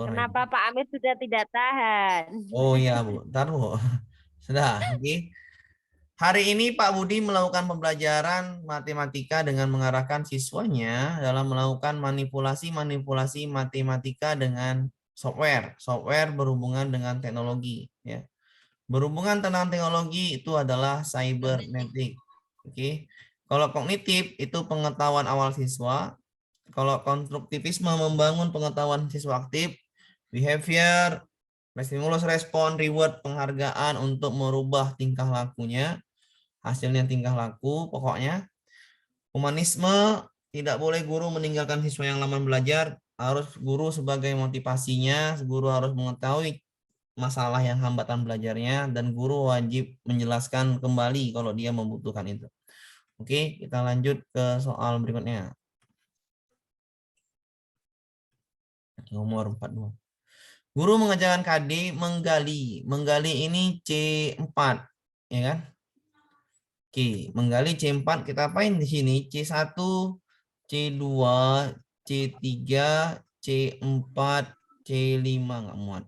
Kenapa Pak Amir sudah tidak tahan? Oh iya Bu, ntar Bu. Sudah, oke. Hari ini Pak Budi melakukan pembelajaran matematika dengan mengarahkan siswanya dalam melakukan manipulasi-manipulasi matematika dengan software. Software berhubungan dengan teknologi, ya. Berhubungan tentang teknologi itu adalah cybernetik. Oke. Kalau kognitif itu pengetahuan awal siswa. Kalau konstruktivisme membangun pengetahuan siswa aktif. Behavior, stimulus respon, reward, penghargaan untuk merubah tingkah lakunya. Hasilnya tingkah laku, pokoknya. Humanisme, tidak boleh guru meninggalkan siswa yang lama belajar. Harus guru sebagai motivasinya. Guru harus mengetahui masalah yang hambatan belajarnya dan guru wajib menjelaskan kembali kalau dia membutuhkan itu. Oke, kita lanjut ke soal berikutnya. Nomor 42. Guru mengajarkan KD menggali. Menggali ini C4, ya kan? Oke, menggali C4 kita apain di sini? C1, C2, C3, C4, C5 nggak muat.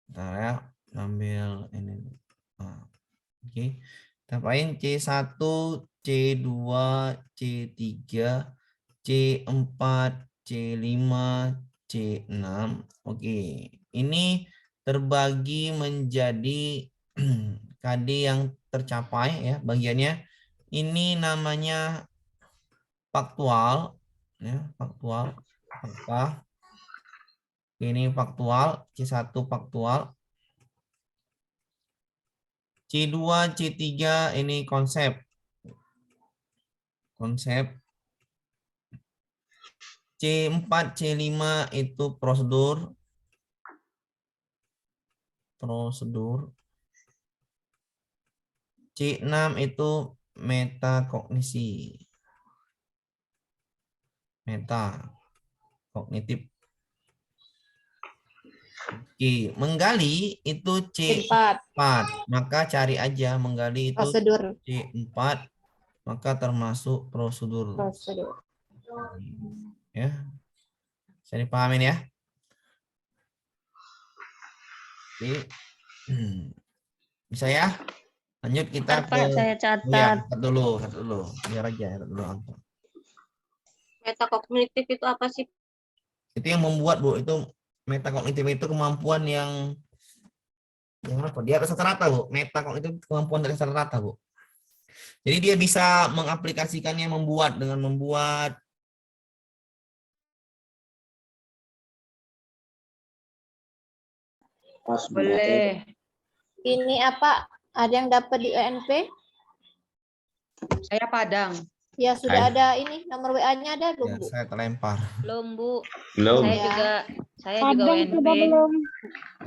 Bentar ya, ambil ini. Nah, oke. Kita apain C1, C2, C3, C4, C5, C6. Oke. Ini terbagi menjadi KD yang tercapai ya bagiannya. Ini namanya faktual ya, faktual. Fakta. Ini faktual, C1 faktual. C2, C3 ini konsep. Konsep. C4, C5 itu prosedur. Prosedur. C6 itu metakognisi. Meta kognitif. Oke, menggali itu C4. Maka cari aja menggali itu Prosedur. C4, maka termasuk prosedur. Prosedur. Ya. Bisa dipahamin ya? Oke. Bisa ya? Lanjut kita ke saya Oh ya, catat. satu dulu. Biar aja satu dulu. Metakognitif itu apa sih? Itu yang membuat, Bu, itu metakognitif itu kemampuan yang apa? Di atas rata-rata, Bu. Metakognitif itu kemampuan di atas rata-rata, Bu. Jadi dia bisa mengaplikasikannya dengan membuat Boleh. Ini apa? Ada yang dapat di UNP? Saya Padang. Ya sudah ada ini nomor WA-nya ada ya, belum, Bu? saya terlempar. Belum, Bu. Belum. Saya juga UNP.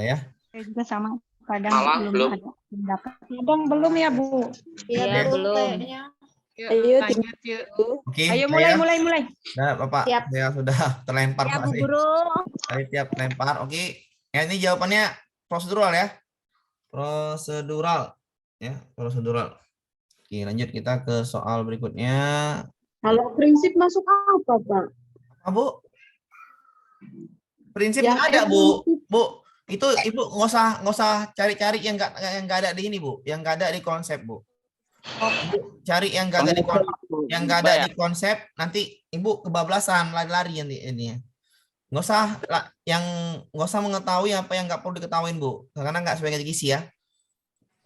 Ya. Saya juga sama kadang Malah belum. ada yang dapat. Kadang belum ya, Bu. Iya, Ya, belum belum. kayaknya. Yuk, lanjut yuk. Oke, Ayo saya, mulai. Nah, Bapak, Siap. saya sudah terlempar. Ya, Bu Pak. Guru. Saya tiap lempar. Oke. Ya, ini jawabannya prosedural ya. Prosedural. Ya, prosedural. Oke, lanjut kita ke soal berikutnya. Kalau prinsip masuk apa, Pak? Apa, Bu? Prinsip Yang nggak ada, Bu. prinsip. Bu, itu Ibu nggak usah cari-cari yang nggak ada di ini, Bu. Yang nggak ada di konsep, Bu. Ibu cari yang nggak ada di konsep, nanti Ibu kebablasan lari-lari ini. Nggak usah mengetahui apa yang nggak perlu diketahuin, Bu, karena nggak sebagai gizi ya.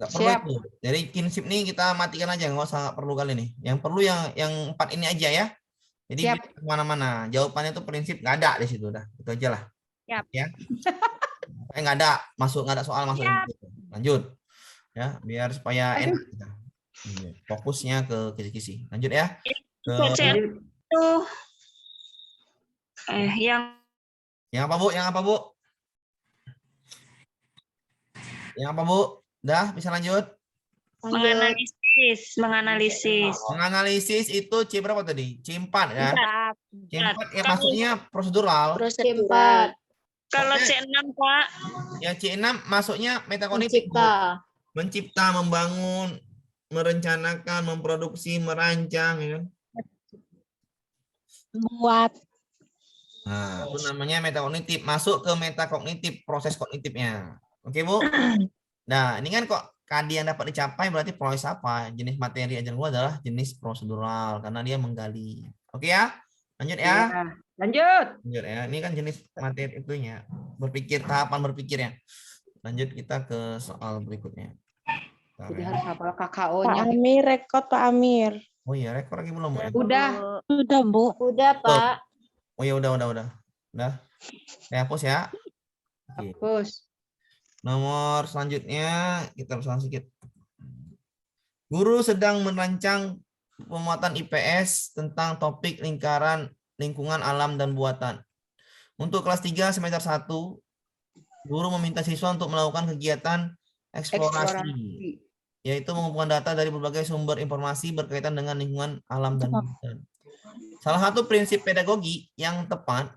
Nggak perlu Siap. itu. Jadi prinsip ini kita matikan aja, nggak perlu kali ini. Yang perlu yang 4 ini aja ya. Jadi Siap. kemana-mana. Jawabannya itu prinsip nggak ada di situ, dah. Itu aja lah. Siap. Ya. Nggak ada soal masuk. Lanjut. Ya, biar supaya enak kita. Fokusnya ke kisi-kisi. Lanjut ya. Itu Yang apa, Bu? Yang apa, Bu? Udah, bisa lanjut? menganalisis. Menganalisis itu C berapa tadi? C4 kan? C4 ya Kalau- maksudnya prosedural. C4 Kalau C6, Pak. Yang C6 masuknya metakognitif. Mencipta, membangun, merencanakan, memproduksi, merancang, ya kan? Buat. Nah, itu namanya metakognitif. Masuk ke metakognitif, proses kognitifnya. Oke, Bu? Nah, ini kan kok KD yang dapat dicapai berarti proses apa? Jenis materi ajaran guru adalah jenis prosedural karena dia menggali. Oke ya? Lanjut ya. Iya. Lanjut. Lanjut ya. Ini kan jenis materi itunya. Berpikir, tahapan berpikirnya. Lanjut kita ke soal berikutnya. Bentar Jadi ya. harus hafal Pak KKO-nya. Amir, rekod Pak Amir. Oh iya, rekor lagi belum, Bu? Udah. Sudah, Bu. Udah, Pak. Oh ya, udah. Udah. Saya hapus ya. Oke. Hapus. Nomor selanjutnya kita ulang sedikit. Guru sedang merancang pemuatan IPS tentang topik lingkungan alam dan buatan. Untuk kelas 3 semester 1, guru meminta siswa untuk melakukan kegiatan eksplorasi, yaitu mengumpulkan data dari berbagai sumber informasi berkaitan dengan lingkungan alam dan buatan. Salah satu prinsip pedagogi yang tepat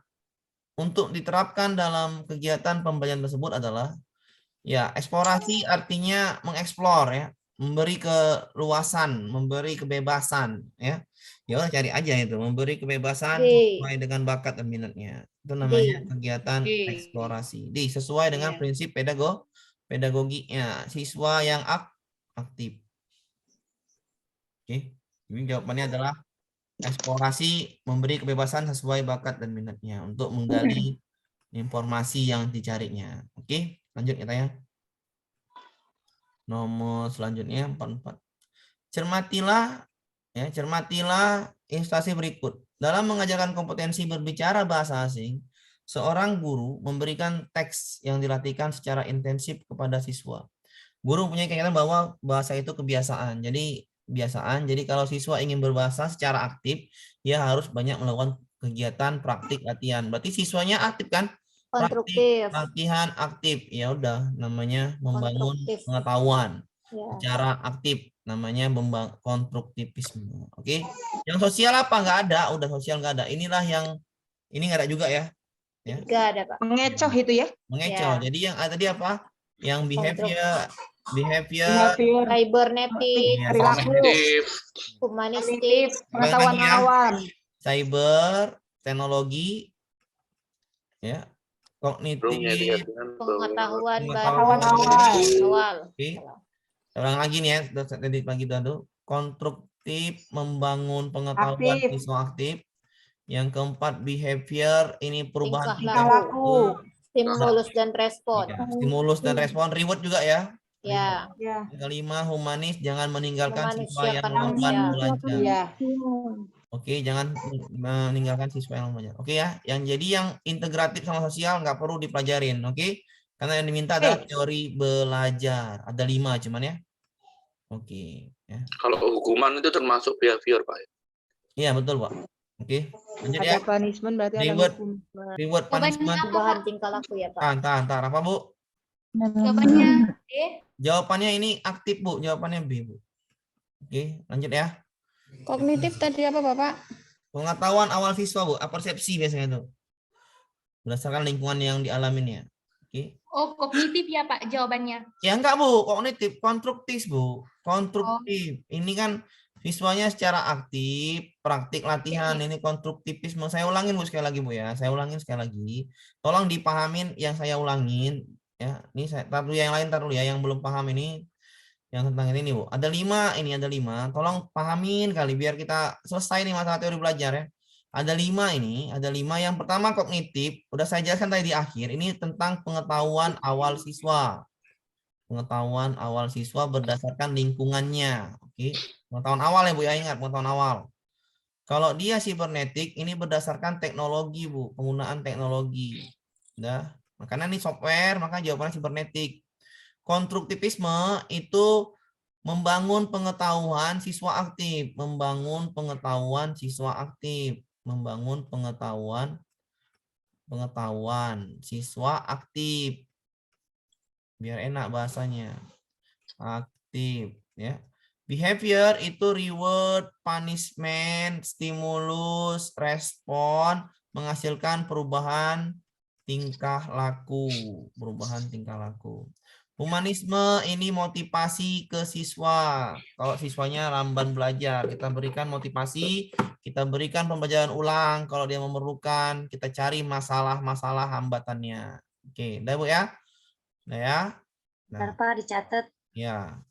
untuk diterapkan dalam kegiatan pembelajaran tersebut adalah ya, eksplorasi artinya mengeksplor ya, memberi keluasan, memberi kebebasan ya. Ya udah cari aja itu, memberi kebebasan sesuai dengan bakat dan minatnya. Itu namanya kegiatan eksplorasi. Sesuai dengan prinsip pedagoginya, siswa yang aktif. Oke. Ini jawabannya adalah eksplorasi memberi kebebasan sesuai bakat dan minatnya untuk menggali informasi yang dicarinya. Oke, lanjut kita ya. Nomor selanjutnya 44. Cermatilah ilustrasi berikut. Dalam mengajarkan kompetensi berbicara bahasa asing, seorang guru memberikan teks yang dilatihkan secara intensif kepada siswa. Guru punya keyakinan bahwa bahasa itu kebiasaan. Jadi kalau siswa ingin berbahasa secara aktif, dia harus banyak melakukan kegiatan praktik latihan. Berarti siswanya aktif kan? Praktik, latihan aktif. Ya udah, namanya membangun pengetahuan secara aktif. Namanya konstruktivisme. Oke. Yang sosial apa? Nggak ada. Udah sosial nggak ada. Inilah yang ini nggak ada juga ya. Nggak ada, Pak. Mengecoh itu ya. Mengecoh. Jadi yang tadi apa? Yang behavior, Cybernetik, Perilaku. humanistik, Pengetahuan awan. cyber, teknologi, ya, kognitif, pengetahuan pengetahuan awal. Oke. Ulang lagi nih ya, tadi lagi dulu. Konstruktif, membangun pengetahuan Aktif. siswa aktif. Yang keempat behavior, ini perubahan Tingkah laku. Stimulus dan respon. Ya, stimulus dan respon, reward juga ya. Ya. Ya. Yang kelima humanis, jangan meninggalkan siswa yang Memanusiakan lambat manusia. belajar. Iya. Oke, jangan meninggalkan siswa yang belajar. Oke ya, yang jadi yang integratif sama sosial nggak perlu dipelajarin. Oke, karena yang diminta adalah teori belajar. Ada 5 cuman ya. Oke. Ya. Kalau hukuman itu termasuk behavior, Pak. Iya betul Pak. Oke, lanjut ya. Ada punishment berarti ada Reward, hukum. reward punishment. Perubahan tingkah laku ya, Pak. Tahan. Apa Bu? Jawabannya D. Jawabannya ini aktif Bu. Jawabannya B Bu. Oke, lanjut ya. Kognitif tadi apa, Bapak? Pengetahuan awal siswa Bu. Persepsi biasanya itu. Berdasarkan lingkungan yang dialaminya. Oke. Oh, kognitif ya Pak jawabannya. Ya enggak Bu, kognitif, konstruktif Bu. Konstruktif. Ini kan siswanya secara aktif, praktik latihan, ini konstruktivisme. Saya ulangin Bu sekali lagi Bu ya. Saya ulangin sekali lagi. Tolong dipahamin yang saya ulangin ya. Ini saya taruh yang lain taruh ya, yang belum paham ini yang tentang ini Bu. Ada 5, ini ada 5. Tolong pahamin kali biar kita selesai nih masalah teori belajar ya. Ada 5 ini, ada 5. Yang pertama kognitif, udah saya jelaskan tadi di akhir. Ini tentang pengetahuan awal siswa. Pengetahuan awal siswa berdasarkan lingkungannya. Oke, pengetahuan awal ya Bu ya, ingat pengetahuan awal. Kalau dia sibernetik, ini berdasarkan teknologi Bu, penggunaan teknologi. Udah, makanya ini software, maka jawabannya sibernetik. Konstruktivisme itu membangun pengetahuan siswa aktif, membangun pengetahuan siswa aktif. Membangun pengetahuan siswa aktif biar enak bahasanya aktif ya. Behavior itu reward, punishment, stimulus, respon, menghasilkan perubahan tingkah laku. Humanisme ini motivasi ke siswa. Kalau siswanya lamban belajar, kita berikan motivasi, kita berikan pembelajaran ulang. Kalau dia memerlukan, kita cari masalah-masalah hambatannya. Oke, udah Bu ya? Udah ya? Nah, Pak dicatat. ya.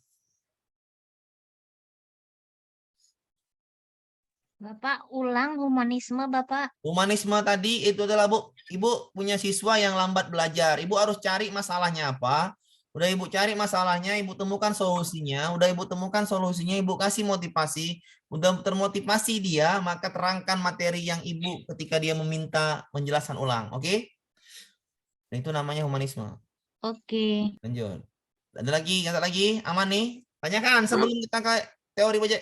Bapak ulang humanisme Bapak. Humanisme tadi itu adalah Bu, Ibu punya siswa yang lambat belajar. Ibu harus cari masalahnya apa. Udah Ibu cari masalahnya, Ibu temukan solusinya. Udah Ibu temukan solusinya, Ibu kasih motivasi. Udah termotivasi dia, maka terangkan materi yang Ibu ketika dia meminta menjelaskan ulang. Oke? Dan itu namanya humanisme. Oke. Lanjut. Ada lagi, kata lagi, aman nih? Tanyakan sebelum kita ke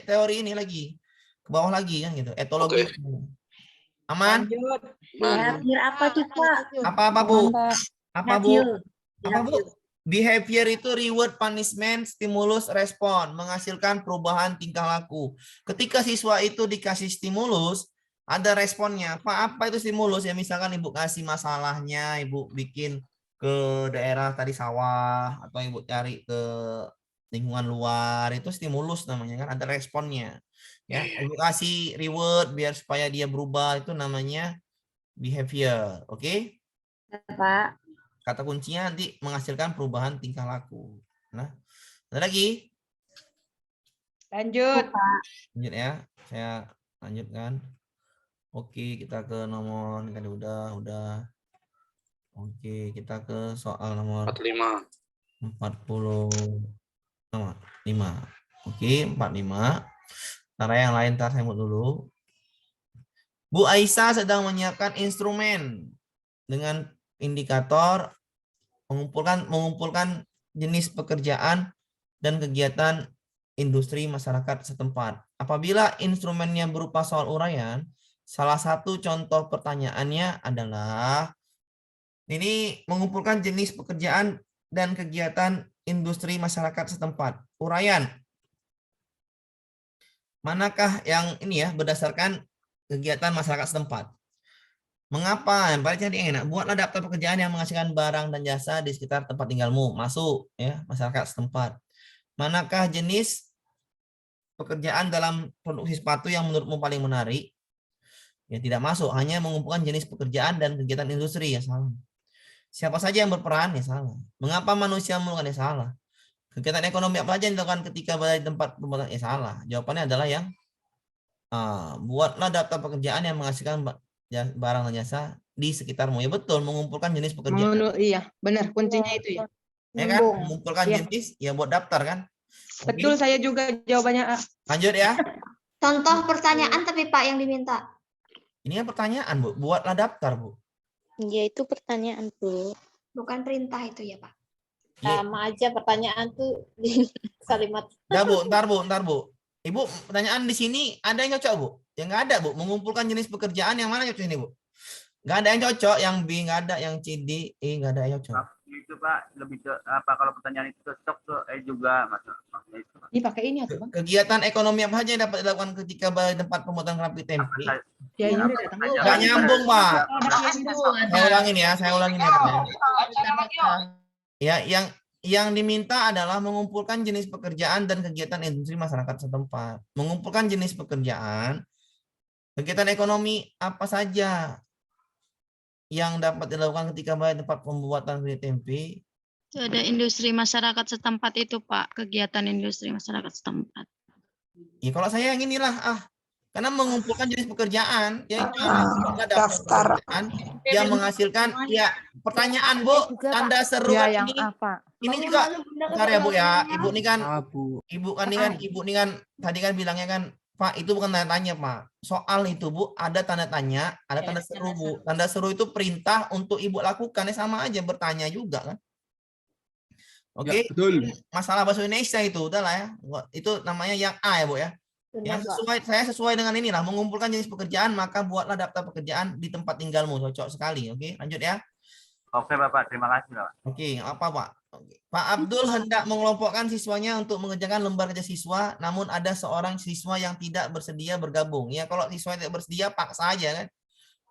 teori ini lagi. Ke bawah lagi kan gitu. Etologi. Aman? Lanjut. Behavior apa tuh Pak? Apa Bu? Apa Bu? Apa Bu? Behavior. Behavior itu reward, punishment, stimulus, respon, menghasilkan perubahan tingkah laku. Ketika siswa itu dikasih stimulus, ada responnya. Apa itu stimulus? Ya misalkan Ibu kasih masalahnya, Ibu bikin ke daerah tadi sawah, atau Ibu cari ke lingkungan luar, itu stimulus namanya kan, ada responnya. Ya, Ibu kasih reward biar supaya dia berubah, itu namanya behavior. Oke? Pak. Kata kuncinya nanti menghasilkan perubahan tingkah laku. Nah, ada lagi? Lanjut. Lanjut ya. Saya lanjutkan. Oke, kita ke nomor kan udah. Oke, kita ke soal nomor 45. 45. Oke, 45. Cara yang lain ntar saya mau dulu. Bu Aisyah sedang menyiapkan instrumen dengan indikator mengumpulkan jenis pekerjaan dan kegiatan industri masyarakat setempat. Apabila instrumennya berupa soal uraian, salah satu contoh pertanyaannya adalah ini mengumpulkan jenis pekerjaan dan kegiatan industri masyarakat setempat. Uraian. Manakah yang ini ya berdasarkan kegiatan masyarakat setempat? Mengapa? Yang paling jadi enak. Buatlah daftar pekerjaan yang menghasilkan barang dan jasa di sekitar tempat tinggalmu. Masuk ya masyarakat setempat. Manakah jenis pekerjaan dalam produksi sepatu yang menurutmu paling menarik? Ya tidak masuk. Hanya mengumpulkan jenis pekerjaan dan kegiatan industri. Ya salah. Siapa saja yang berperan? Ya salah. Mengapa manusia melakukan? Ya salah. Kegiatan ekonomi apa saja yang dilakukan ketika berada di tempat pembuatan? Ya salah. Jawabannya adalah yang buatlah daftar pekerjaan yang menghasilkan barang dan jasa di sekitarmu. Ya betul, mengumpulkan jenis pekerjaan. Iya, benar kuncinya itu ya. Ya kan, mengumpulkan jenis ya buat daftar kan. Betul, saya juga jawabannya A. Lanjut ya. Contoh pertanyaan tapi Pak yang diminta. Ini kan pertanyaan, Bu. Buatlah daftar, Bu. Ya itu pertanyaan Bu. Bukan perintah itu ya Pak. Ya. Sama aja pertanyaan tuh di kalimat. Nah, Bu, ntar Bu. Ibu, pertanyaan di sini ada yang cocok, Bu? Yang nggak ada, Bu. Mengumpulkan jenis pekerjaan yang mana cocok ini, Bu? Nggak ada yang cocok, yang B nggak ada, yang C, D, E nggak ada yang cocok. Itu Pak, lebih apa kalau pertanyaan itu cocok ke juga maksudnya itu. Dipakai ini atau Bang? Kegiatan ekonomi apa saja yang dapat dilakukan ketika berada di tempat pembuatan kerapik tempe? Ya ini udah datang. Nggak nyambung, Pak. Saya ulangin ya. Ya, yang diminta adalah mengumpulkan jenis pekerjaan dan kegiatan industri masyarakat setempat. Mengumpulkan jenis pekerjaan, kegiatan ekonomi apa saja yang dapat dilakukan ketika berada di tempat pembuatan keripik tempe. Itu ada industri masyarakat setempat itu Pak, kegiatan industri masyarakat setempat. Ya kalau saya yang inilah karena mengumpulkan jenis pekerjaan ya daftar yang menghasilkan ya pertanyaan Bu, tanda seru ya, kan yang ini. apa? Ini juga bentar ya Bu ya. Ibu nih kan tadi kan bilangnya kan Pak itu bukan tanda tanya Pak. Soal itu Bu ada tanda tanya, ada tanda seru Bu. Tanda seru itu perintah untuk Ibu lakukan, sama aja bertanya juga kan. Oke. Ya, betul. Masalah bahasa Indonesia itu udahlah ya. Itu namanya yang A ya Bu ya. Yang saya sesuai dengan inilah mengumpulkan jenis pekerjaan, maka buatlah daftar pekerjaan di tempat tinggalmu. Cocok sekali. Oke, lanjut ya. Oke Bapak, terima kasih Bapak. Oke, apa Pak? Oke. Pak Abdul hendak mengelompokkan siswanya untuk mengerjakan lembar kerja siswa, namun ada seorang siswa yang tidak bersedia bergabung. Ya kalau siswa tidak bersedia paksa aja kan.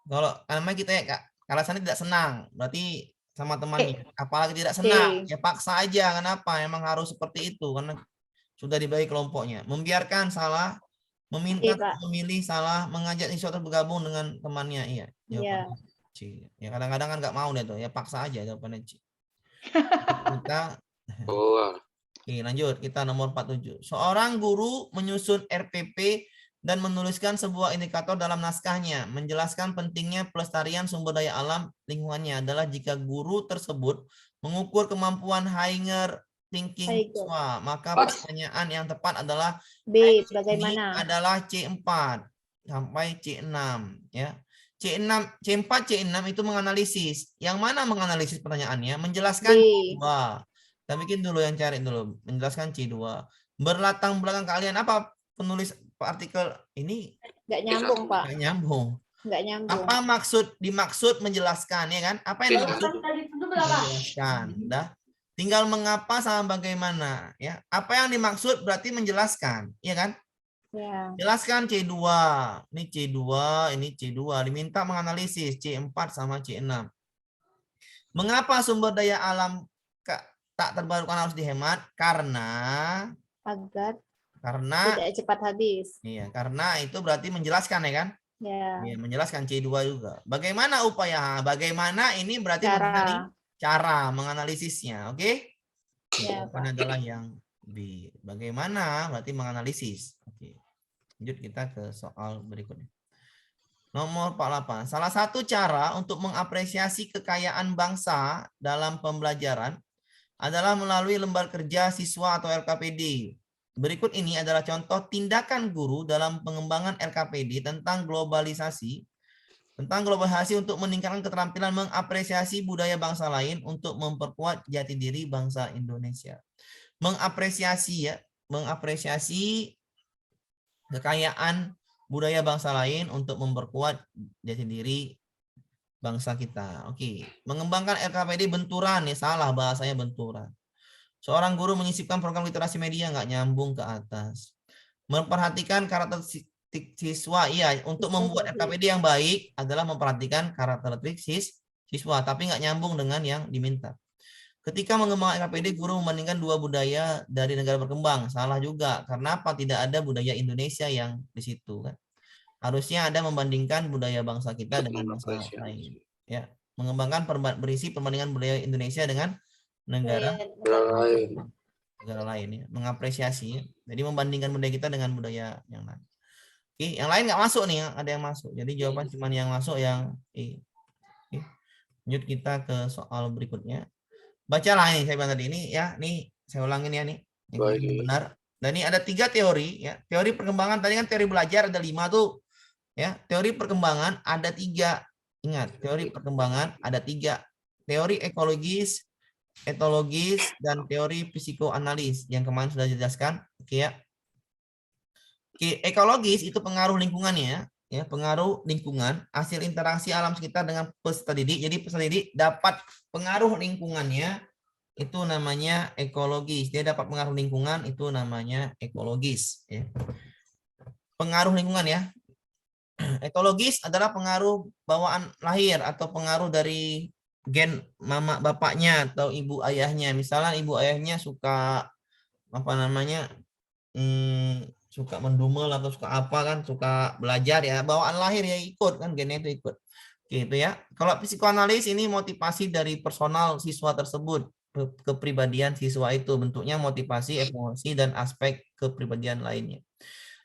Kalau namanya kita ya Kak, alasannya tidak senang, berarti sama temannya. Apalagi tidak senang, ya paksa aja. Kenapa? Emang harus seperti itu karena sudah dibagi kelompoknya. Membiarkan salah, meminta Iya, Pak. memilih salah, mengajak siswa untuk bergabung dengan temannya. Iya. Iya. Jawabannya C. Ya kadang-kadang kan nggak mau deh tuh. Ya paksa aja jawabannya C. Kita Oh, Oke, lanjut. Kita nomor 47. Seorang guru menyusun RPP dan menuliskan sebuah indikator dalam naskahnya. Menjelaskan pentingnya pelestarian sumber daya alam lingkungannya adalah jika guru tersebut mengukur kemampuan higher thinking Higher. siswa. Maka pertanyaan yang tepat adalah B, ini bagaimana? adalah C4 sampai C6 ya. C6, C4, C6 itu menganalisis. Yang mana menganalisis pertanyaannya? Menjelaskan B. C2. Kita bikin dulu yang cari dulu. Menjelaskan C2. Berlatang belakang kalian apa penulis artikel ini? Nggak nyambung, Pak. Nggak nyambung. Nggak nyambung. Apa dimaksud menjelaskan ya kan? Apa yang dimaksud? Menjelaskan. Dah. Tinggal mengapa sama bagaimana ya. Apa yang dimaksud berarti menjelaskan, ya kan? Ya. Jelaskan C2. Ini C2, ini C2. Diminta menganalisis C4 sama C6. Mengapa sumber daya alam tak terbarukan harus dihemat? Karena Tidak cepat habis. Iya, karena itu berarti menjelaskan ya kan? Ya. Iya, menjelaskan C2 juga. Bagaimana upaya? Bagaimana ini berarti cara menganalisisnya, oke? Ya, Jawabannya adalah yang B. Bagaimana berarti menganalisis. Oke. Lanjut kita ke soal berikutnya. Nomor 48. Salah satu cara untuk mengapresiasi kekayaan bangsa dalam pembelajaran adalah melalui lembar kerja siswa atau LKPD. Berikut ini adalah contoh tindakan guru dalam pengembangan LKPD tentang globalisasi untuk meningkatkan keterampilan mengapresiasi budaya bangsa lain untuk memperkuat jati diri bangsa Indonesia. Mengapresiasi kekayaan budaya bangsa lain untuk memperkuat jati diri bangsa kita. Oke, mengembangkan LKPD benturan ya, salah bahasanya benturan. Seorang guru menyisipkan program literasi media nggak nyambung ke atas. Memperhatikan karakteristik siswa, iya, untuk membuat LKPD yang baik adalah memperhatikan karakteristik siswa, tapi nggak nyambung dengan yang diminta. Ketika mengembangkan LKPD, guru membandingkan dua budaya dari negara berkembang. Salah juga, karena apa? Tidak ada budaya Indonesia yang di situ kan. Harusnya ada membandingkan budaya bangsa kita dengan bangsa lain. Ya, mengembangkan berisi perbandingan budaya Indonesia dengan negara lain ya. Mengapresiasi ya. Jadi membandingkan budaya kita dengan budaya yang lain. Oke, yang lain nggak masuk nih, ada yang masuk. Jadi jawaban cuma yang masuk yang E. Oke. Lanjut kita ke soal berikutnya. Bacalah ini saya bilang tadi ini ya, nih saya ulangin ya nih. Yang benar. Dan ini ada 3 teori ya. Teori perkembangan tadi kan teori belajar ada 5 tuh. Ya, teori perkembangan ada 3. Ingat, teori perkembangan ada 3. Teori ekologis, etologis, dan teori psikoanalis yang kemarin sudah dijelaskan. Oke ya. Oke, ekologis itu pengaruh lingkungannya ya, pengaruh lingkungan, hasil interaksi alam sekitar dengan peserta didik. Jadi peserta didik dapat pengaruh lingkungannya, itu namanya ekologis. Dia dapat pengaruh lingkungan, itu namanya ekologis ya. Pengaruh lingkungan ya. Etologis adalah pengaruh bawaan lahir atau pengaruh dari gen mama bapaknya atau ibu ayahnya. Misalnya ibu ayahnya suka apa namanya, suka mendumel atau suka apa kan, suka belajar ya, bawaan lahir ya ikut kan, gennya itu ikut gitu ya. Kalau psikoanalis ini motivasi dari personal siswa tersebut, kepribadian siswa itu, bentuknya motivasi, emosi, dan aspek kepribadian lainnya.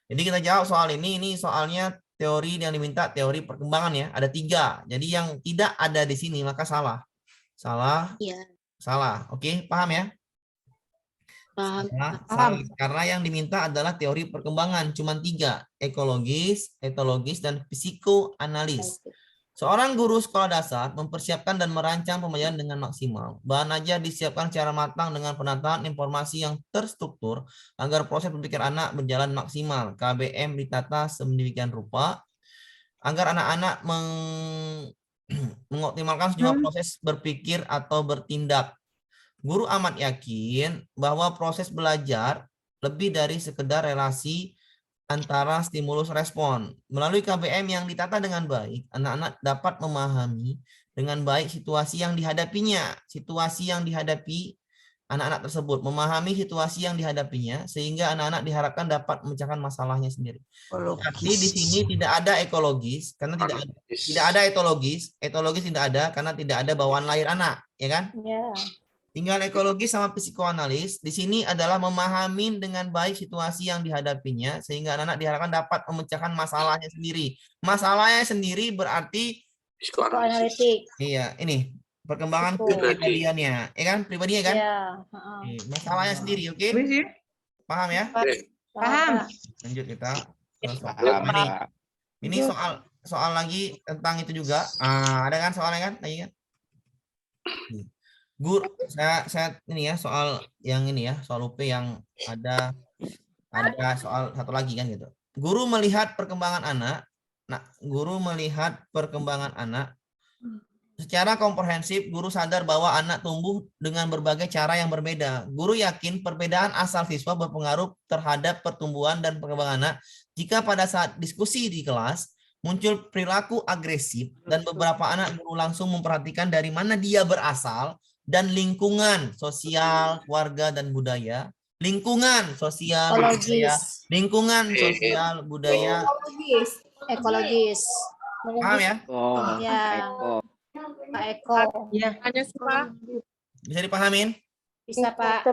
Jadi kita jawab soal ini soalnya teori yang diminta teori perkembangan ya, ada 3. Jadi yang tidak ada di sini maka salah. Iya. Salah. Oke, paham ya? Salah. Karena yang diminta adalah teori perkembangan, cuma 3, ekologis, etologis, dan psikoanalis. Seorang guru sekolah dasar mempersiapkan dan merancang pembelajaran dengan maksimal. Bahan ajar disiapkan secara matang dengan penataan informasi yang terstruktur agar proses berpikir anak berjalan maksimal. KBM ditata sedemikian rupa agar anak-anak mengoptimalkan sejumlah proses berpikir atau bertindak. Guru amat yakin bahwa proses belajar lebih dari sekedar relasi antara stimulus respon. Melalui KBM yang ditata dengan baik, anak-anak dapat memahami dengan baik situasi yang dihadapinya, situasi yang dihadapi anak-anak tersebut, memahami situasi yang dihadapinya sehingga anak-anak diharapkan dapat memecahkan masalahnya sendiri. Tapi di sini tidak ada ekologis karena tidak ada etologis tidak ada karena tidak ada bawaan lahir anak, ya kan? Ya. Tinggal ekologis sama psikoanalis. Di sini adalah memahami dengan baik situasi yang dihadapinya sehingga anak-anak diharapkan dapat memecahkan masalahnya sendiri. Masalahnya sendiri berarti Psikoanalitik. iya, ini perkembangan Betul. kepribadiannya, ya kan? Pribadinya kan? Ya. Oke, masalahnya sendiri, oke? Paham ya? Paham. Lanjut kita. Paham, Ini, Pak. ini soal lagi tentang itu juga. Ada kan soalnya kan? Lagi kan? Guru, saya ini ya soal yang ini ya, soal UP yang ada soal satu lagi kan gitu. Guru melihat perkembangan anak. Nah, guru melihat perkembangan anak secara komprehensif. Guru sadar bahwa anak tumbuh dengan berbagai cara yang berbeda. Guru yakin perbedaan asal siswa berpengaruh terhadap pertumbuhan dan perkembangan anak. Jika pada saat diskusi di kelas muncul perilaku agresif dan beberapa anak, guru langsung memperhatikan dari mana dia berasal dan lingkungan sosial, keluarga dan budaya. Lingkungan sosial, budaya, lingkungan sosial, budaya. Ekologis. Paham ya? Oh, Ya. Eko. Pak Eko. Ya. Bisa dipahamin? Bisa, Pak.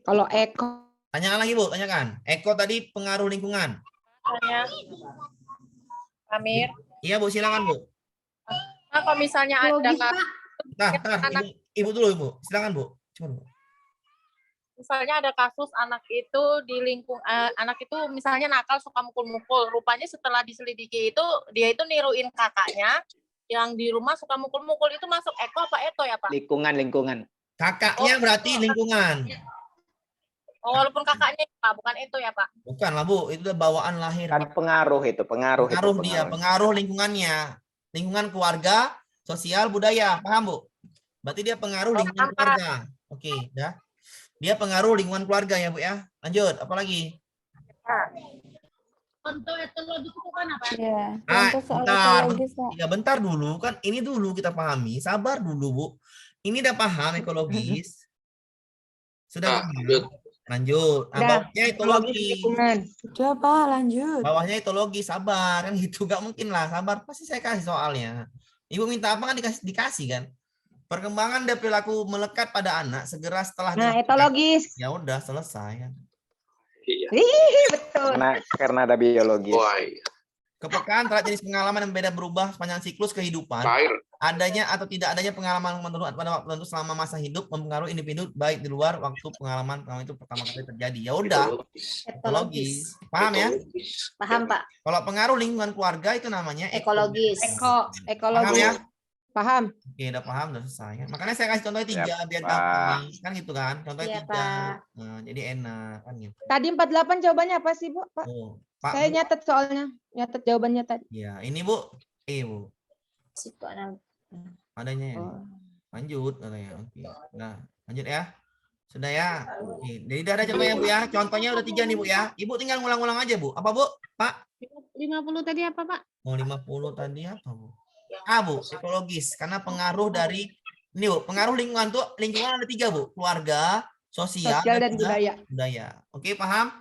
Kalau eko. Tanyakan lagi, Bu. Tanyakan. Eko tadi pengaruh lingkungan. Amir. Iya, Bu. Silakan, Bu. Nah, kalau misalnya ada Nah, ibu dulu, Ibu. Silakan, Bu. Coba, Bu. misalnya ada kasus anak itu di anak itu misalnya nakal suka mukul-mukul. Rupanya setelah diselidiki itu dia itu niruin kakaknya yang di rumah suka mukul-mukul. Itu masuk eko apa eto ya, Pak? Lingkungan. Kakaknya berarti lingkungan. Oh, walaupun kakaknya Pak, bukan eto ya, Pak? Bukan lah, Bu. Itu bawaan lahir. Kan pengaruh itu, pengaruh Dia, pengaruh lingkungannya. Lingkungan keluarga, sosial, budaya. Paham, Bu? Berarti dia pengaruh lingkungan keluarga. Oke, dah. Dia pengaruh lingkungan keluarga ya, Bu ya. Lanjut, apa lagi? Contoh etologis itu kan apa? Ya. Bentar dulu kan. Ini dulu kita pahami. Sabar dulu, Bu. Ini udah paham ekologis. Sudah paham? Lanjut. Nah, bawahnya etologi. Coba lanjut. Bawahnya etologi, sabar kan gitu. Gak mungkin lah, sabar. Pasti saya kasih soalnya. Ibu minta apa kan dikasih kan? Perkembangan dan perilaku melekat pada anak segera setelah etologis. Ya udah selesai kan. Iya. Betul. Karena ada biologis. Wah, iya. Kepekaan terhadap jenis pengalaman yang beda berubah sepanjang siklus kehidupan. Cair. Adanya atau tidak adanya pengalaman menurut pada waktu tertentu selama masa hidup mempengaruhi individu baik di luar waktu pengalaman itu pertama kali terjadi. Ya udah, etologis. Paham ya? Paham, Pak. Kalau pengaruh lingkungan keluarga itu namanya Ekologis. Paham Ekologis. ya? Paham. Oke, udah paham, udah selesai. Makanya saya kasih contohnya 3 biar Pak. gampang. Kan gitu kan? Contohnya Iya, 3. Pak. Nah, jadi enak kan gitu. Tadi 48 jawabannya apa sih, Bu? Pak. Oh, Pak. Saya nyatet soalnya. Nyatet jawabannya tadi. Ya, ini Bu. Bu. Psikoanalitik. Adanya ya. Lanjut katanya. Oke. Nah, lanjut ya. Sudah ya. Oke. Jadi udah ada contohnya, Bu ya. Contohnya udah 3 nih, Bu ya. Ibu tinggal ngulang-ngulang aja, Bu. Apa, Bu? Pak? 50 tadi apa, Pak? Oh, 50 tadi apa, Bu? Bu, ekologis karena pengaruh dari ini, Bu, pengaruh lingkungan tuh lingkungan ada 3, Bu. Keluarga, sosial dan budaya. Oke, paham?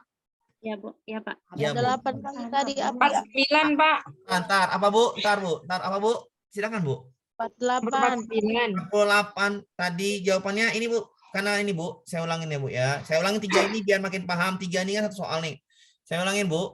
Ya, Bu. Ya, Pak. Ya, Bu. 8 tadi apa? 9, Pak. Ntar apa, Bu? Ntar apa, Bu? Silakan, Bu. 48. 48 tadi jawabannya ini, Bu. Karena ini, Bu, saya ulangin ya, Bu ya. Saya ulangin 3 ini biar makin paham. 3 ini kan satu soal nih. Saya ulangin, Bu.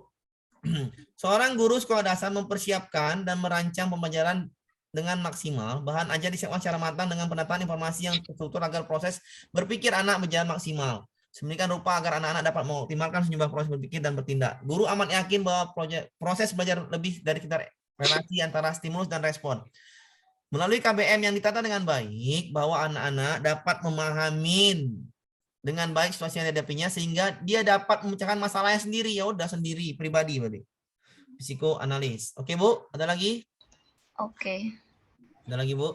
Seorang guru sekolah dasar mempersiapkan dan merancang pembelajaran dengan maksimal. Bahan ajar disiapkan secara matang dengan penataan informasi yang terstruktur agar proses berpikir anak berjalan maksimal. Sedemikian rupa agar anak-anak dapat mengoptimalkan sejumlah proses berpikir dan bertindak. Guru amat yakin bahwa proses belajar lebih dari sekedar relasi antara stimulus dan respon. Melalui KBM yang ditata dengan baik, bahwa anak-anak dapat memahami dengan baik situasi yang dihadapinya sehingga dia dapat memecahkan masalahnya sendiri. Ya udah sendiri, pribadi berarti. Psikoanalis. Oke, Bu? Ada lagi? Oke. Ada lagi, Bu?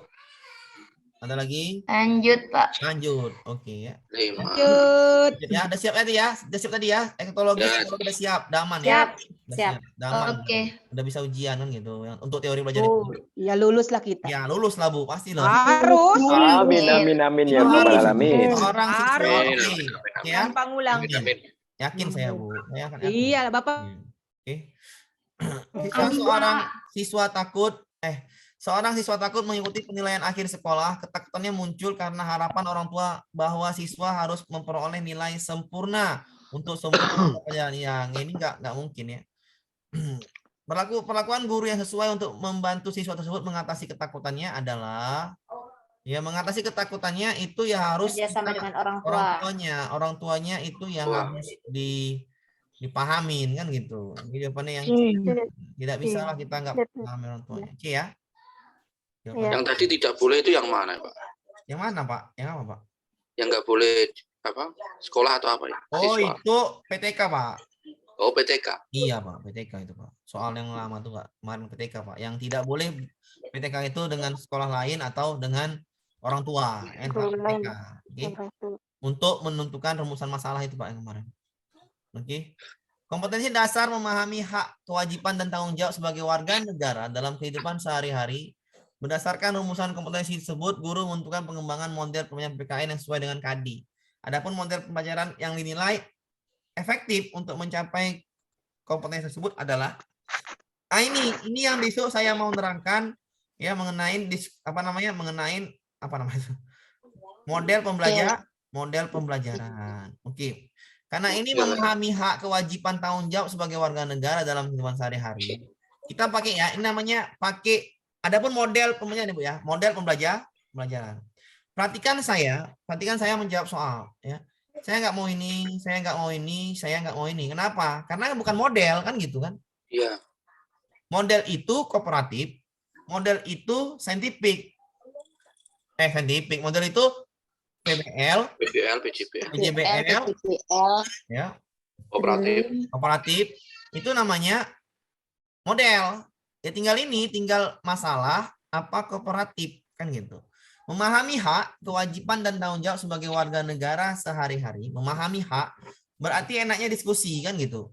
Ada lagi? Lanjut, Pak. Lanjut. Oke ya. 5. Lanjut. Ya, udah siap tadi ya? Udah siap tadi ya? Ekologi Ya. udah siap, udah aman ya? Udah Siap. udah aman. Oke. Udah bisa ujian kan gitu. Yang untuk teori belajar Oh, itu. ya lulus lah kita. Ya, lulus lah Bu, pasti loh. Harus. Amin, amin, amin ya rabbal alamin. Seorang siswa Harus. oke. Oke ya? Gampang ulang. Amin, amin. Yakin saya Bu. Saya akan yakin. Iya lah Bapak. Oke. Seorang siswa takut mengikuti penilaian akhir sekolah. Ketakutannya muncul karena harapan orang tua bahwa siswa harus memperoleh nilai sempurna untuk semua pelajaran. Yang ini nggak mungkin ya. Perlakuan guru yang sesuai untuk membantu siswa tersebut mengatasi ketakutannya adalah mengatasi ketakutannya itu ya harus Kerjasama dengan orang tua. orang tuanya itu yang harus dipahamin kan gitu. Jadi jawabannya yang tidak bisa lah kita nggak paham orang tuanya. Oke ya. Jawabannya. Yang tadi tidak boleh itu yang mana, Pak? Yang mana Pak? Yang apa Pak? Yang nggak boleh apa? Sekolah atau apa ya? Oh Siswa. itu PTK Pak. Oh, PTK. Iya Pak, PTK itu Pak. Soal yang lama tuh Pak, kemarin PTK Pak. Yang tidak boleh PTK itu dengan sekolah lain atau dengan orang tua. PTK. Oke. Untuk menentukan rumusan masalah itu Pak yang kemarin. Oke. Kompetensi dasar memahami hak, kewajiban dan tanggung jawab sebagai warga negara dalam kehidupan sehari-hari. Berdasarkan rumusan kompetensi tersebut, guru menentukan pengembangan model pembelajaran PKN yang sesuai dengan KADI. Adapun model pembelajaran yang dinilai efektif untuk mencapai kompetensi tersebut adalah ini yang besok saya mau menerangkan ya mengenai model pembelajaran. Oke. Karena ini memahami hak, kewajiban, tanggung jawab sebagai warga negara dalam kehidupan sehari-hari. Kita pakai ya, ini namanya pakai. Adapun model pembelajaran Bu ya, model pembelajaran. Perhatikan saya menjawab soal ya. Saya nggak mau ini, saya nggak mau ini, saya nggak mau ini. Kenapa? Karena bukan model kan gitu kan? Iya. Model itu kooperatif, model itu saintifik. Model itu PBL, PJBL, ya. kooperatif. Itu namanya model. Ya tinggal masalah apa kooperatif kan gitu. Memahami hak, kewajiban dan tanggung jawab sebagai warga negara sehari-hari. Memahami hak berarti enaknya diskusi kan gitu.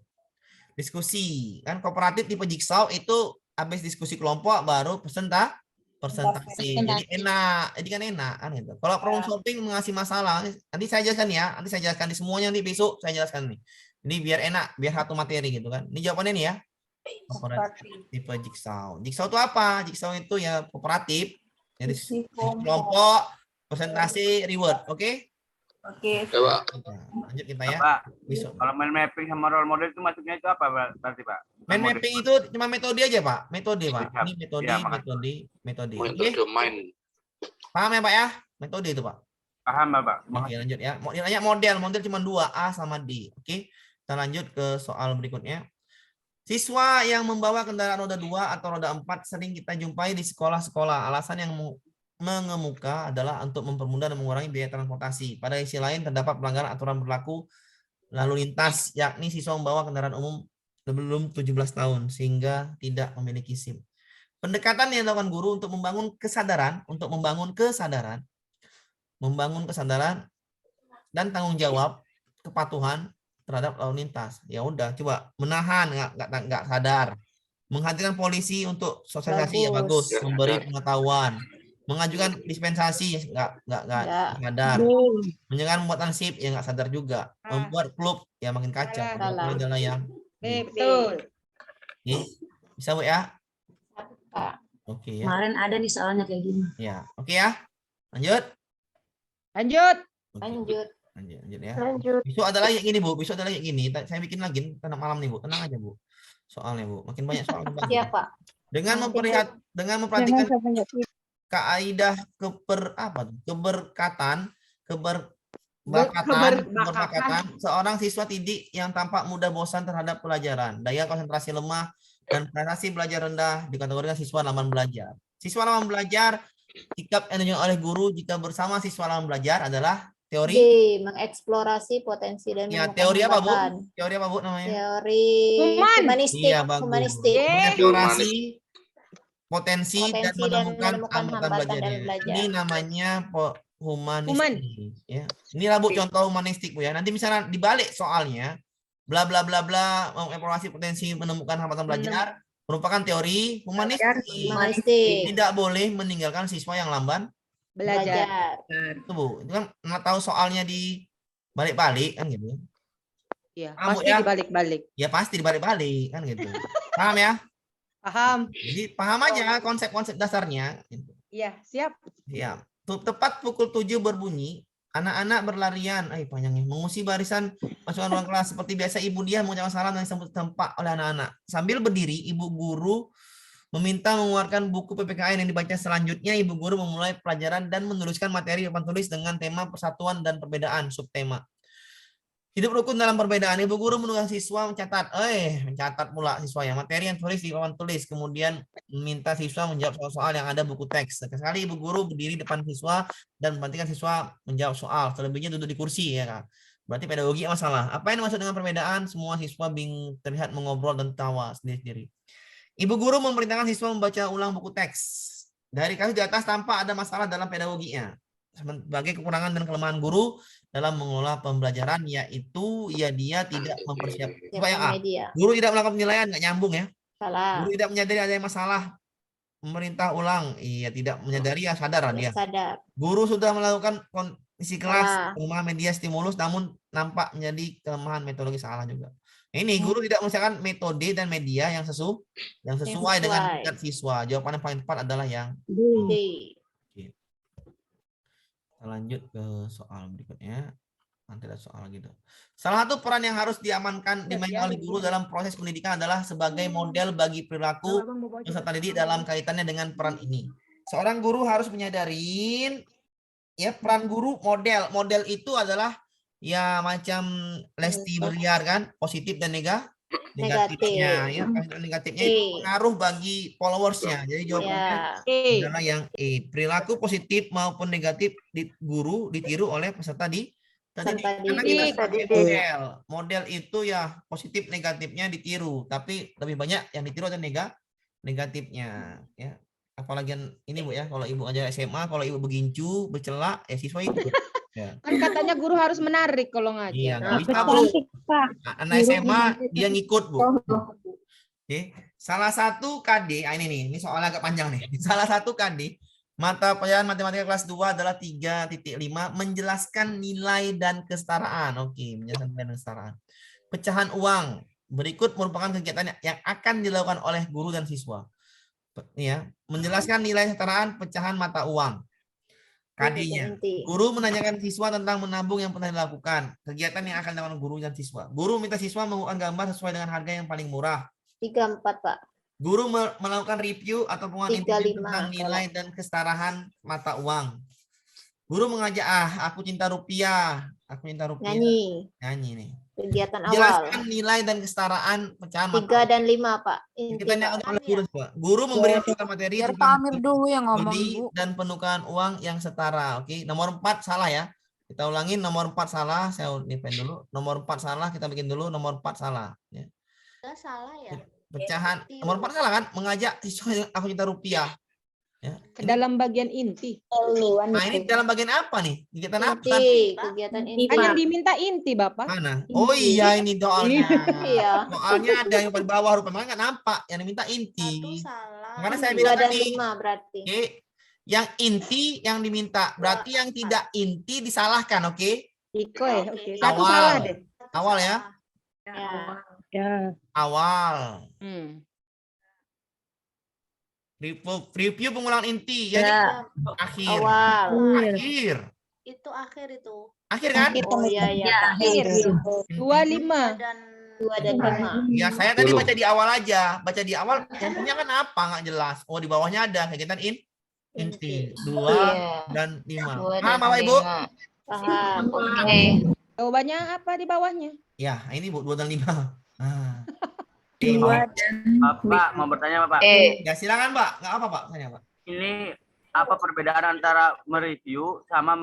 Diskusi kan kooperatif tipe jigsaw itu habis diskusi kelompok baru presentasi. Jadi enak, kan gitu. Kalau problem solving mengasih masalah, nanti saya jelaskan ya. Nanti saya jelaskan di semuanya nanti besok saya jelaskan nih. Ini biar enak, biar satu materi gitu kan. Ini jawabannya nih ya. Kooperatif tipe jigsaw. Jigsaw itu apa? Jigsaw itu ya kooperatif. Jadi kelompok, presentasi, reward. Oke? Oke. Coba. Lanjut kita ya. Pak, Besok. kalau main mapping sama role model itu masuknya itu apa berarti Pak? Main mapping itu cuma metode aja Pak. Metode Pak. Ini metode. Oke? Metode main. Paham ya Pak ya? Metode itu Pak. Paham Bapak? Oke, lanjut ya. Nanya model cuma 2, A sama D. Oke. Kita lanjut ke soal berikutnya. Siswa yang membawa kendaraan roda 2 atau roda 4 sering kita jumpai di sekolah-sekolah. Alasan yang mengemuka adalah untuk mempermudah dan mengurangi biaya transportasi. Pada sisi lain terdapat pelanggaran aturan berlaku lalu lintas, yakni siswa membawa kendaraan umum belum 17 tahun sehingga tidak memiliki SIM. Pendekatan yang dilakukan guru untuk membangun kesadaran dan tanggung jawab kepatuhan terhadap lalu lintas. Ya udah, coba menahan nggak sadar, menghadirkan polisi untuk sosialisasi yang bagus, memberi pengetahuan, mengajukan dispensasi nggak sadar, menjalankan pembuatan SIP yang nggak sadar juga, membuat klub yang makin kacau. Adalah yang betul. Bisa Bu ya? Oke ya. Kemarin ada nih soalnya kayak gini. Ya, oke ya. Lanjut. Ya. Besok ada lagi yang ini Bu. Besok ada lagi yang ini. Saya bikin lagi tenang malam nih Bu. Tenang aja Bu. Soalnya Bu. Makin banyak soal. Iya Pak. Dengan memperhatikan kaidah keberkatan, seorang siswa didik yang tampak mudah bosan terhadap pelajaran, daya konsentrasi lemah, dan prestasi belajar rendah dikategorikan siswa lamban belajar. Siswa lamban belajar, sikap yang ditunjukkan oleh guru jika bersama siswa lamban belajar adalah teori mengeksplorasi potensi dan teori apa Bu? Teori apa Bu namanya? Teori humanistik. Iya, bagus. Mengeksplorasi potensi dan Potensi dan menemukan menemukan hambatan hambatan belajarnya. dalam belajar. Ini namanya humanistik. Ya. Inilah Bu contoh humanistik Bu ya. Nanti misalnya dibalik soalnya, bla bla bla bla, mengevaluasi potensi menemukan hambatan belajar merupakan teori humanistik. Humanistik. Tidak boleh meninggalkan siswa yang lamban Belajar. itu Bu. Itu kan nggak tahu soalnya di balik-balik kan gitu. Iya, Paham, Bu, pasti ya? dibalik-balik. Ya pasti dibalik-balik kan gitu. Paham ya? Paham? Jadi paham aja konsep-konsep dasarnya. Gitu. Iya, siap. Ya, tepat pukul 7 berbunyi, anak-anak berlarian, panjangnya, mengusir barisan masuk ruang kelas. Seperti biasa ibu dia mengucapkan salam dan disambut tempat oleh anak-anak. Sambil berdiri, ibu guru meminta mengeluarkan buku PPKN yang dibaca selanjutnya. Ibu guru memulai pelajaran dan menuliskan materi papan tulis dengan tema persatuan dan perbedaan, subtema. Hidup rukun dalam perbedaan. Ibu guru menugas siswa mencatat pula siswanya materi yang tulis di papan tulis, kemudian meminta siswa menjawab soal-soal yang ada buku teks. Sekali ibu guru berdiri depan siswa dan membantikan siswa menjawab soal. Selebihnya duduk di kursi ya Kak. Berarti pedagogi masalah. Apa yang dimaksud dengan perbedaan? Semua siswa terlihat mengobrol dan tawa sendiri-sendiri. Ibu guru memerintahkan siswa membaca ulang buku teks. Dari kasus di atas tampak ada masalah dalam pedagoginya. Sebagai kekurangan dan kelemahan guru dalam mengelola pembelajaran, yaitu dia tidak mempersiapkan. Guru tidak melakukan penilaian, nggak nyambung ya. Salah. Guru tidak menyadari ada masalah, memerintah ulang, tidak menyadari ya sadar dia. Sadar. Guru sudah melakukan kondisi kelas, kelemahan media stimulus, namun nampak menjadi kelemahan metodologi, salah juga. Ini guru tidak mengusahakan metode dan media yang sesuai dengan tingkat siswa. Jawaban yang paling tepat adalah yang D. Lanjut ke soal berikutnya. Nanti ada soal gitu. Salah satu peran yang harus dimainkan oleh guru dalam proses pendidikan adalah sebagai model bagi perilaku peserta didik dalam kaitannya dengan peran ini. Seorang guru harus menyadari ya peran guru model. Model itu adalah ya macam Lesti Berliar kan, positif dan negatifnya ya, negatifnya itu pengaruh bagi followersnya. Jadi jawabannya adalah yang E. Perilaku positif maupun negatif di guru ditiru oleh peserta didik. Karena kita sebagai model itu ya positif negatifnya ditiru, tapi lebih banyak yang ditiru dan negatifnya ya. Apalagi ini Bu ya, kalau ibu ajar SMA, kalau ibu begincu, bercela, siswa itu. Ya. Kan katanya guru harus menarik kalau ngajar. Iya, nggak bisa Bu. Anak SMA dia ngikut Bu. Oke. Salah satu KD, ini soalnya agak panjang nih. Salah satu KD mata pelajaran matematika kelas 2 adalah 3.5 menjelaskan nilai dan kesetaraan. Oke, menjelaskan nilai dan kesetaraan. Pecahan uang berikut merupakan kegiatan yang akan dilakukan oleh guru dan siswa. Ya, menjelaskan nilai kesetaraan pecahan mata uang. KD-nya. Guru menanyakan siswa tentang menabung yang pernah dilakukan. Kegiatan yang akan dilakukan guru dan siswa. Guru minta siswa mengumpulkan gambar sesuai dengan harga yang paling murah. 34, Pak. Guru melakukan review atau penguatan tentang nilai dan kesetaraan mata uang. Guru mengajak, aku cinta rupiah. Aku cinta rupiah. Nyanyi nih. Kegiatan awal. Jelaskan nilai dan kesetaraan pecahan 3 dan 5, Pak. Guru memberi materi tentang dulu yang ngomong, dan penukaran uang yang setara. Oke, nomor 4 salah ya. Kita ulangin, nomor 4 salah. Saya defend dulu. Nomor 4 salah, kita bikin dulu. Nomor 4 salah. Ya. Salah ya. Pecahan. Nomor 4 salah kan? Mengajak siswa aku cinta rupiah. Ya. Ke dalam bagian inti. Nah ini dalam bagian apa nih? Kegiatan apa? Kegiatan inti. Kan yang diminta inti Bapak. Mana? Oh iya ini soalnya. Iya. Soalnya ada yang di bawah rupanya nggak nampak. Yang diminta inti. Salah. Karena saya bilang 2 dan tadi. 5 berarti. Oke. Yang inti yang diminta. Berarti yang tidak inti disalahkan, oke? Iko ya, oke. Satu salah deh. Awal ya? Ya. Awal. Review pengulangan inti ya. Akhir. Awal. Akhir. Itu akhir itu. Akhir kan? Oh iya ya. Akhir. 25. 2 dan 5. Ya saya tadi baca di awal aja. Baca di awal contohnya kan apa nggak jelas. Oh di bawahnya ada kegiatan inti 2 dan 5. Paham Bapak Ibu? Paham. Jawabannya apa di bawahnya? Ya ini Bu 2 dan 5. Pak, mau bertanya Pak. Ya silakan Pak. Nggak apa Pak? Tanya Pak. Ini apa perbedaan antara mereview sama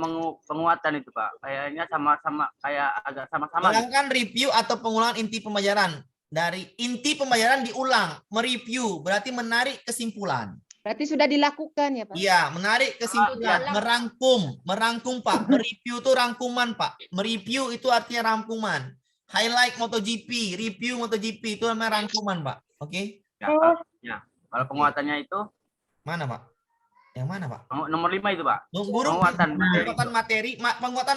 penguatan itu Pak? Kayaknya sama-sama kayak agak sama-sama. Bayangkan review atau pengulangan inti pembelajaran. Dari inti pembelajaran diulang, mereview berarti menarik kesimpulan. Berarti sudah dilakukan ya, Pak? Iya, menarik kesimpulan, merangkum Pak. Mereview itu rangkuman Pak. Mereview itu artinya rangkuman. Highlight MotoGP, review MotoGP itu namanya rangkuman Pak. Oke? Ya, ya. Kalau penguatannya itu Mana Pak? Yang mana Pak? nomor 5 itu Pak. Guru, penguatan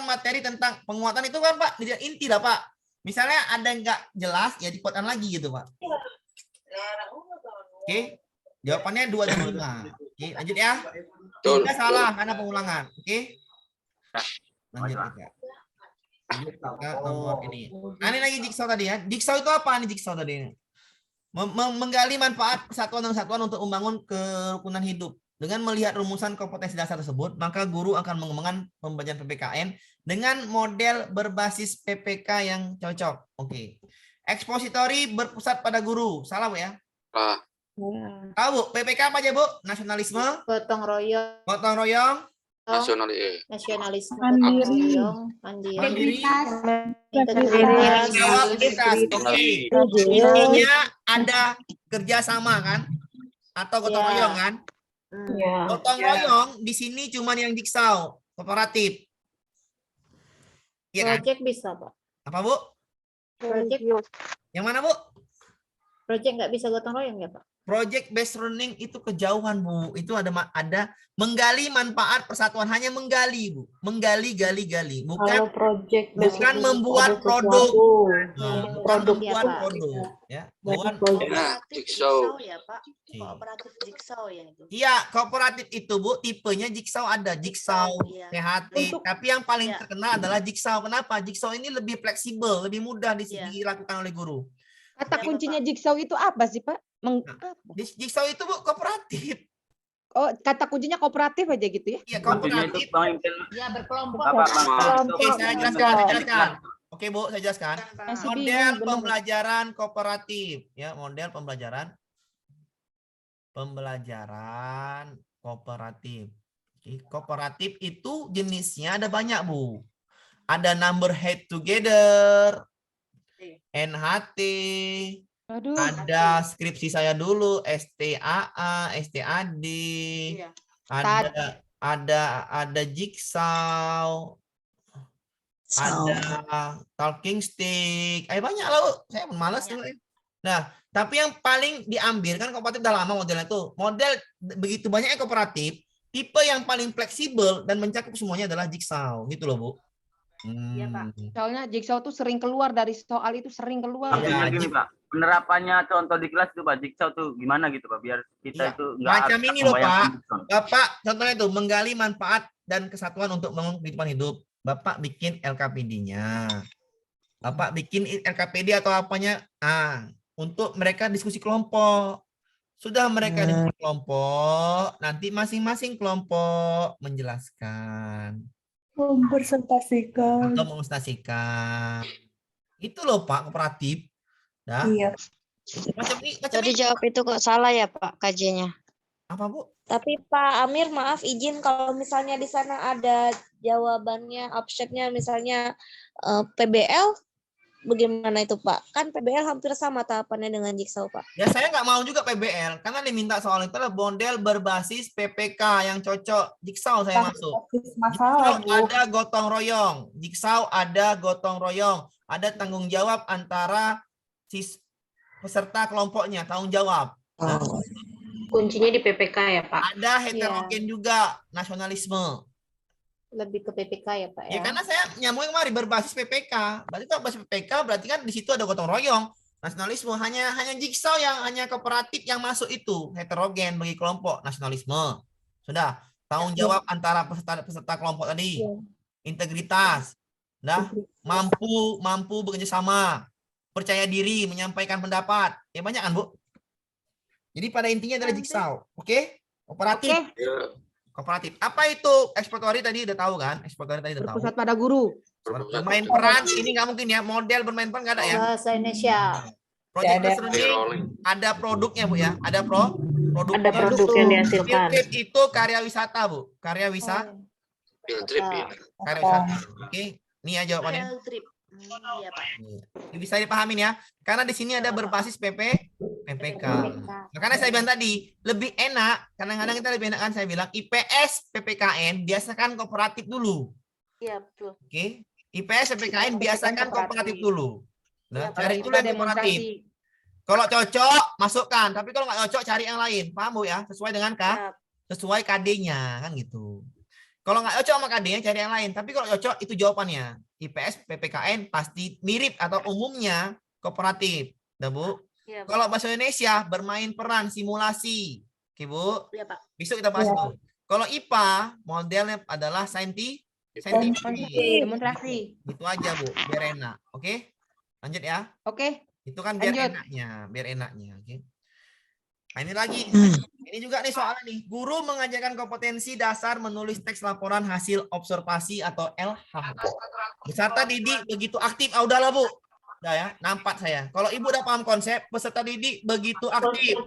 materi tentang penguatan itu kan Pak, tidak inti lah Pak. Misalnya ada yang nggak jelas, ya dikuatkan lagi gitu Pak. Oke, jawabannya 2 dan 5. Oke, lanjut ya. Tidak salah karena pengulangan. Oke. Lanjut kita. Lanjut kita nomor ini. Nah, ini lagi jigsaw tadi ya. Jigsaw itu apa nih jigsaw tadi? Menggali manfaat persatuan dan kesatuan untuk membangun kerukunan hidup. Dengan melihat rumusan kompetensi dasar tersebut, maka guru akan mengembangkan pembelajaran PPKN dengan model berbasis PPK yang cocok. Oke. Ekspositori berpusat pada guru. Salah Bu ya? Tahu Bu, PPK apa aja Bu? Nasionalisme, Gotong royong, gotong royong, nasionalisme, Mandiri. gotong royong, mandiri, integritas. Oke. Intinya ada kerjasama kan? Atau gotong Ya. royong kan? Gotong royong di sini cuman yang jigsaw, kooperatif. Iya kan? Project bisa, Pak. Apa Bu? Project, Yang mana Bu? project nggak bisa gotong royong ya, Pak? Project based learning itu kejauhan Bu. Itu ada menggali manfaat persatuan, hanya menggali Bu. Menggali, gali. Bukan project bukan membuat produk. Nah, bukan Produk ya, membuat Pak. produk ya. Bukan Nah, jigsaw. ya, Pak? Kooperatif jigsaw ya itu. Iya, kooperatif itu Bu, tipenya jigsaw ada, jigsaw, Iya. THT, tapi yang paling Iya. terkenal adalah jigsaw. Kenapa? Jigsaw ini lebih fleksibel, lebih mudah Iya. dilakukan oleh guru. Kata Ya, kuncinya Bapak. jigsaw itu apa sih, Pak? Apa? Jigsaw itu Bu kooperatif. Oh, kata kuncinya kooperatif aja gitu ya? Iya, Kuncinya itu kooperatif. Bang, Ya, berkelompok. Bapak, Oke, saya jelaskan. Oke, Bu, saya jelaskan. Masih Model bingung, bener. pembelajaran kooperatif, ya, model pembelajaran kooperatif. Oke, kooperatif itu jenisnya ada banyak, Bu. Ada number head together, NHT, Aduh. ada skripsi saya dulu, STAA, STAD, ada jigsaw, ada talking stick, banyak lah Bu. Saya malas dulu. Nah, tapi yang paling diambil kan kooperatif udah lama modelnya tuh. Model begitu banyaknya kooperatif, tipe yang paling fleksibel dan mencakup semuanya adalah jigsaw, gitu loh Bu. Iya, Pak. Soalnya jigsaw tuh sering keluar dari soal itu sering keluar. Iya. Artinya gini Pak, penerapannya contoh di kelas itu Pak, jigsaw tuh gimana gitu Pak, biar kita Iya. itu nggak Macam harus ini loh, membayangkan Pak. jigsaw. Bapak contohnya tuh menggali manfaat dan kesatuan untuk membangun kehidupan hidup. Bapak bikin LKPD-nya. Bapak bikin LKPD atau apanya? Untuk mereka diskusi kelompok. Sudah mereka diskusi kelompok, nanti masing-masing kelompok menjelaskan Mempresentasikan. atau mengilustrasikan. Itu loh Pak kooperatif. Nah, Iya. macam ini Jadi jawab itu kok salah ya Pak kajiannya. apa Bu? Tapi Pak Amir, maaf izin kalau misalnya di sana ada jawabannya, optionnya misalnya PBL, bagaimana itu Pak? Kan PBL hampir sama tahapannya dengan jigsaw Pak. Ya saya nggak mau juga PBL karena diminta soal itu adalah model berbasis PPK yang cocok. Jigsaw saya masuk. Masalah, Jigsaw ada gotong royong. Jigsaw ada gotong royong. Ada tanggung jawab antara peserta kelompoknya, tanggung jawab. Nah, Kuncinya di PPK ya Pak. ada heterogen juga, nasionalisme. Lebih ke PPK ya, Pak Ya ya. karena saya nyambungin kemarin berbasis PPK. Berarti kalau berbasis PPK berarti kan di situ ada gotong royong, nasionalisme. Hanya jigsaw yang hanya kooperatif yang masuk itu heterogen bagi kelompok nasionalisme. Sudah tanggung jawab antara peserta kelompok tadi, integritas, dah mampu bekerja sama, percaya diri, menyampaikan pendapat. Ya banyak kan Bu? Jadi pada intinya adalah jigsaw, oke? Kooperatif. Kooperatif. Apa itu eksploratory tadi udah tahu kan? Eksploratory tadi udah tahu. Berpusat pada guru. Bermain peran ini nggak mungkin ya. Model bermain peran nggak ada ya. Bahasa Indonesia. Project based learning ada produknya Bu ya. Ada produknya. Ada produk yang dihasilkan. Field trip itu karya wisata Bu. Karya wisata. Field trip ya. Karya wisata. Oke. Ini ya jawabannya. Field trip. Iya Pak. Ini bisa dipahamin ya. Karena di sini ada berbasis PPK. PPK. Makanya saya bilang tadi, lebih enak, kadang-kadang kita lebih enak kan saya bilang IPS PPKN biasakan kooperatif dulu. Iya, betul. Oke. IPS PPKN biasakan kooperatif dulu. Nah, cari dulu kita yang kooperatif. demonstrasi. Kalau cocok, masukkan. Tapi kalau nggak cocok, cari yang lain. Paham Bu ya? Sesuai dengan sesuai KD-nya kan gitu. Kalau nggak cocok sama KD-nya, cari yang lain. Tapi kalau cocok, itu jawabannya. IPS PPKN pasti mirip atau umumnya kooperatif. Nah, Bu. Iya, Pak. Kalau bahasa Indonesia bermain peran simulasi. Oke, Bu. Iya, Pak. Besok kita bahas itu. Kalau IPA modelnya adalah saintifik. Demonstrasi. Itu aja, Bu. Biar enak. Oke? Lanjut ya. Oke. Itu kan biar Lanjut. enaknya, biar enaknya. Oke. Nah, ini lagi. Ini juga nih soalnya nih. Guru mengajarkan kompetensi dasar menulis teks laporan hasil observasi atau LHO. Peserta didik begitu aktif. Ah, udahlah, Bu. Udah ya, nampak saya. Kalau Ibu udah paham konsep, peserta didik begitu aktif.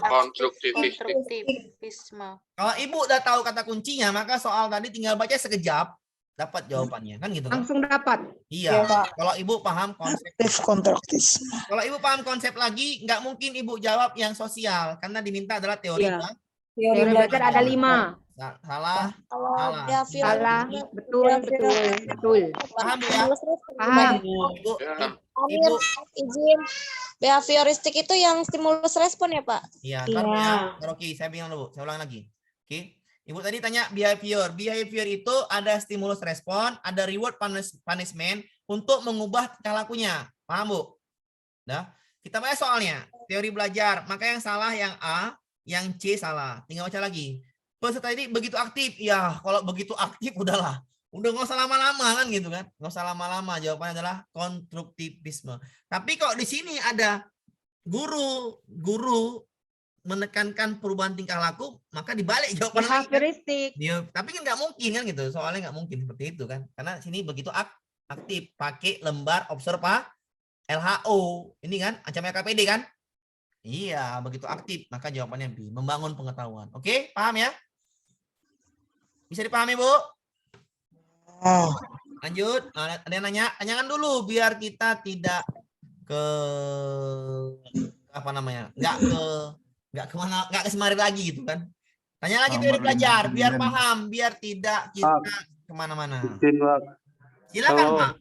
Konstruktivisme. Kalau Ibu udah tahu kata kuncinya, maka soal tadi tinggal baca sekejap, dapat jawabannya. Kan gitu kan? Langsung dapat. Iya. Kalau Ibu paham konsep. Kalau Ibu paham konsep lagi, nggak mungkin Ibu jawab yang sosial. Karena diminta adalah teori. Iya. Bang. Teori belajar ada 5. Salah. Salah. Salah. Betul. Paham, Bu ya? Paham. Ibu, Amir, izin. Behavioristik itu yang stimulus respon ya, Pak? Iya, ntar ya. Oke, saya bilang dulu, saya ulang lagi. Oke. Ibu tadi tanya behavior. Behavior itu ada stimulus respon, ada reward punishment untuk mengubah tingkah lakunya. Paham, Bu? Nah, kita bahas soalnya. Teori belajar. Maka yang salah yang A, yang C salah. Tinggal baca lagi. Peserta ini begitu aktif. Ya, kalau begitu aktif udahlah. Udah nggak usah lama-lama kan gitu kan. Nggak usah lama-lama. Jawabannya adalah konstruktivisme. Tapi kok di sini ada guru menekankan perubahan tingkah laku, maka dibalik jawabannya. Behavioristik. Tapi kan nggak mungkin kan gitu. Soalnya nggak mungkin seperti itu kan. Karena sini begitu aktif. Pakai lembar observa LHO. Ini kan ancaman KPD kan. Iya, begitu aktif. Maka jawabannya B. Membangun pengetahuan. Oke, paham ya? Bisa dipahami, Bu? Lanjut. Ada yang nanya? Tanyakan dulu biar kita tidak ke apa namanya? Nggak ke semari lagi gitu kan. Tanya lagi teori belajar biar paham, biar tidak kita kemana-mana. Silakan, Pak.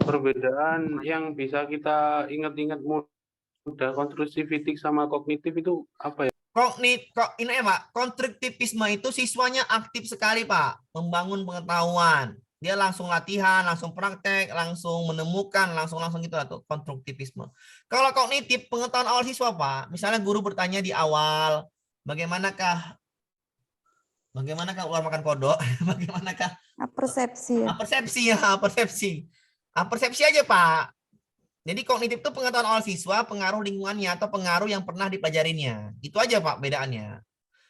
Perbedaan yang bisa kita ingat-ingat mudah konstruktivitik sama kognitif itu apa ya? Ini Pak, konstruktivisme itu siswanya aktif sekali, Pak, membangun pengetahuan. Dia langsung latihan, langsung praktek, langsung menemukan, langsung gitu lah tuh konstruktivisme. Kalau kognitif, pengetahuan awal siswa, Pak, misalnya guru bertanya di awal, bagaimanakah ular makan kodok? Bagaimanakah persepsi ya? Persepsi aja, Pak. Jadi kognitif itu pengetahuan awal siswa, pengaruh lingkungannya atau pengaruh yang pernah dipelajarinya. Itu aja, Pak, bedaannya.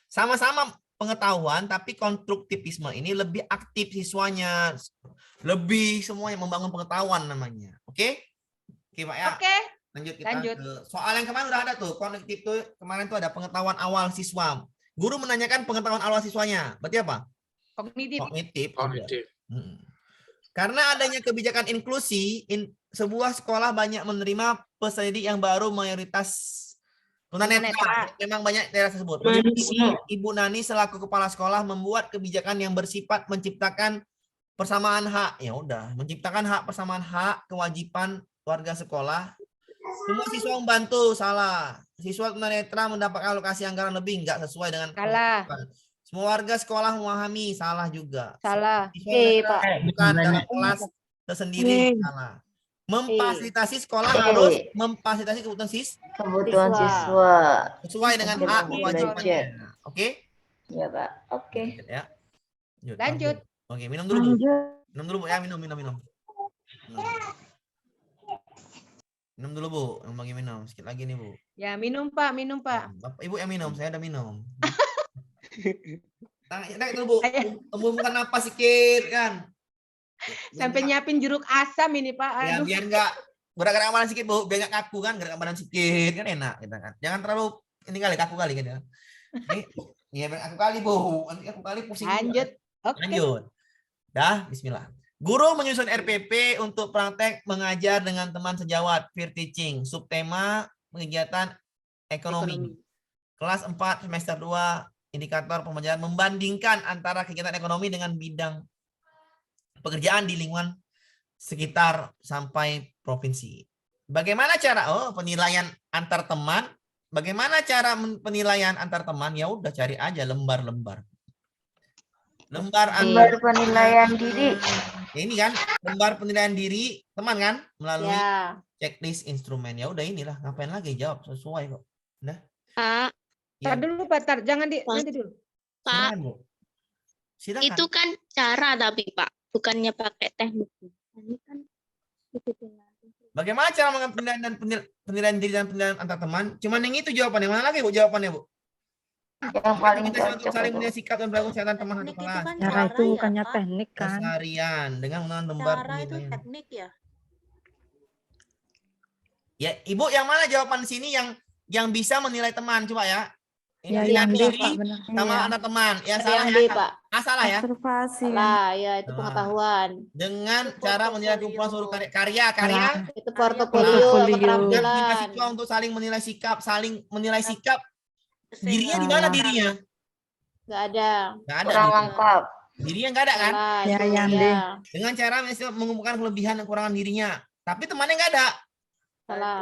Sama-sama pengetahuan, tapi konstruktivisme ini lebih aktif siswanya, lebih semuanya membangun pengetahuan namanya. Oke? Oke, Pak ya. Oke. Lanjut kita ke soal yang kemarin udah ada tuh. Kognitif tuh kemarin tuh ada pengetahuan awal siswa. Guru menanyakan pengetahuan awal siswanya. Berarti apa? Kognitif. Karena adanya kebijakan inklusi, sebuah sekolah banyak menerima peserta didik yang baru mayoritas tunanetra. Memang banyak daerah tersebut. Ibu Nani selaku kepala sekolah membuat kebijakan yang bersifat menciptakan persamaan hak. Ya udah, menciptakan hak persamaan hak, kewajiban warga sekolah. Semua siswa membantu, salah. Siswa tunanetra mendapat alokasi anggaran lebih, enggak sesuai dengan salah. Semua warga sekolah memahami, salah juga. Salah. Pak. Bukan dalam kelas tersendiri, salah. Memfasilitasi sekolah harus memfasilitasi kebutuhan siswa sesuai dengan hak kewajibannya. Oke? Ya, Pak. Oke. Ya. Lanjut. Oke, minum dulu, Bu. Minum dulu, Bu. Ya, minum. Minum dulu, Bu. Yang bagi minum. Sedikit lagi nih, Bu. Ya, minum, Pak. Bapak, Ibu yang minum, saya udah minum. Naik dulu, Bu. Bukan napas sedikit kan. Sampai nyiapin jeruk asam ini, Pak. Ya, biar enggak gerak-gerak badan sedikit, Bu. Biar enggak kaku kan, gerak badan sedikit kan enak gitu kan. Jangan terlalu ini kali kaku kali gitu. Iya, biar kaku kali, Bu. Nanti kaku kali pusing. Lanjut. Oke. Lanjut. Dah, bismillah. Guru menyusun RPP untuk praktek mengajar dengan teman sejawat, peer teaching. Subtema kegiatan ekonomi. Kelas 4 semester 2 indikator pembelajaran membandingkan antara kegiatan ekonomi dengan bidang pekerjaan di lingkungan sekitar sampai provinsi. Bagaimana cara penilaian antar teman? Bagaimana cara penilaian antar teman? Ya udah cari aja lembar-lembar. Lembar penilaian diri. Ya ini kan lembar penilaian diri teman kan melalui Ya. checklist instrumen. Ya udah inilah ngapain lagi jawab sesuai kok. Nah. Pak, Ya. dulu Pak, jangan nanti dulu. Silakan, Bu. Silakan. Itu kan cara tapi Pak, bukannya pakai teknik. Ini kan Bagaimana cara mengambil penilaian dan penilaian diri dan penilaian antar teman? Cuman yang itu jawabannya. Mana lagi Bu jawabannya, Bu? Yang paling Kita untuk saling menilai sikap dan perilaku kesehatan teman satu kelas. Cara itu bukannya teknik kan? Keseharian dengan menggunakan lembar Cara itu penilaian. teknik ya. Ya, Ibu yang mana jawaban sini yang bisa menilai teman coba ya? Ya, Penilaian yang D, diri Pak, benar. sama Iya. anak teman. Ya Yang salah D, ya. Pak. Salah ya. Observasi. Lah, ya itu Nah. pengetahuan. Dengan cara menilai kumpulan seluruh karya. Itu portofolio sama Dan keterampilan. siswa untuk saling menilai sikap, dirinya di mana dirinya? Nggak ada. Nggak ada. Kurang dirinya. lengkap. Dirinya nggak ada kan? Salah, Ya, itu, yang D. ya. Dengan cara misalnya mengumpulkan kelebihan dan kekurangan dirinya. Tapi temannya nggak ada. Salah.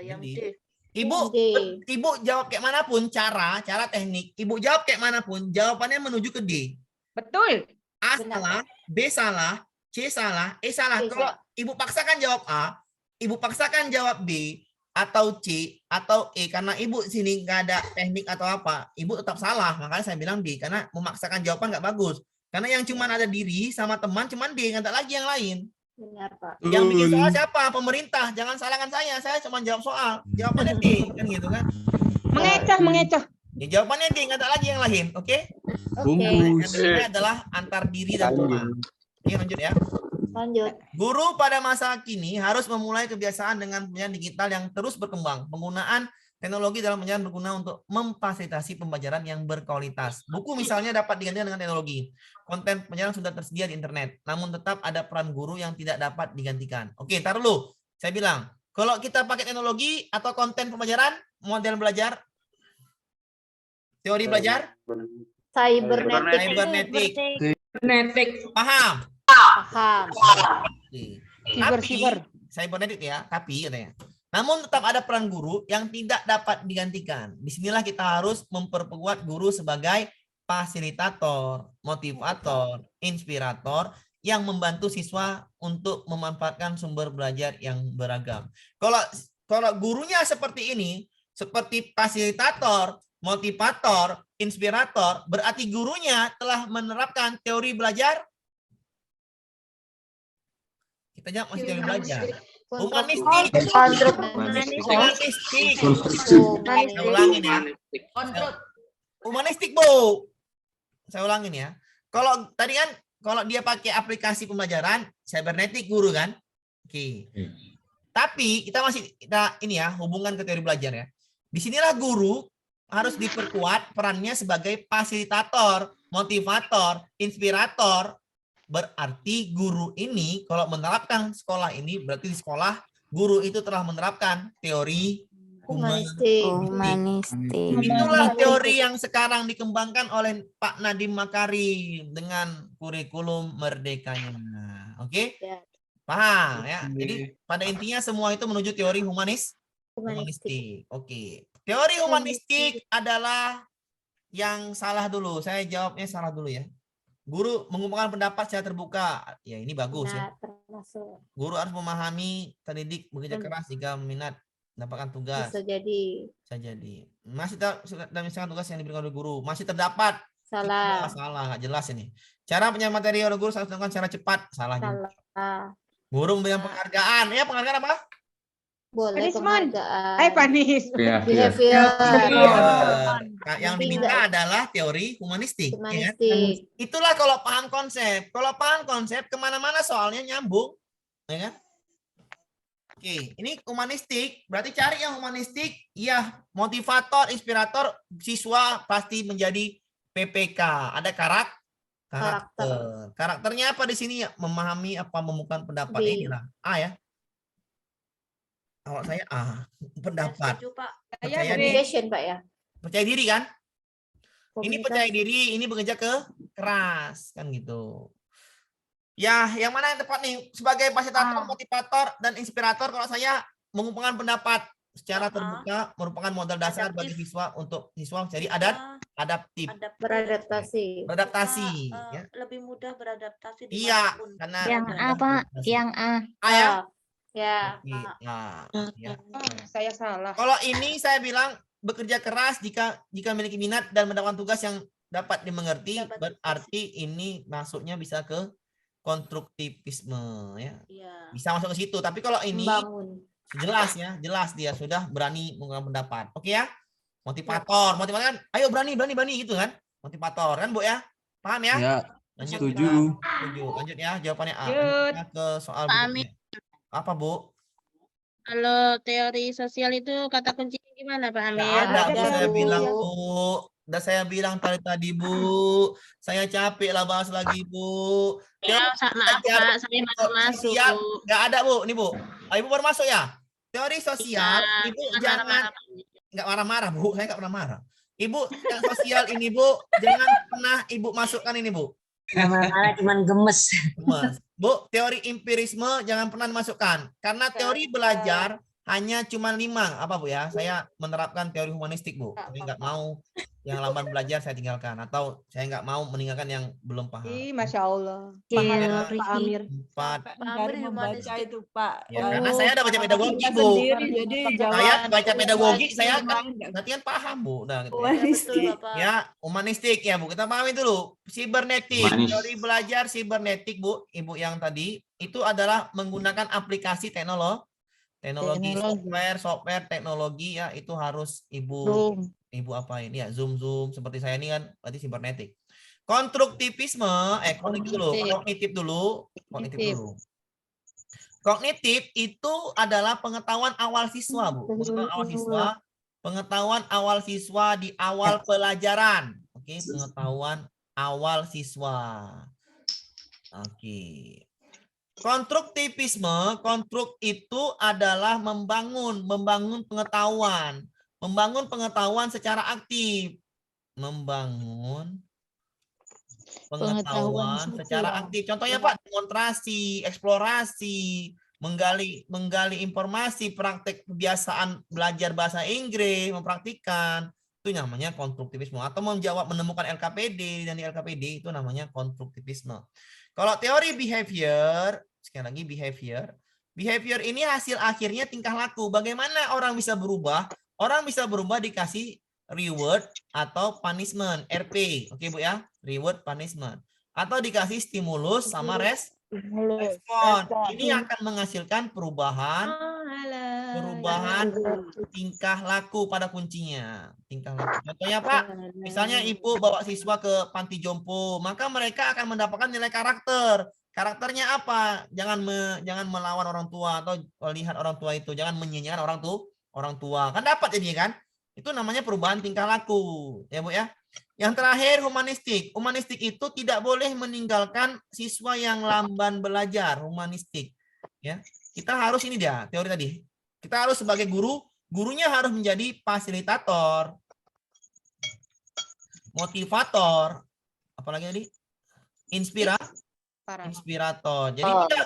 Yang Jadi, D. Ibu jawab kayak manapun cara teknik. Ibu jawab kayak manapun, jawabannya menuju ke D. Betul. A salah, B salah, C salah, E salah. E Kalau ibu paksakan jawab A, ibu paksakan jawab B atau C atau E karena ibu sini nggak ada teknik atau apa, ibu tetap salah. Makanya saya bilang D karena memaksakan jawaban nggak bagus. Karena yang cuma ada diri sama teman cuman D, nggak ada lagi yang lain. Benar, Pak. Yang bikin soal siapa? Pemerintah. Jangan salahkan saya cuma jawab soal. Jawabannya D kan gitu kan. Mengecoh. Ya, jawabannya D, nggak ada lagi yang lain. Oke? Oke. Yang ini adalah antar diri dan teman. Oke, lanjut ya. Lanjut. Guru pada masa kini harus memulai kebiasaan dengan pembelajaran digital yang terus berkembang. Penggunaan teknologi dalam pembelajaran berguna untuk memfasilitasi pembelajaran yang berkualitas. Buku misalnya dapat digantikan dengan teknologi. Konten pembelajaran sudah tersedia di internet. Namun tetap ada peran guru yang tidak dapat digantikan. Oke, taruh dulu. Saya bilang, kalau kita pakai teknologi atau konten pembelajaran, model belajar, teori belajar, Cybernetik. paham? Paham. Cybernetik ya, tapi katanya. Namun tetap ada peran guru yang tidak dapat digantikan. Disinilah kita harus memperkuat guru sebagai fasilitator, motivator, inspirator yang membantu siswa untuk memanfaatkan sumber belajar yang beragam. Kalau gurunya seperti ini, seperti fasilitator, motivator, inspirator, berarti gurunya telah menerapkan teori belajar. Kita jawab masih teori belajar. Humanistik. Saya ulangin ya. Humanistik, Bu. Saya ulangin ya. Kalau tadi kan kalau dia pakai aplikasi pembelajaran, cybernetik guru kan? Oke. Tapi kita ini ya, hubungan ke teori belajar ya. Disinilah guru harus diperkuat perannya sebagai fasilitator, motivator, inspirator. Berarti guru ini kalau menerapkan sekolah ini berarti di sekolah guru itu telah menerapkan teori humanistik. Itulah teori yang sekarang dikembangkan oleh Pak Nadiem Makarim dengan kurikulum merdekanya. Oke? Paham ya? Jadi pada intinya semua itu menuju teori humanistik. Oke. Teori humanistik adalah yang salah dulu. Saya jawabnya salah dulu ya. Guru mengumpulkan pendapat secara terbuka. Ya ini bagus ya. Guru harus memahami, terdidik, bekerja keras jika minat mendapatkan tugas. Bisa jadi. Masih dalam misalkan tugas yang diberikan oleh guru. Masih terdapat. Salah. Salah, nggak jelas ini. Cara penyampaian materi oleh guru harus dilakukan secara cepat. Salah juga. Guru memberikan penghargaan. Ya penghargaan apa? Boleh penghargaan. Panis. Behavior. Yang diminta adalah teori humanistik. Ya kan? Itulah kalau paham konsep. Kalau paham konsep, kemana-mana soalnya nyambung. Ya kan? Oke, ini humanistik. Berarti cari yang humanistik. Ya, motivator, inspirator, siswa pasti menjadi PPK. Ada karakter. Karakternya apa di sini? Memahami apa, membuka pendapat. Inilah A ya. Awak saya A. Pendapat. Setuju, Pak. Percaya diri. Communication, Pak ya. Percaya diri kan? Ini percaya Komunikasi. diri, ini bekerja keras kan gitu. Ya, yang mana yang tepat nih? Sebagai fasilitator, motivator, dan inspirator, kalau saya mengumpulkan pendapat secara terbuka merupakan modal dasar bagi siswa untuk siswa menjadi adaptif. Beradaptasi. Beradaptasi. Ya. Lebih mudah beradaptasi. Iya, dimanapun. karena Yang A, Pak. Yang A. A ya. Ya. Ya. Saya salah. Kalau ini saya bilang bekerja keras jika memiliki minat dan mendapatkan tugas yang dapat dimengerti, berarti ini masuknya bisa ke konstruktivisme ya. Bisa masuk ke situ. Tapi kalau ini jelas ya, jelas dia sudah berani mengungkapkan pendapat. Oke ya? Motivator kan, ayo berani gitu kan? Motivator kan, Bu ya? Paham ya? Ya, Lanjut. setuju. Lanjut ya, jawabannya A. Lanjut. Kita ke soal Pak berikutnya. Apa, Bu? Kalau teori sosial itu kata kuncinya gimana Pak Amir? Ada, Bu, saya bilang, Bu. Udah saya bilang tadi, Bu. Saya capek lah bahas lagi, Bu. Ya, maaf Pak, saya baru masuk. Sosial, nggak ada, Bu. Nih, Bu. Ibu baru masuk ya? Teori sosial, Ibu jangan nggak marah-marah, Bu. Saya nggak pernah marah. Ibu, yang sosial ini, Bu, jangan pernah Ibu masukkan ini, Bu. Marah-marah cuman gemes. Bu, teori empirisme jangan pernah dimasukkan. Karena teori belajar hanya cuma 5. Apa, Bu ya? Saya menerapkan teori humanistik, Bu. Saya nggak mau yang lamban belajar saya tinggalkan. Atau saya nggak mau meninggalkan yang belum paham. Ih, Masya Allah. Teori Pak Amir. 4. Dari membaca itu, Pak. Ya, karena saya ada baca pedagogi, Bu. Saya baca pedagogi, saya berarti kan paham, Bu. Nah, gitu. Ya, humanistik ya, Bu. Kita pahami dulu. Sibernetik, teori belajar sibernetik, Bu. Ibu yang tadi itu adalah menggunakan aplikasi teknologi software teknologi ya, itu harus Ibu apain ya, Zoom seperti saya ini kan berarti sibernetik. Konstruktivisme, kognitif dulu. Kognitif itu adalah pengetahuan awal siswa, Bu. Pengetahuan awal siswa di awal pelajaran. Oke, pengetahuan awal siswa. Oke. Konstruktivisme, itu adalah membangun pengetahuan secara aktif. Membangun pengetahuan secara aktif. Contohnya Pak, demonstrasi, eksplorasi, menggali informasi, praktek kebiasaan belajar bahasa Inggris, mempraktikkan. Itu namanya konstruktivisme. Atau menemukan LKPD, dan di LKPD itu namanya konstruktivisme. Kalau teori behavior, sekali lagi behavior ini hasil akhirnya tingkah laku. Bagaimana orang bisa berubah? Orang bisa berubah dikasih reward atau punishment, RP. Oke, Bu ya, reward, punishment. Atau dikasih stimulus sama respon. Ini akan menghasilkan perubahan tingkah laku pada kuncinya. Tingkah laku. Contohnya Pak, misalnya Ibu bawa siswa ke panti jompo, maka mereka akan mendapatkan nilai karakter. Karakternya apa? Jangan melawan orang tua atau lihat orang tua itu, jangan menyanyikan orang tua. Kan dapat jadinya kan? Itu namanya perubahan tingkah laku, ya Bu ya. Yang terakhir humanistik. Humanistik itu tidak boleh meninggalkan siswa yang lamban belajar, humanistik. Ya. Kita harus ini dia, teori tadi. Kita harus sebagai guru, gurunya harus menjadi fasilitator, motivator, apalagi tadi? Inspirator. Jadi kita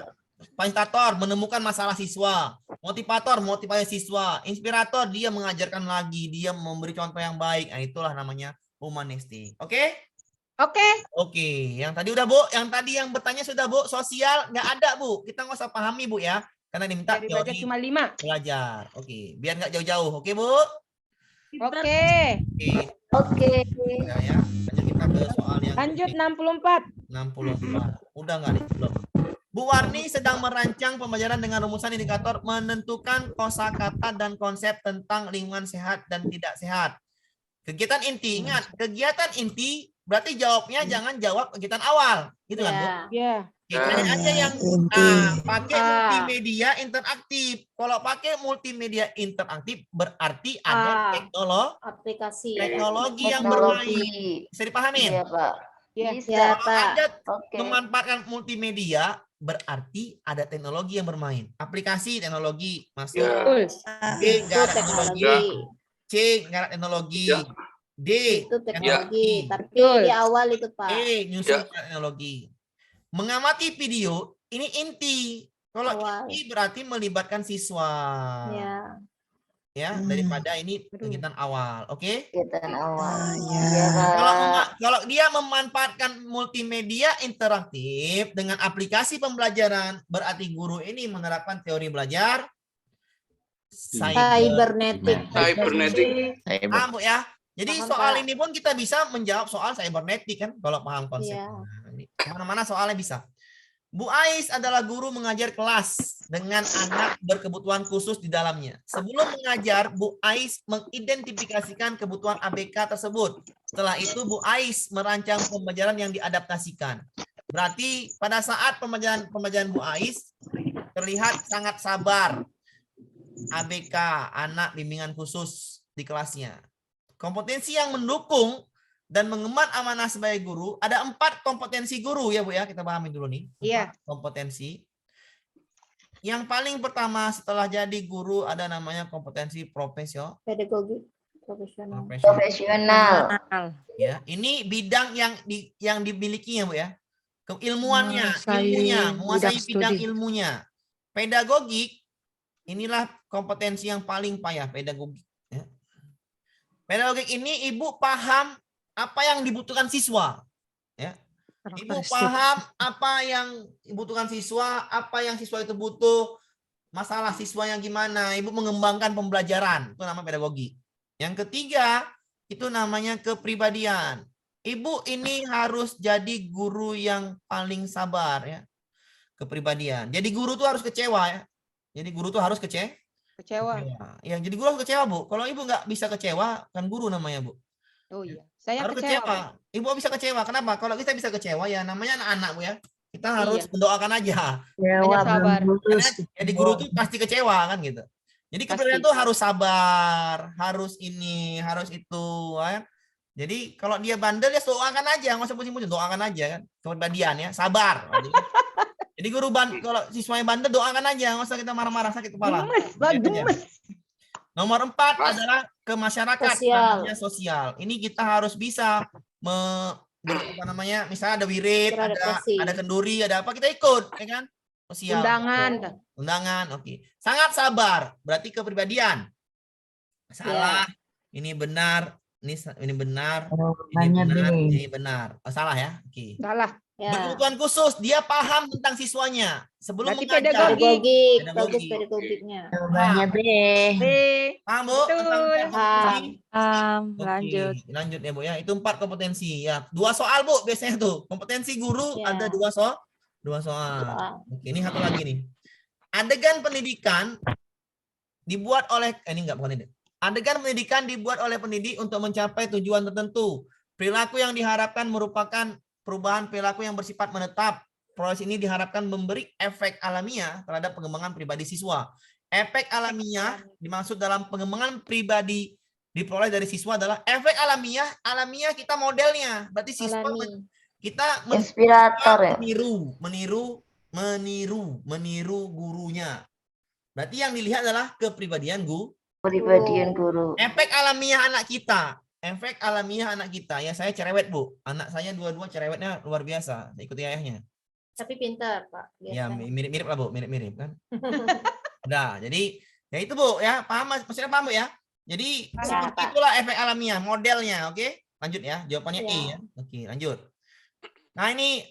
fasilitator menemukan masalah siswa, motivator motivasi siswa, inspirator dia mengajarkan lagi, dia memberi contoh yang baik. Nah, itulah namanya humanistik. Oke? Oke. Yang tadi udah, Bu. Yang tadi yang bertanya sudah, Bu. Sosial nggak ada, Bu. Kita nggak usah pahami, Bu ya. Karena diminta teori cuma 5. belajar. Oke. Biar nggak jauh-jauh. Oke, Bu? Oke. Ya. Lanjut kita ke soal yang Lanjut 64. Udah nggak nih? Belum. Bu Warni sedang merancang pembelajaran dengan rumusan indikator menentukan kosakata dan konsep tentang lingkungan sehat dan tidak sehat. Kegiatan inti, ingat, kegiatan inti berarti jawabnya jangan jawab kegiatan awal, gitu kan, Bu? Iya. Kita aja yang pakai multimedia interaktif. Kalau pakai multimedia interaktif berarti ada teknologi yang bermain. Bisa dipahami? Iya, Pak. Kalau Anda memanfaatkan multimedia, berarti ada teknologi yang bermain. Aplikasi teknologi masuk. Ya. B nggak ada teknologi. C nggak ada teknologi. Ya. D Itu teknologi, tapi Betul. di awal itu Pak. E nyusun Ya. teknologi. Mengamati video ini inti. Kalau Awal. inti berarti melibatkan siswa. Ya, daripada ini kegiatan awal. Oke? Kegiatan awal. Kalau dia memanfaatkan multimedia interaktif dengan aplikasi pembelajaran, berarti guru ini menerapkan teori belajar Cybernetik. Paham, Bu, ya? Jadi Paham, soal Pak. ini pun kita bisa menjawab soal cybernetik kan kalau paham konsepnya. Mana-mana soalnya bisa. Bu Ais adalah guru mengajar kelas dengan anak berkebutuhan khusus di dalamnya. Sebelum mengajar, Bu Ais mengidentifikasikan kebutuhan ABK tersebut. Setelah itu, Bu Ais merancang pembelajaran yang diadaptasikan. Berarti pada saat pembelajaran Bu Ais terlihat sangat sabar. ABK, anak bimbingan khusus di kelasnya. Kompetensi yang mendukung dan mengemban amanah sebagai guru, ada 4 kompetensi guru ya Bu ya, kita pahami dulu nih. 4 kompetensi. Yang paling pertama setelah jadi guru ada namanya kompetensi Pedagogi profesional. Ya, ini bidang yang dimiliki ya Bu ya. Keilmuannya, menguasai bidang ilmunya. Pedagogik, inilah kompetensi yang paling payah, pedagogik. Ya. Pedagogik ini Ibu paham apa yang dibutuhkan siswa, ya. Ibu paham apa yang dibutuhkan siswa, apa yang siswa itu butuh, masalah siswanya gimana. Ibu mengembangkan pembelajaran, itu namanya pedagogi. Yang ketiga, itu namanya kepribadian. Ibu ini harus jadi guru yang paling sabar, ya. Kepribadian. Jadi guru tuh harus kecewa, ya. Jadi guru tuh harus kecewa. Ya, jadi guru harus kecewa, Bu. Kalau Ibu nggak bisa kecewa, kan guru namanya, Bu. Oh iya, saya Harus kecewa. kecewa. Ibu bisa kecewa. Kenapa? Kalau kita bisa kecewa ya namanya anak-anak Bu ya. Kita harus mendoakan aja. Hanya sabar. Karena jadi guru tuh pasti kecewa kan gitu. Jadi kepribadian tuh harus sabar, harus ini, harus itu, kan. Jadi kalau dia bandel ya doakan aja, nggak usah pusing-pusing, doakan aja kan. Kepribadian ya, sabar. Jadi guru kalau siswanya bandel doakan aja, nggak usah kita marah-marah sakit kepala. Gemes. Nomor 4 adalah ke masyarakat, namanya sosial. Ini kita harus bisa misalnya ada wirid, ada kenduri, ada apa kita ikut, ya kan? Sosial. Undangan, oke. Sangat sabar, berarti kepribadian. Salah, ini benar, ini benar, ini benar. Oh, salah ya? Oke. Salah. Berkebutuhan khusus, dia paham tentang siswanya. Sebelum mengajar. Pedagogiknya. Jawabannya B. Paham, Bu? Lanjut. Lanjut ya, Bu ya. Itu 4 kompetensi ya. 2 soal, Bu, biasanya tuh. Kompetensi guru ada 2 soal. Oke, ini satu lagi nih. Adegan pendidikan dibuat oleh Adegan pendidikan dibuat oleh pendidik untuk mencapai tujuan tertentu. Perilaku yang diharapkan merupakan perubahan perilaku yang bersifat menetap. Proses ini diharapkan memberi efek alamiah terhadap pengembangan pribadi siswa. Efek alamiah dimaksud dalam pengembangan pribadi diperoleh dari siswa adalah efek alamiah. Alamiah kita modelnya. Berarti siswa kita inspirator ya. Meniru gurunya. Berarti yang dilihat adalah kepribadian guru. Efek alamiah anak kita. Efek alamiah anak kita. Ya saya cerewet, Bu. Anak saya dua-dua cerewetnya luar biasa. Saya ikuti ayahnya. Tapi pintar, Pak. Ya mirip-mirip lah, Bu. Mirip-mirip kan. Nah, jadi ya itu, Bu. Ya paham, maksudnya paham, Bu ya. Jadi seperti itulah efek alamiah, modelnya. Oke, lanjut ya. Jawabannya E ya. Oke, lanjut. Nah ini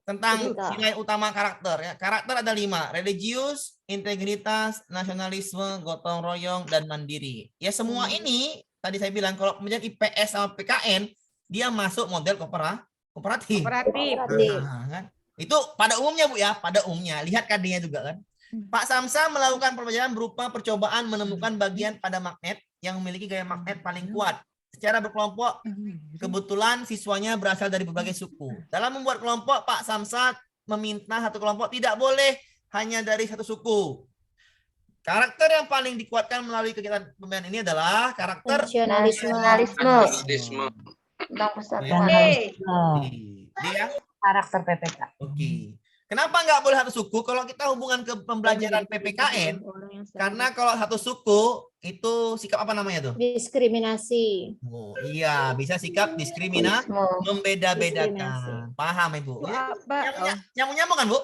tentang nilai utama karakter. Ya. Karakter ada 5. Religius, integritas, nasionalisme, gotong royong, dan mandiri. Ya semua ini tadi saya bilang kalau pembelajaran IPS sama PKN dia masuk model kooperatif. Nah, kan? Itu pada umumnya, Bu ya, pada umumnya. Lihat KD-nya juga kan. Pak Samsa melakukan pembelajaran berupa percobaan menemukan bagian pada magnet yang memiliki gaya magnet paling kuat. Secara berkelompok, kebetulan siswanya berasal dari berbagai suku. Dalam membuat kelompok, Pak Samsa meminta satu kelompok tidak boleh hanya dari satu suku. Karakter yang paling dikuatkan melalui kegiatan pembelajaran ini adalah karakter nasionalisme. Tentang persatuan. Dia Karakter PPK. Oke. Kenapa nggak boleh satu suku kalau kita hubungan ke pembelajaran PPKN? Karena kalau satu suku itu sikap apa namanya tuh? Diskriminasi. Oh, iya, bisa sikap membeda-bedakan. Paham Ibu? Nyamuk-nyamuk kan Bu?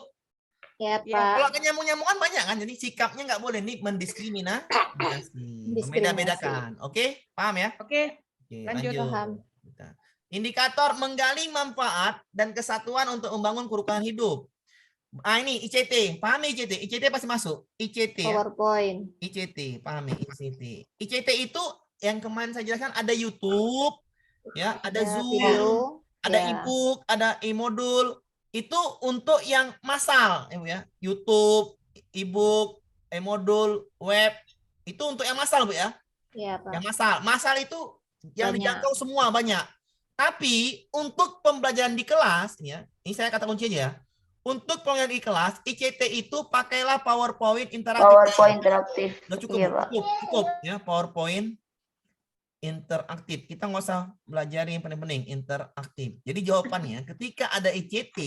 Ya, Ya, Pak. kalau kenyamuk-nyamukan banyak kan, jadi sikapnya nggak boleh nih mendiskriminasi, membeda-bedakan. Oke, paham ya? Oke, Oke, lanjut. Paham. Indikator menggali manfaat dan kesatuan untuk membangun kerukunan hidup. Ah ini ICT, pahami ICT? ICT pasti masuk. ICT ya. PowerPoint. ICT, pahami ICT. ICT itu yang kemarin saya jelaskan ada YouTube, ya, ada Zoom, video, ada ya. e-book, ada e-modul. Itu untuk yang massal, ya, YouTube, e-book, e-modul, web. Itu untuk yang massal, Bu ya. Ya, Pak. Yang massal. Massal itu yang Banyak. dijangkau semua banyak. Tapi untuk pembelajaran di kelas, ya, ini saya kata kunci aja ya. Untuk pembelajaran di kelas, ICT itu pakailah PowerPoint interaktif. PowerPoint interaktif. Udah cukup, Iya, Pak. cukup ya PowerPoint interaktif. Kita nggak usah belajar yang penting-penting interaktif. Jadi jawabannya ketika ada ICT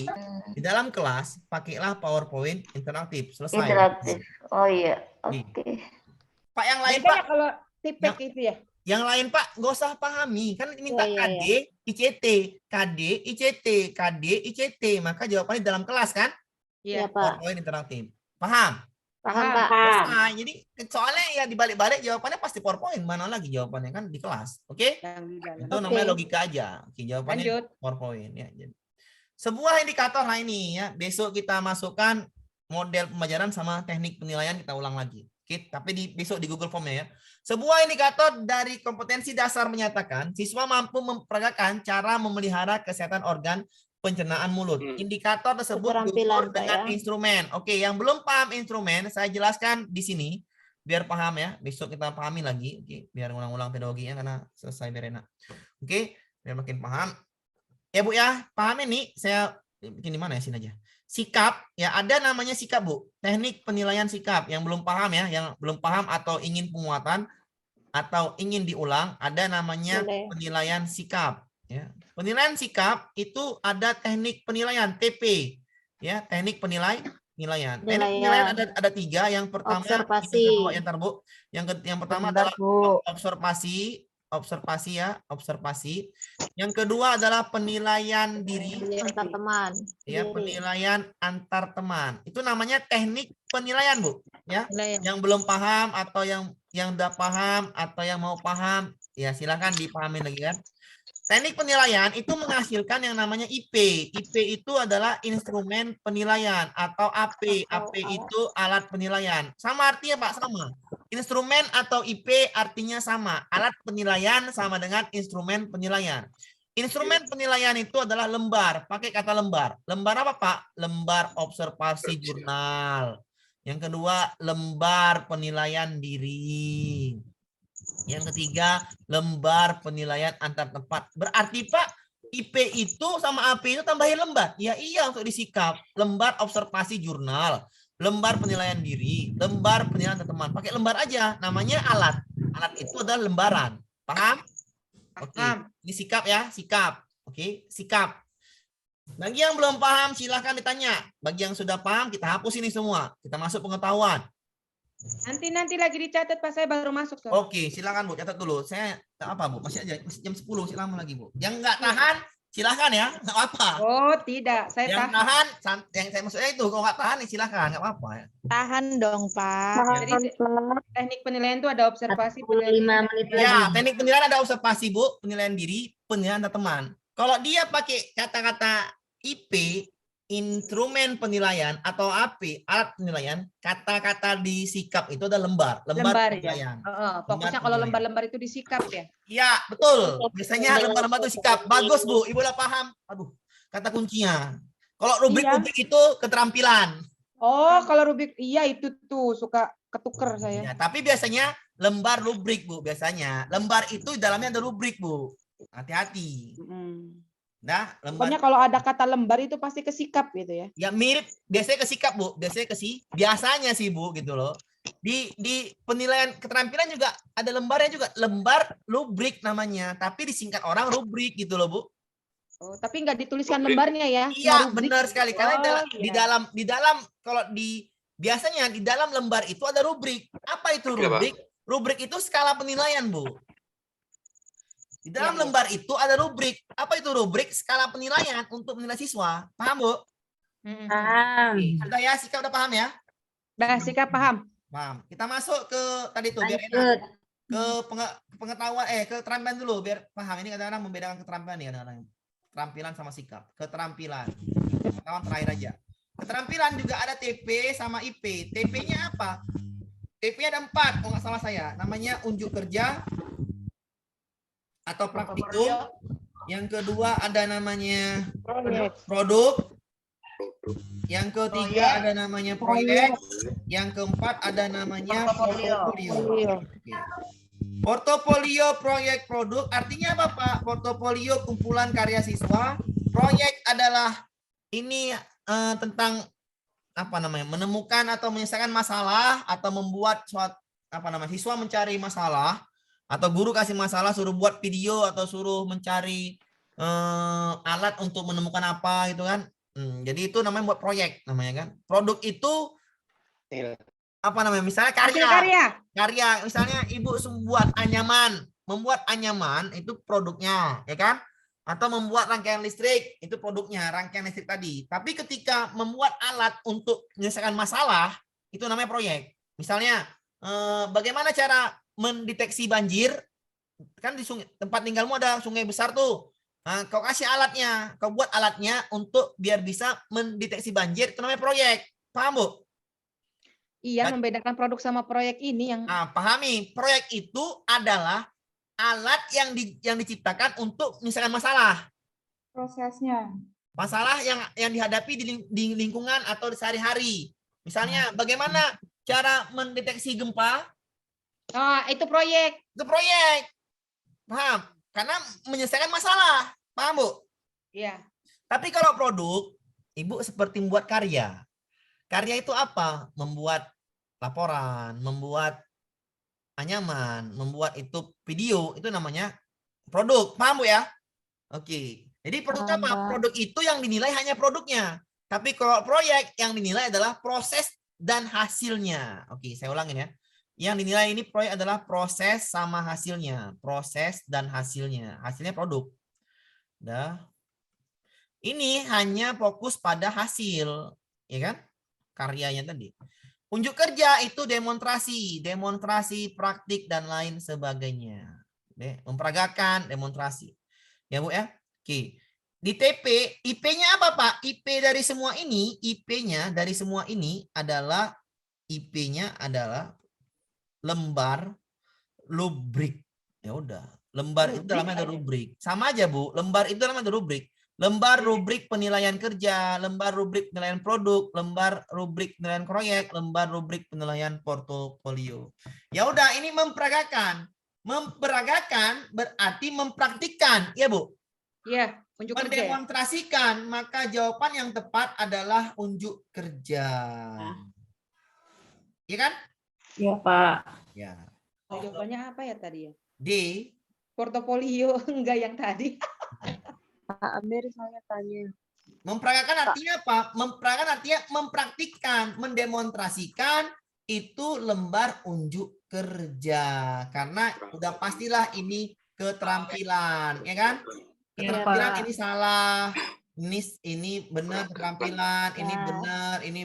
di dalam kelas, pakailah PowerPoint interaktif. Selesai. Interaktif. Oh iya. Oke. Pak yang lain Bedanya Pak, kalau tipek itu ya. yang lain Pak nggak usah pahami kan minta Iya, KD, ICT, KD, ICT, KD, ICT. Maka jawabannya di dalam kelas kan? Ya, Pak. PowerPoint interaktif. Paham? Paham, Pak. Nah, jadi soalnya ya dibalik-balik jawabannya pasti PowerPoint. Mana lagi jawabannya kan di kelas. Oke? Itu namanya logika aja. Oke, jawabannya Lanjut. PowerPoint ya. Jadi, sebuah indikator nah ini ya. Besok kita masukkan model pembelajaran sama teknik penilaian kita ulang lagi. Oke, tapi besok di Google Form-nya ya. Sebuah indikator dari kompetensi dasar menyatakan siswa mampu memperagakan cara memelihara kesehatan organ pencernaan mulut. Indikator tersebut diukur Keterampilan, Pak, dengan ya. instrumen. Oke, yang belum paham instrumen, saya jelaskan di sini biar paham ya. Besok kita pahami lagi. Oke, biar ulang-ulang pedagoginya karena selesai biar enak. Oke, biar makin paham. Ya Bu ya, paham ini. Saya bikin di mana ya, sini aja. Sikap, ya ada namanya sikap Bu. Teknik penilaian sikap. Yang belum paham ya, yang belum paham atau ingin penguatan atau ingin diulang, ada namanya Boleh. penilaian sikap. Ya. Penilaian sikap itu ada teknik penilaian TP, ya teknik penilaian. Teknik penilaian ada 3. Yang pertama, Observasi. yang kedua, yang ntar, Bu. Yang pertama Bentar, adalah Bu. observasi ya, observasi. Yang kedua adalah penilaian diri. Antar teman. Ya, Diri. penilaian antar teman. Itu namanya teknik penilaian, Bu. Ya. Yang belum paham atau yang udah paham atau yang mau paham, ya silakan dipahami lagi kan. Teknik penilaian itu menghasilkan yang namanya IP. IP itu adalah instrumen penilaian atau AP. AP itu alat penilaian. Sama artinya Pak, sama. Instrumen atau IP artinya sama. Alat penilaian sama dengan instrumen penilaian. Instrumen penilaian itu adalah lembar. Pakai kata lembar. Lembar apa Pak? Lembar observasi jurnal. Yang kedua, lembar penilaian diri. Yang ketiga, lembar penilaian antar tempat. Berarti Pak, IP itu sama AP itu tambahin lembar. Ya iya untuk disikap. Lembar observasi jurnal. Lembar penilaian diri. Lembar penilaian antar teman. Pakai lembar aja. Namanya alat. Alat itu adalah lembaran. Paham? Oke. Ini sikap ya. Sikap. Oke. Sikap. Bagi yang belum paham silahkan ditanya. Bagi yang sudah paham kita hapus ini semua. Kita masuk pengetahuan. Nanti lagi dicatat Pak, saya baru masuk. Oke, silakan Bu, catat dulu. Saya apa Bu? Masih aja jam 10, silakan lagi Bu. Yang nggak tahan, silakan ya, nggak apa-apa. Oh tidak, saya yang tahan. Yang saya maksudnya itu, kalau nggak tahan, silakan, nggak apa-apa ya. Tahan dong, Pak. Jadi teknik penilaian itu ada observasi. 45 menit lagi. Ya, teknik penilaian ada observasi Bu, penilaian diri, penilaian antar teman. Kalau dia pakai kata-kata IP, instrumen penilaian atau AP, alat penilaian, kata-kata di sikap itu ada lembar penilaian. Ya. Fokusnya kalau lembar-lembar itu disikap ya. Iya, betul. Biasanya lembar-lembar itu sikap. Bagus, Bu. Ibu udah paham. Aduh, kata kuncinya. Kalau rubrik-rubrik itu keterampilan. Oh, kalau rubrik iya itu tuh suka ketuker saya. Ya, tapi biasanya lembar rubrik, Bu, biasanya. Lembar itu di dalamnya ada rubrik, Bu. Hati-hati. Nah, pokoknya kalau ada kata lembar itu pasti kesikap gitu ya. Ya mirip, biasanya kesikap Bu, biasanya sih Bu gitu loh. Di penilaian keterampilan juga ada lembarnya juga, lembar rubrik namanya, tapi disingkat orang rubrik gitu loh Bu. Oh, tapi nggak dituliskan lembarnya ya? Iya, cuma rubrik. benar sekali. Karena Oh, di dalam kalau biasanya di dalam lembar itu ada rubrik. Apa itu Iya, Pak. rubrik? Rubrik itu skala penilaian, Bu. Di dalam Iya. lembar itu ada rubrik. Apa itu rubrik? Skala penilaian untuk menilai siswa. Paham, Bu? Paham. Sudah ya, Sikap udah paham ya? Dah, Sikap paham. Paham. Kita masuk ke tadi tuh biar enak. Lanjut. Ke pengetahuan keterampilan dulu biar paham. Ini kadang-kadang membedakan keterampilan nih kadang-kadang. Keterampilan sama sikap. Keterampilan. Pengetahuan terakhir aja. Keterampilan juga ada TP sama IP. TP-nya apa? TP-nya ada 4, kalau nggak salah saya. Namanya unjuk kerja atau praktikum. Yang kedua ada namanya produk. Yang ketiga ada namanya proyek. Yang keempat ada namanya portofolio. Oke. Portofolio, proyek, produk. Artinya apa, Pak? Portofolio kumpulan karya siswa. Proyek adalah ini tentang apa namanya? Menemukan atau menyelesaikan masalah atau membuat suatu apa namanya? Siswa mencari masalah atau guru kasih masalah suruh buat video atau suruh mencari alat untuk menemukan apa gitu kan. Jadi itu namanya buat proyek namanya kan. Produk itu apa namanya? Misalnya karya. Misalnya ibu membuat anyaman itu produknya, ya kan? Atau membuat rangkaian listrik itu produknya, rangkaian listrik tadi. Tapi ketika membuat alat untuk menyelesaikan masalah itu namanya proyek. Misalnya bagaimana cara mendeteksi banjir? Kan di tempat tinggalmu ada sungai besar tuh. Nah, kau kasih alatnya, kau buat alatnya untuk biar bisa mendeteksi banjir, itu namanya proyek. Paham, Bu? Iya, membedakan produk sama proyek ini yang. Nah, pahami, proyek itu adalah alat yang diciptakan untuk menyelesaikan masalah. Prosesnya. Masalah yang dihadapi di lingkungan atau di sehari-hari. Misalnya, bagaimana cara mendeteksi gempa? Itu proyek. Itu proyek. Paham? Karena menyelesaikan masalah. Paham, Bu? Iya. Tapi kalau produk, Ibu seperti membuat karya. Karya itu apa? Membuat laporan, membuat anyaman, membuat itu video, itu namanya produk. Paham, Bu ya? Oke. Jadi produk apa? Produk itu yang dinilai hanya produknya. Tapi kalau proyek yang dinilai adalah proses dan hasilnya. Oke, saya ulangin ya. Yang dinilai ini proyek adalah proses sama hasilnya. Proses dan hasilnya. Hasilnya produk. Dah. Ini hanya fokus pada hasil. Ya kan? Karyanya tadi. Unjuk kerja itu demonstrasi. Demonstrasi, praktik, dan lain sebagainya. Memperagakan, demonstrasi. Ya, Bu ya? Oke. Di TP, IP-nya apa, Pak? IP dari semua ini, IP-nya dari semua ini adalah IP-nya adalah lembar rubrik. Ya udah, lembar itu dalamnya ada rubrik. Sama aja, Bu. Lembar itu dalamnya ada rubrik. Lembar rubrik penilaian kerja, lembar rubrik penilaian produk, lembar rubrik penilaian proyek, lembar rubrik penilaian portofolio. Ya udah, ini memperagakan. Memperagakan berarti mempraktikkan, ya, Bu? Iya, unjuk kerja. Mendemonstrasikan, maka jawaban yang tepat adalah unjuk kerja. Iya kan? Iya, Pak. Ya. Jawabannya apa ya tadi ya? D. Portofolio, enggak yang tadi. Pak Amir, saya tanya. Memperagakan artinya apa? Memperagakan artinya mempraktikkan, mendemonstrasikan itu lembar unjuk kerja. Karena udah pastilah ini keterampilan, ya kan? Keterampilan ini salah. Ini benar keterampilan, ini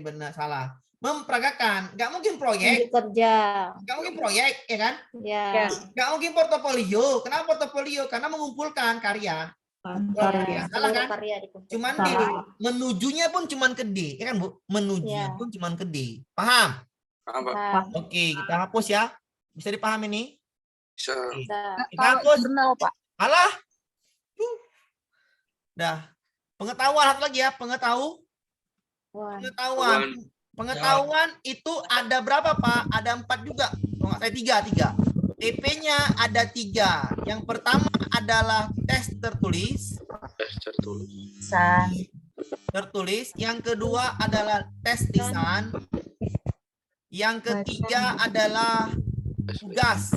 benar, salah. Memperagakan, nggak mungkin proyek. Kerja. Nggak mungkin proyek, ya kan? Ya. Nggak mungkin portofolio. Kenapa portofolio? Karena mengumpulkan karya. Salah kan? Cuman D. Menujunya pun cuman ke D, ya kan, Bu? Menujunya pun cuman ke D. Paham? Paham, Pak. Oke, kita hapus ya. Bisa dipahami nih? Bisa. Kita hapus. Pak. Alah. Dah. Pengetahuan satu lagi ya, Pengetahuan itu ada berapa, Pak? Ada 4 juga. Oh, nggak, 3. TP-nya ada 3. Yang pertama adalah tes tertulis. Yang kedua adalah tes lisan. Yang ketiga adalah tugas.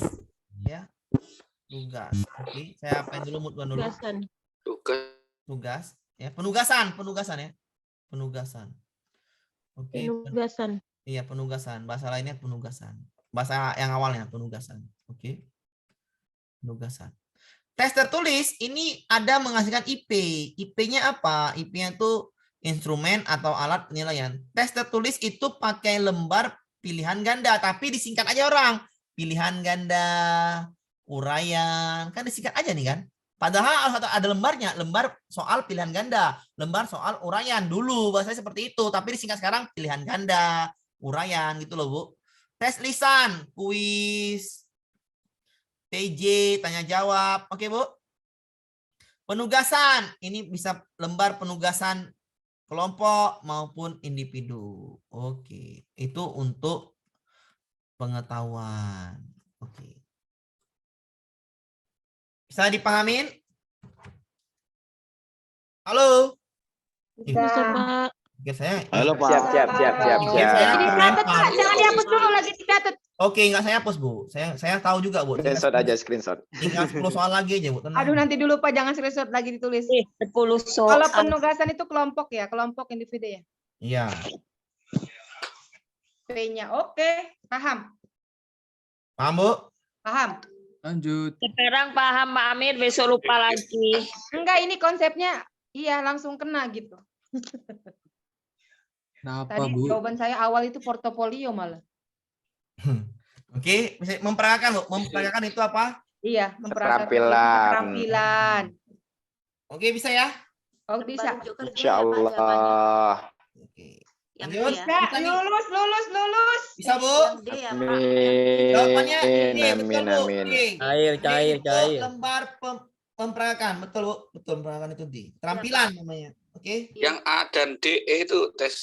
Ya. Tugas. Oke, saya apain dulu, Mutwan dulu. Tugas. Ya, penugasan ya. Penugasan. Oke. Penugasan. Iya, penugasan. Bahasa lainnya penugasan. Bahasa yang awalnya penugasan. Oke. Penugasan. Tes tertulis ini ada menghasilkan IP. IP-nya apa? IP-nya itu instrumen atau alat penilaian. Tes tertulis itu pakai lembar pilihan ganda, tapi disingkat aja orang. Pilihan ganda, uraian, kan disingkat aja nih kan. Padahal ada lembarnya, lembar soal pilihan ganda, lembar soal uraian. Dulu bahasanya seperti itu, tapi disingkat sekarang pilihan ganda, uraian gitu loh, Bu. Tes lisan, kuis, TJ, tanya jawab. Oke, Bu. Penugasan, ini bisa lembar penugasan kelompok maupun individu. Oke, itu untuk pengetahuan. Oke. Bisa dipahamin? Halo? Bisa, Pak. Oke, saya. Halo, Pak. Siap. Dicatat, Pak. Jangan dihapus dulu, lagi dicatat. Oke, enggak saya hapus, Bu. Saya tahu juga, Bu. Screenshot aja, screenshot. Tinggal 10 soal lagi aja, Bu. Tenang. Aduh, nanti dulu Pak, jangan screenshot lagi ditulis. 10 soal. Kalau penugasan itu kelompok ya, kelompok individu ya. Iya. P-nya oke, paham. Paham, Bu? Paham. Lanjut. Sekarang paham Pak Amir, besok lupa lagi. Enggak, ini konsepnya iya langsung kena gitu. Kenapa, Tadi Bu? jawaban saya awal itu portofolio malah. Oke, bisa memperagakan, Bu. Memperagakan itu apa? Iya, memperagakan Keterampilan. keterampilan. Oke, bisa ya? Oh, bisa. Insya Allah. Oke. Lanjut. Bisa, lulus. Bisa, Bu? Amin. Jawabannya ini, betul, Bu. Amin. Oke. Cair. Itu lembar memperagakan, betul, Bu. Betul, memperagakan itu di keterampilan namanya. Oke. Yang A dan D itu tes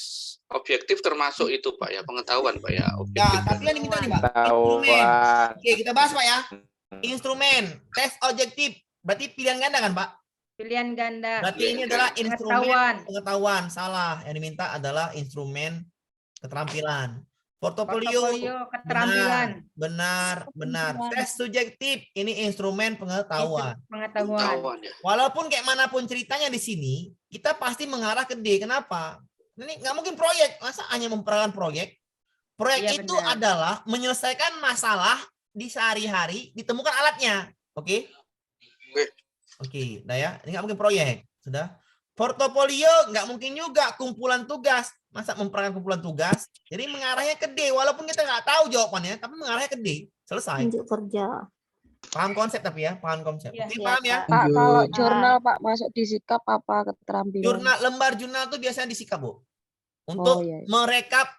objektif termasuk itu Pak ya, pengetahuan Pak ya. Ya, Objektif. tapi yang diminta nih, Pak. Instrumen. Pengetahuan. Oke, kita bahas, Pak ya. Instrumen, tes objektif. Berarti pilihan ganda kan, Pak? Pilihan ganda. Berarti ini adalah instrumen Pengetahuan. pengetahuan. Salah. Yang diminta adalah instrumen keterampilan. Portofolio. Keterampilan. Benar. Tes subjektif. Ini instrumen pengetahuan. Pengetahuan. Ya. Walaupun kayak manapun ceritanya di sini, kita pasti mengarah ke D. Kenapa? Ini nggak mungkin proyek. Masa hanya memperagakan proyek? Proyek Iya, itu benar. adalah menyelesaikan masalah di sehari-hari, ditemukan alatnya. Oke? Oke, nah ya. Ini nggak mungkin proyek. Sudah. Portofolio nggak mungkin juga kumpulan tugas. Masa memperagakan kumpulan tugas? Jadi mengarahnya ke D. Walaupun kita nggak tahu jawabannya, tapi mengarahnya ke D. Selesai. Tunjuk kerja. Paham konsep tapi ya, paham konsep. Iya, Oke, iya, paham ya? Pak, kalau jurnal Pak masuk di sikap apa keterampilan? Lembar jurnal itu biasanya disikap, Bu. Untuk iya.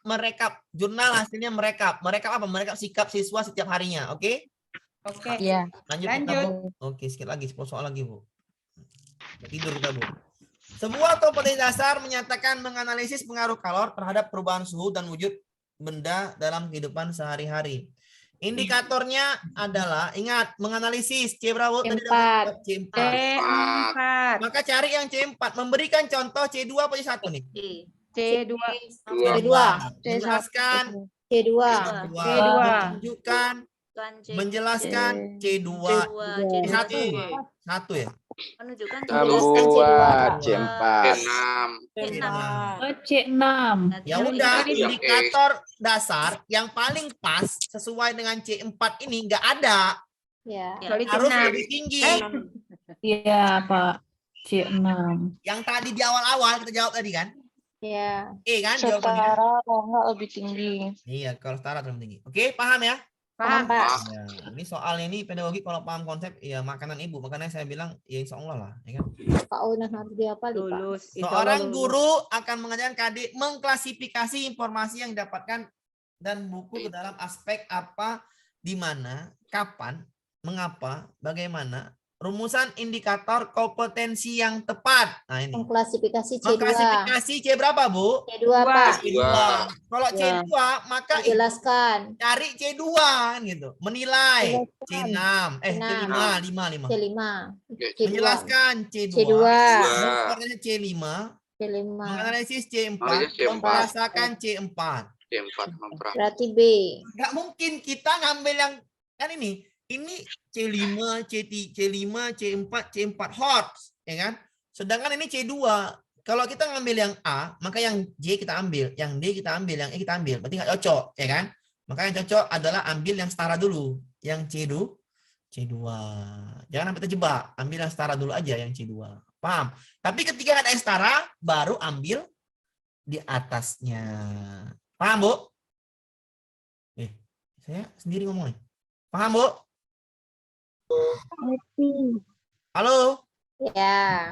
merekap jurnal hasilnya merekap. Merekap apa? Merekap sikap siswa setiap harinya, oke? Oke. Iya. Lanjut. Lanjut. Bu. Oke, sedikit lagi 10 soal lagi, Bu. Tidur kita, Bu. Sebuah kompetensi dasar menyatakan menganalisis pengaruh kalor terhadap perubahan suhu dan wujud benda dalam kehidupan sehari-hari. Indikatornya adalah, ingat, menganalisis. C berapa? Tadi C4. C4. C4. Maka cari yang C4. Memberikan contoh C2 apa C1 nih? C2. C2. Menjelaskan. C2. Menunjukkan. Menjelaskan. C2. C1. Satu ya? Menunjukkan Membuat C4. C6. Ya udah, indikator dasar yang paling pas sesuai dengan C4 ini nggak ada. Ya. Harus lebih tinggi. Iya, Pak. C6. Yang tadi di awal-awal kita jawab tadi kan? Ya. Kan jawabannya. Setara kalau nggak lebih tinggi. Iya, kalau setara lebih tinggi. Oke, paham ya? Paham, Pak. Ya, ini soalnya ini pedagogi kalau paham konsep ya makanan ibu. Makanya saya bilang ya insya Allah lah. Ya kan? Pak Unan harus dihafal, Pak. Seorang guru akan mengajarkan adik mengklasifikasi informasi yang didapatkan dan buku ke dalam aspek apa, di mana, kapan, mengapa, bagaimana, rumusan indikator kompetensi yang tepat. Nah ini. Mengklasifikasi C2. Mengklasifikasi C berapa, Bu? C2, Pak. C2. Kalau C2 maka Jelaskan. cari C2 gitu. Menilai C6. C5. Menjelaskan C2. Menganalisis C5. Menganalisis C4. Memperasakan C4. Berarti B. Nggak mungkin kita ngambil yang kan ini C5, C4, C4 hot, ya kan? Sedangkan ini C2. Kalau kita ngambil yang A, maka yang J kita ambil, yang D kita ambil, yang E kita ambil. Berarti nggak cocok, ya kan? Maka yang cocok adalah ambil yang setara dulu, yang C2. Jangan sampai terjebak, ambil yang setara dulu aja, yang C2. Paham? Tapi ketika ada yang setara, baru ambil di atasnya. Paham, Bu? Saya sendiri ngomong. Paham, Bu? Halo? Ya,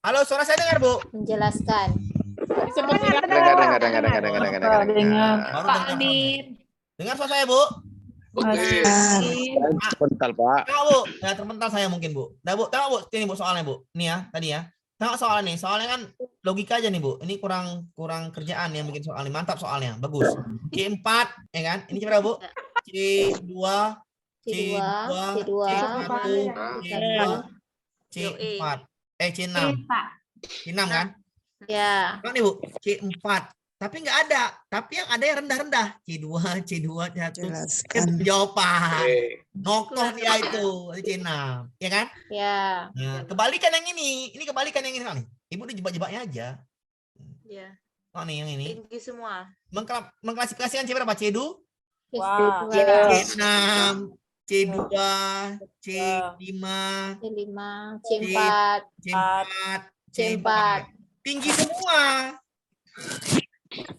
Halo, suara saya dengar, Bu? menjelaskan. Dengar. Baru dengar. Dengar suara saya, Bu? Oke. Sebentar, Pak. Tengok, Bu. Ya, terpental saya mungkin, Bu. Nah, Bu, tengok, Bu. Ini, Bu, soalnya, Bu. Ini ya, tadi ya. Tengok soalnya nih. Soalnya kan logika aja nih, Bu. Ini kurang kerjaan yang bikin soalnya. Mantap soalnya. Bagus. C4, ya kan? Ini berapa, Bu? C2, C2, C4, C6. C6 kan? Ya. Tengok nih, Bu. C4. Tapi nggak ada. Tapi yang ada yang rendah-rendah. C2, C1. Itu jawaban. Nokoh dia itu. C6. Ya kan? Ya. Nah, kebalikan yang ini. Ini kebalikan yang ini. Nih. Ibu dijebak-jebaknya aja. Ya. Oh nih yang ini. Tinggi semua. Mengklasifikasikan C berapa? C2? Wow. C6, C2, C5, C5, C4, C4. Tinggi semua.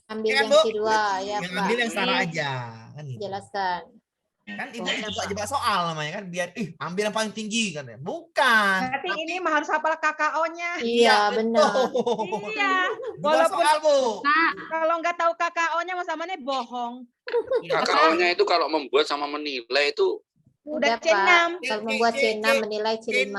ambil Ya kan, yang Bu? C2 ya, Yang Pak. ambil yang setara aja. Kan gitu. Jelaskan. Kan ibu jebak-jebak soal namanya kan biar ambil yang paling tinggi katanya. Bukan. Berarti ini mah harus hafal KKO-nya. Iya, benar. Iya. Walaupun soal, Bu. Kalau nggak tahu KKO-nya masa mana bohong. KKO-nya itu kalau membuat sama menilai itu Udah Pak. C6. Kalau membuat C6 menilai C5.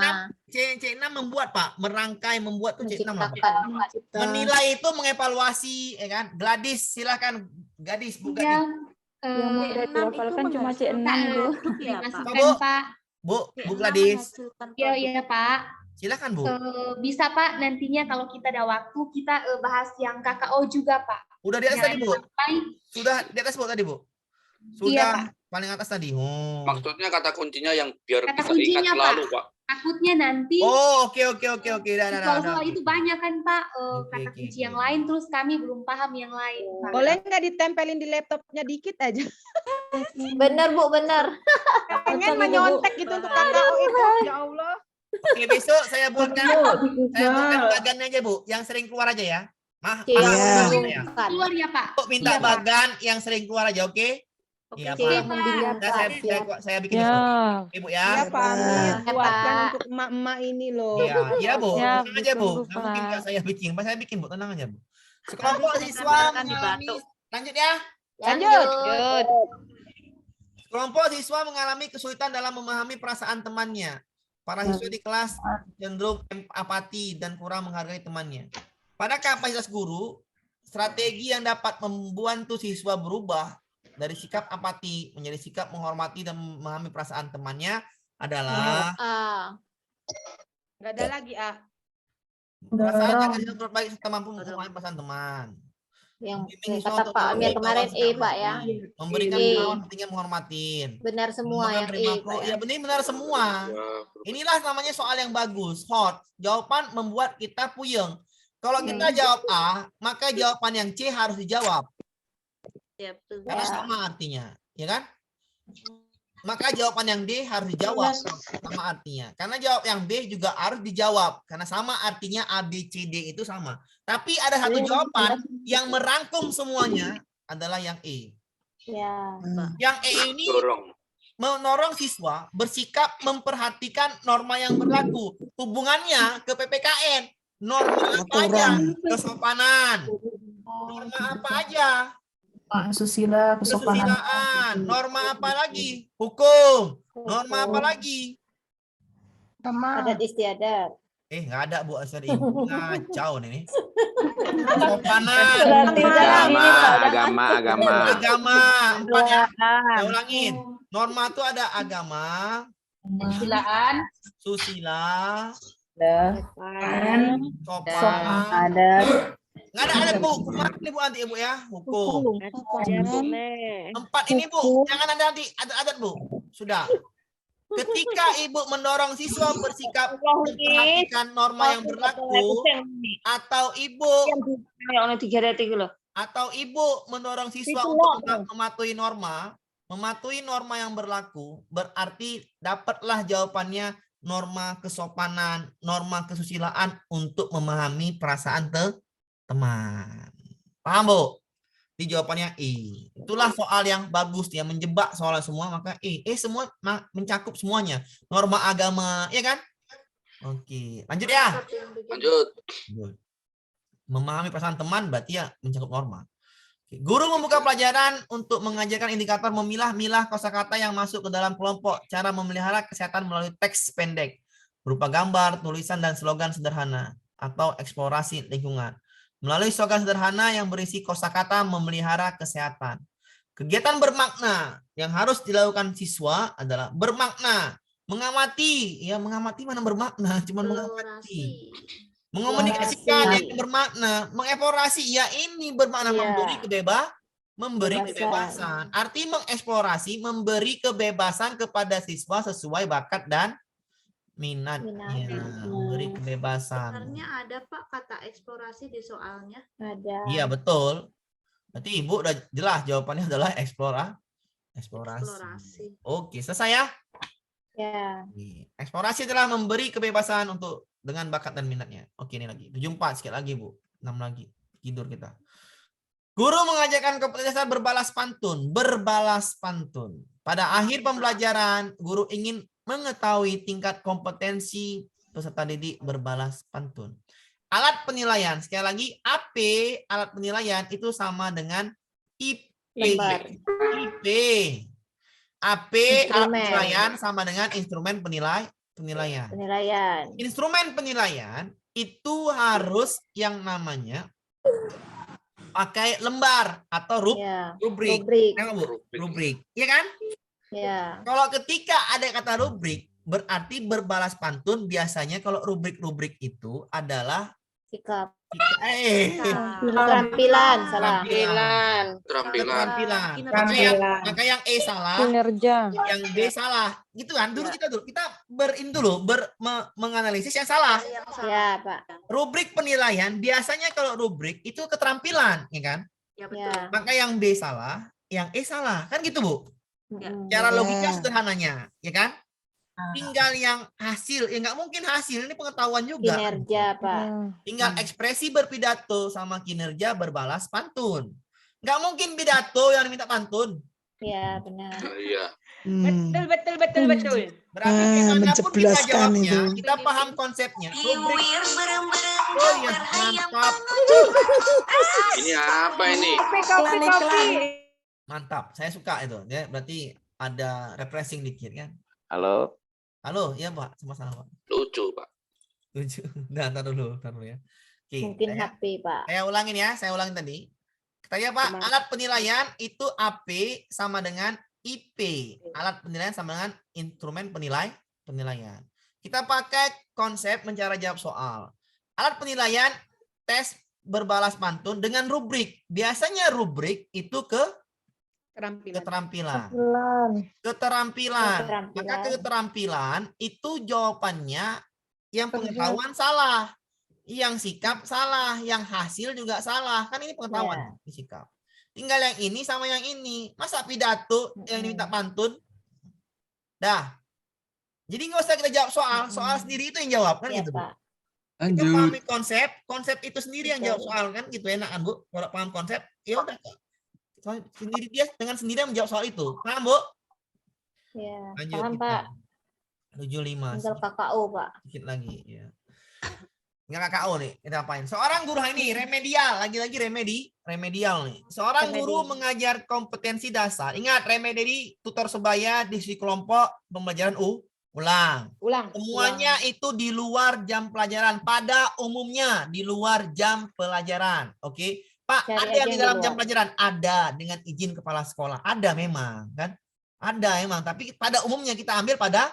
C6 membuat, Pak. Merangkai membuat tuh C6 apa? Menciptakan. Menilai itu mengevaluasi, ya kan? Gladys, silakan. Gadis, Bu Ya, Gadis. yang mudah dihafalkan cuma C6, Bu. Apa, Bu? Bu Gladys. Iya Pak. Silakan, Bu. Bisa Pak, nantinya kalau kita ada waktu kita bahas yang KKO juga Pak. Udah di atas tadi, Bu? Baik. Sudah di atas, Bu, tadi, Bu? Sudah Iya, Pak. paling atas tadi. Oh. maksudnya kata kuncinya yang biar Kata bisa ingat kuncinya, selalu, Pak. Pak. Takutnya nanti Oh, oke. kalau soal itu banyak kan Pak kata Oke. kunci yang lain, terus kami belum paham yang lain. Pak. Boleh nggak ditempelin di laptopnya dikit aja? Benar, Bu, benar. Pengen menyontek gitu untuk KKO itu. Ya Allah. Oke, besok saya buatkan bagannya aja, Bu. Yang sering keluar aja ya. Keluar ya Pak. Bu, minta bagan yang sering keluar aja, oke? Iya, Pak. Saya bikin Ya. Ibu Ya ya. Pak Amir, buatkan untuk emak-emak ini loh. Iya, Bu. Ya, Tenang aja, Bu. betul, Nggak mungkin Pak. nggak saya bikin. Pas saya bikin, Bu. Tenang aja, Bu. Sekelompok siswa mengalami... Lanjut ya. Lanjut. Kelompok siswa mengalami kesulitan dalam memahami perasaan temannya. Para siswa di kelas cenderung apati dan kurang menghargai temannya. Pada kapasitas guru, strategi yang dapat membantu siswa berubah dari sikap apati menjadi sikap menghormati dan memahami perasaan temannya adalah Nggak ada lagi perasaan yang tidak baik serta mampu memahami perasaan teman. Yang kata Pak Amir kemarin Pak ya. Memberikan pengetahuan pentingnya menghormatin. Benar semua yang Pak Ya ya. benar semua. Inilah namanya soal yang bagus, hot. Jawaban membuat kita puyeng. Kalau kita jawab A, maka jawaban yang C harus dijawab. Ya, betul. Karena sama artinya, ya kan? Maka jawaban yang D harus dijawab sama artinya. Karena jawab yang B juga harus dijawab karena sama artinya A, B, C, D itu sama. Tapi ada satu jawaban yang merangkum semuanya adalah yang E. Ya. Yang E ini menorong siswa bersikap memperhatikan norma yang berlaku. Hubungannya ke PPKN. Norma apa aja? Kesopanan. Norma apa aja? Susila, kesopanan. Kesusilaan. Norma apa lagi? Hukum. Norma apa lagi? Adat istiadat. Nggak ada, Bu Asar Ibu. Ngacau nih. Kesopanan. Agama. Empat ya. Saya ulangin. Norma itu ada agama. Susila. Sopan. Nggak ada adat, Bu. Kemarin nih, Bu, nanti Ibu ya. Hukum. 4 ini, Bu. Jangan ada nanti adat-adat, Bu. Sudah. ketika ibu mendorong siswa bersikap memperhatikan norma yang berlaku, atau ibu mendorong siswa untuk mematuhi norma yang berlaku, berarti dapatlah jawabannya norma kesopanan, norma kesusilaan untuk memahami perasaan teman. Paham, Bu? Di jawabannya I. Itulah soal yang bagus, yang menjebak soalnya semua, maka semua mencakup semuanya. Norma agama, ya kan? Oke, lanjut ya. Lanjut. Memahami perasaan teman berarti ya mencakup norma. Oke. Guru membuka pelajaran untuk mengajarkan indikator memilah-milah kosakata yang masuk ke dalam kelompok. Cara memelihara kesehatan melalui teks pendek berupa gambar, tulisan, dan slogan sederhana atau eksplorasi lingkungan. Melalui slogan sederhana yang berisi kosakata memelihara kesehatan. Kegiatan bermakna yang harus dilakukan siswa adalah bermakna, mengamati. Ya, mengamati mana bermakna, cuma mengamati. Mengomunikasikan yang bermakna, mengeksplorasi. Ya, ini bermakna memberi kebebasan. Arti mengeksplorasi, memberi kebebasan kepada siswa sesuai bakat dan minatnya, memberi kebebasan. Sebenarnya ada Pak kata eksplorasi di soalnya. Ada. Iya, betul. Berarti Ibu udah jelas jawabannya adalah eksplorasi. Oke, selesai ya? Ya. Eksplorasi adalah memberi kebebasan untuk dengan bakat dan minatnya. Oke, ini lagi. 74 sekali lagi, Bu. 6 lagi. Tidur kita. Guru mengajarkan kompetensi dasar berbalas pantun. Berbalas pantun. Pada akhir pembelajaran, guru ingin mengetahui tingkat kompetensi peserta didik berbalas pantun. Alat penilaian, sekali lagi AP, alat penilaian itu sama dengan IP. AP, alat penilaian sama dengan instrumen penilaian. Instrumen penilaian itu harus yang namanya pakai lembar atau rubrik. Rubrik, iya kan? Ya. Kalau ketika ada kata rubrik, berarti berbalas pantun biasanya kalau rubrik-rubrik itu adalah sikap. Keterampilan. Maka yang E salah, kinerja. yang B salah. Gitu kan? Dulu kita menganalisis yang salah. Ya, Pak. Rubrik penilaian biasanya kalau rubrik itu keterampilan, ya kan? Ya, betul. Maka yang B salah, yang E salah. Kan gitu, Bu? Cara logika sederhananya, ya kan? Tinggal yang hasil, ya nggak mungkin hasil, ini pengetahuan juga. Kinerja, Pak. Tinggal ekspresi berpidato sama kinerja berbalas pantun. Nggak mungkin pidato yang diminta pantun. Ya, benar. Iya. Betul. Berarti dimanapun kita jawabnya, kita paham konsepnya. Oh ya, mantap. Ini apa ini? Mantap, saya suka itu. Ya, berarti ada refreshing dikit kan? Halo. Halo, iya Pak, sama-sama Pak. Lucu, Pak. Lucu. Nah, taruh dulu ya. Oke, Mungkin HP, Pak. Saya ulangin tadi. Tanya Pak, alat penilaian itu AP sama dengan IP. Alat penilaian sama dengan instrumen penilaian. Kita pakai konsep mencari jawab soal. Alat penilaian tes berbalas pantun dengan rubrik. Biasanya rubrik itu keterampilan. Maka keterampilan itu jawabannya yang pengetahuan salah, yang sikap salah, yang hasil juga salah. Kan ini pengetahuan, sikap. Tinggal yang ini sama yang ini. Masa pidato yang diminta pantun? Dah. Jadi nggak usah kita jawab soal sendiri itu yang jawab kan gitu, Bu. Kita pahami konsep itu sendiri yang jawab soal kan gitu, enak kan, Bu? Kalau paham konsep, ya udah. Sendiri dia dengan sendiri menjawab soal itu. Paham, Bu? Ya, lanjut paham, kita. Pak. 75. Tinggal KKO, Pak. Sedikit lagi, ya. Tinggal KKO nih, kita apain? Seorang guru ini remedial, lagi-lagi remedial nih. Seorang guru mengajar kompetensi dasar. Ingat, remedi tutor sebaya, diskusi kelompok, pembelajaran ulang. Semuanya itu di luar jam pelajaran. Pada umumnya di luar jam pelajaran. Oke. Pak, ada yang di dalam jam pelajaran? Ada, dengan izin kepala sekolah. Ada memang, kan? Ada memang, tapi pada umumnya kita ambil pada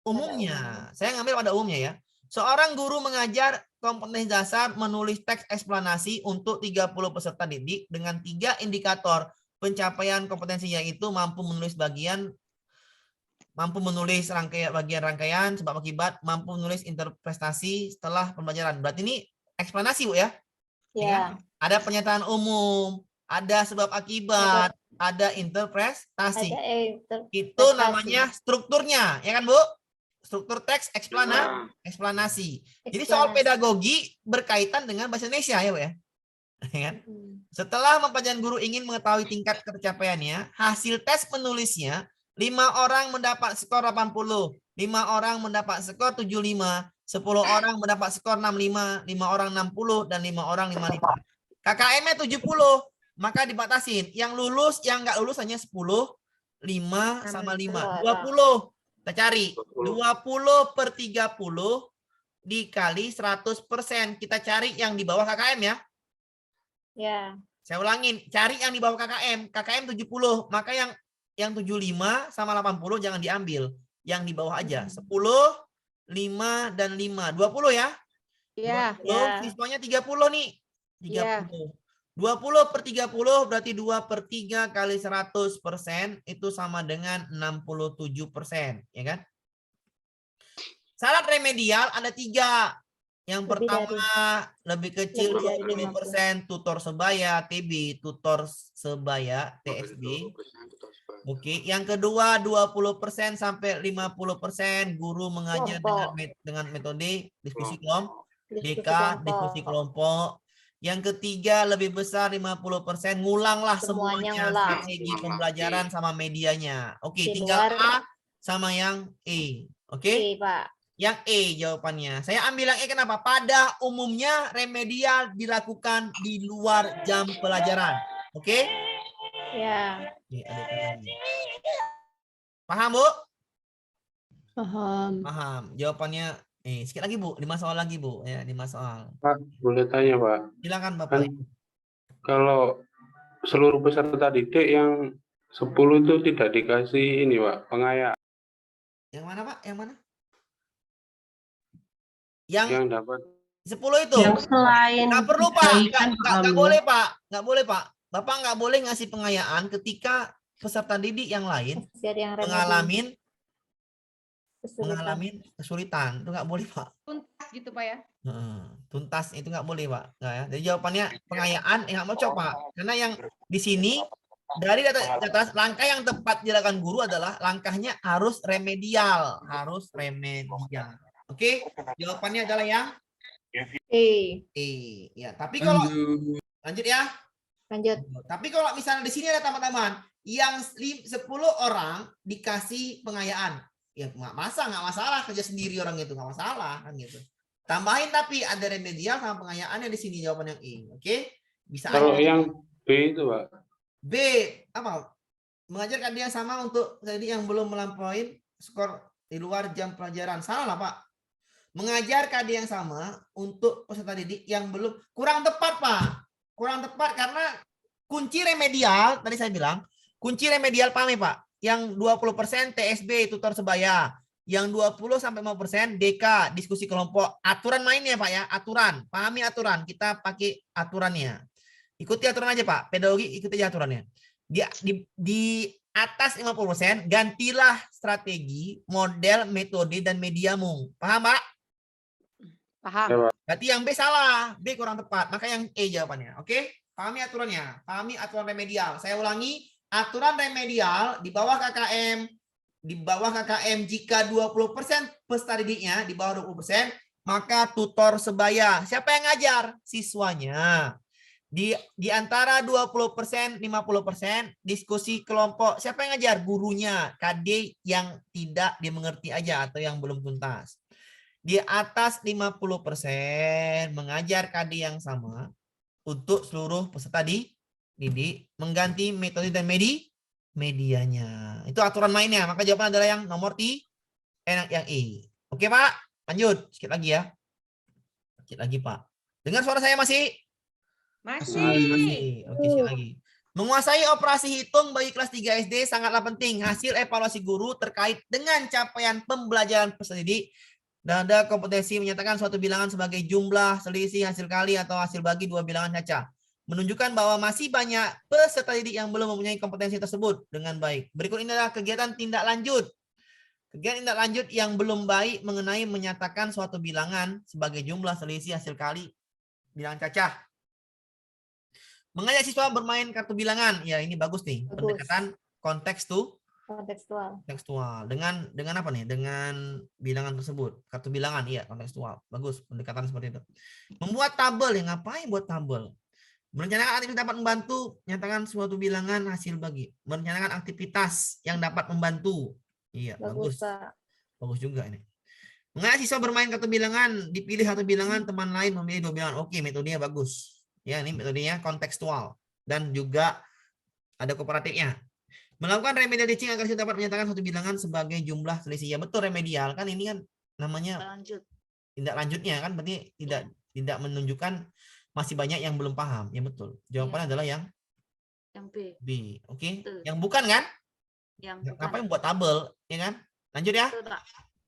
umumnya. Saya ngambil pada umumnya ya. Seorang guru mengajar kompetensi dasar menulis teks eksplanasi untuk 30 peserta didik dengan 3 indikator pencapaian kompetensi, yaitu mampu menulis bagian mampu menulis bagian rangkaian sebab akibat, mampu menulis interpretasi setelah pembelajaran. Berarti ini eksplanasi, Bu ya? Ya. Ada pernyataan umum, ada sebab akibat, ada interpretasi. Itu namanya strukturnya, ya kan, Bu? Struktur teks eksplanasi. Jadi soal pedagogi berkaitan dengan bahasa Indonesia, ya, Bu ya? Setelah mempelajari guru ingin mengetahui tingkat tercapaiannya, hasil tes penulisnya 5 orang mendapat skor 80, 5 orang mendapat skor 75, 10 orang mendapat skor 65, 5 orang 60, dan 5 orang 55. KKM-nya 70, maka dibatasin. Yang lulus, yang nggak lulus hanya 10, 5 sama 5. 20. Kita cari. 20 per 30 dikali 100%. Kita cari yang di bawah KKM ya. Ya. Saya ulangin, cari yang di bawah KKM. KKM 70, maka yang 75 sama 80 jangan diambil. Yang di bawah aja. 10, 5, dan 5. 20 ya? Iya. 20, siswanya 30 nih. 30. 20 per 30 berarti 2 per 3 kali 100% itu sama dengan 67%. Ya kan? Syarat remedial ada 3. Yang pertama lebih kecil 20% tutor sebaya TB, tutor sebaya TSB. Oke, yang kedua 20% sampai 50% guru mengajar dengan metode diskusi kelompok, DK, diskusi kelompok. Yang ketiga lebih besar 50%, ngulanglah semuanya strategi pembelajaran sama medianya. Oke, tinggal A sama yang E. Oke? Pak. Yang E jawabannya. Saya ambil yang E kenapa? Pada umumnya remedial dilakukan di luar jam pelajaran. Oke? Ya. Oke, ada paham, Bu? Paham. Paham. Jawabannya sedikit lagi, Bu. 5 soal lagi, Bu. Ya, 5 soal. Pak, boleh tanya, Pak? Silakan, Bapak. Kalau seluruh peserta didik yang 10 itu tidak dikasih ini, Pak, pengayaan. Yang mana, Pak? Yang mana? Yang dapat 10 itu. Yang selain nggak perlu, Pak. kebaikan Nggak boleh, Pak. Nggak boleh, Pak. Bapak nggak boleh ngasih pengayaan ketika peserta didik yang lain mengalami kesulitan. Itu nggak boleh, Pak. Tuntas gitu, Pak ya? Tuntas itu nggak boleh, Pak. Nggak ya. Jadi jawabannya pengayaan nggak mau coba, Pak. Karena yang di sini dari data langkah yang tepat dilakukan guru adalah langkahnya harus remedial, Oke, jawabannya adalah yang E. Ya, tapi kalau lanjut ya. Lanjut. Tapi kalau misalnya di sini ada teman-teman yang 10 orang dikasih pengayaan, ya nggak masalah kerja sendiri orang itu nggak masalah kan gitu. Tambahin tapi ada remedial sama pengayaannya di sini jawaban yang E. Oke, bisa. Kalau aja. yang B itu, Pak. B apa? Mengajarkan dia sama untuk tadi yang belum melampaui skor di luar jam pelajaran. Salah lah, Pak. Mengajarkan dia yang sama untuk peserta didik yang belum, kurang tepat, Pak. Kurang tepat karena kunci remedial tadi saya bilang, kunci remedial paham ya, Pak? Yang 20% TSB tutor sebaya, yang 20 sampai 50% DK diskusi kelompok. Aturan mainnya, Pak ya, aturan. Pahami aturan, kita pakai aturannya. Ikuti aturan aja, Pak. Pedagogi ikuti aja aturannya. Di atas 50% gantilah strategi, model, metode dan mediamu. Paham, Pak? Paham. Berarti yang B salah, B kurang tepat. Maka yang E jawabannya. Oke? Pahami aturannya. Pahami aturan remedial. Saya ulangi, aturan remedial di bawah KKM, jika 20% peserta didiknya di bawah 20%, maka tutor sebaya. Siapa yang ngajar? Siswanya. Di antara 20%, 50% diskusi kelompok. Siapa yang ngajar? Gurunya. KD yang tidak dimengerti aja atau yang belum tuntas. Di atas 50% mengajar KD yang sama untuk seluruh peserta didik, mengganti metode dan medianya. Itu aturan mainnya. Maka jawaban adalah yang nomor yang E. Oke, Pak? Lanjut. Sedikit lagi ya. Sedikit lagi, Pak. Dengar suara saya masih? Masih. Oke, sekali lagi. Menguasai operasi hitung bagi kelas 3 SD sangatlah penting. Hasil evaluasi guru terkait dengan capaian pembelajaran peserta didik dan ada kompetensi menyatakan suatu bilangan sebagai jumlah, selisih, hasil kali, atau hasil bagi dua bilangan kaca. Menunjukkan bahwa masih banyak peserta didik yang belum mempunyai kompetensi tersebut dengan baik. Berikut ini adalah kegiatan tindak lanjut. Kegiatan tindak lanjut yang belum baik mengenai menyatakan suatu bilangan sebagai jumlah selisih hasil kali bilangan cacah. Mengajak siswa bermain kartu bilangan. Ya, ini bagus nih. Pendekatan kontekstual. Dengan apa nih? Dengan bilangan tersebut. Kartu bilangan, iya, kontekstual. Bagus, pendekatan seperti itu. Membuat tabel, ya ngapain buat tabel? Merencanakan aktivitas dapat membantu, nyatakan suatu bilangan hasil bagi. Merencanakan aktivitas yang dapat membantu. Iya, bagus. Bagus juga ini. Mengajak siswa bermain kartu bilangan, dipilih satu bilangan, teman lain memilih dua bilangan. Oke, metodenya bagus. Ya, ini metodenya kontekstual dan juga ada kooperatifnya. Melakukan remedial teaching agar siswa dapat menyatakan satu bilangan sebagai jumlah selisih. Ya betul, remedial kan ini kan namanya tindak lanjutnya kan, berarti tidak menunjukkan masih banyak yang belum paham. Ya betul. Jawabannya adalah yang B. Oke. Yang bukan kan? Ngapain buat tabel, ya kan? Lanjut ya.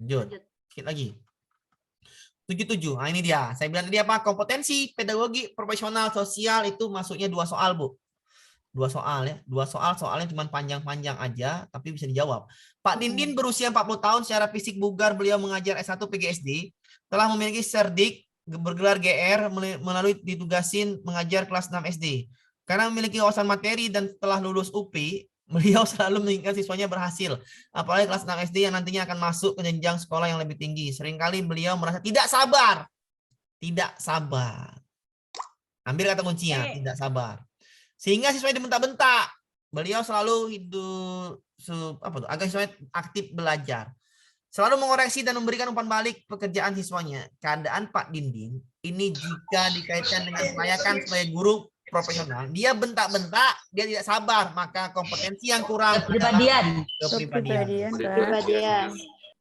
Lanjut. Sedikit lagi. 77. Nah, ini dia. Saya bilang tadi apa? Kompetensi pedagogi profesional sosial itu masuknya 2 soal, Bu. 2 soal ya. 2 soal, soalnya cuma panjang-panjang aja, tapi bisa dijawab. Pak Dindin berusia 40 tahun, secara fisik bugar, beliau mengajar S1 PGSD, telah memiliki serdik, bergelar GR, melalui ditugasin mengajar kelas 6 SD. Karena memiliki wawasan materi dan telah lulus UP, beliau selalu menginginkan siswanya berhasil. Apalagi kelas 6 SD yang nantinya akan masuk ke jenjang sekolah yang lebih tinggi. Seringkali beliau merasa tidak sabar. Tidak sabar. Ambil kata kuncinya, tidak sabar. Sehingga siswanya dibentak-bentak. Beliau selalu hidup agar siswanya aktif belajar. Selalu mengoreksi dan memberikan umpan balik pekerjaan siswanya. Keadaan Pak Dindin ini jika dikaitkan dengan kelayakan sebagai guru profesional, dia bentak-bentak, dia tidak sabar, maka kompetensi yang kurang kepribadian.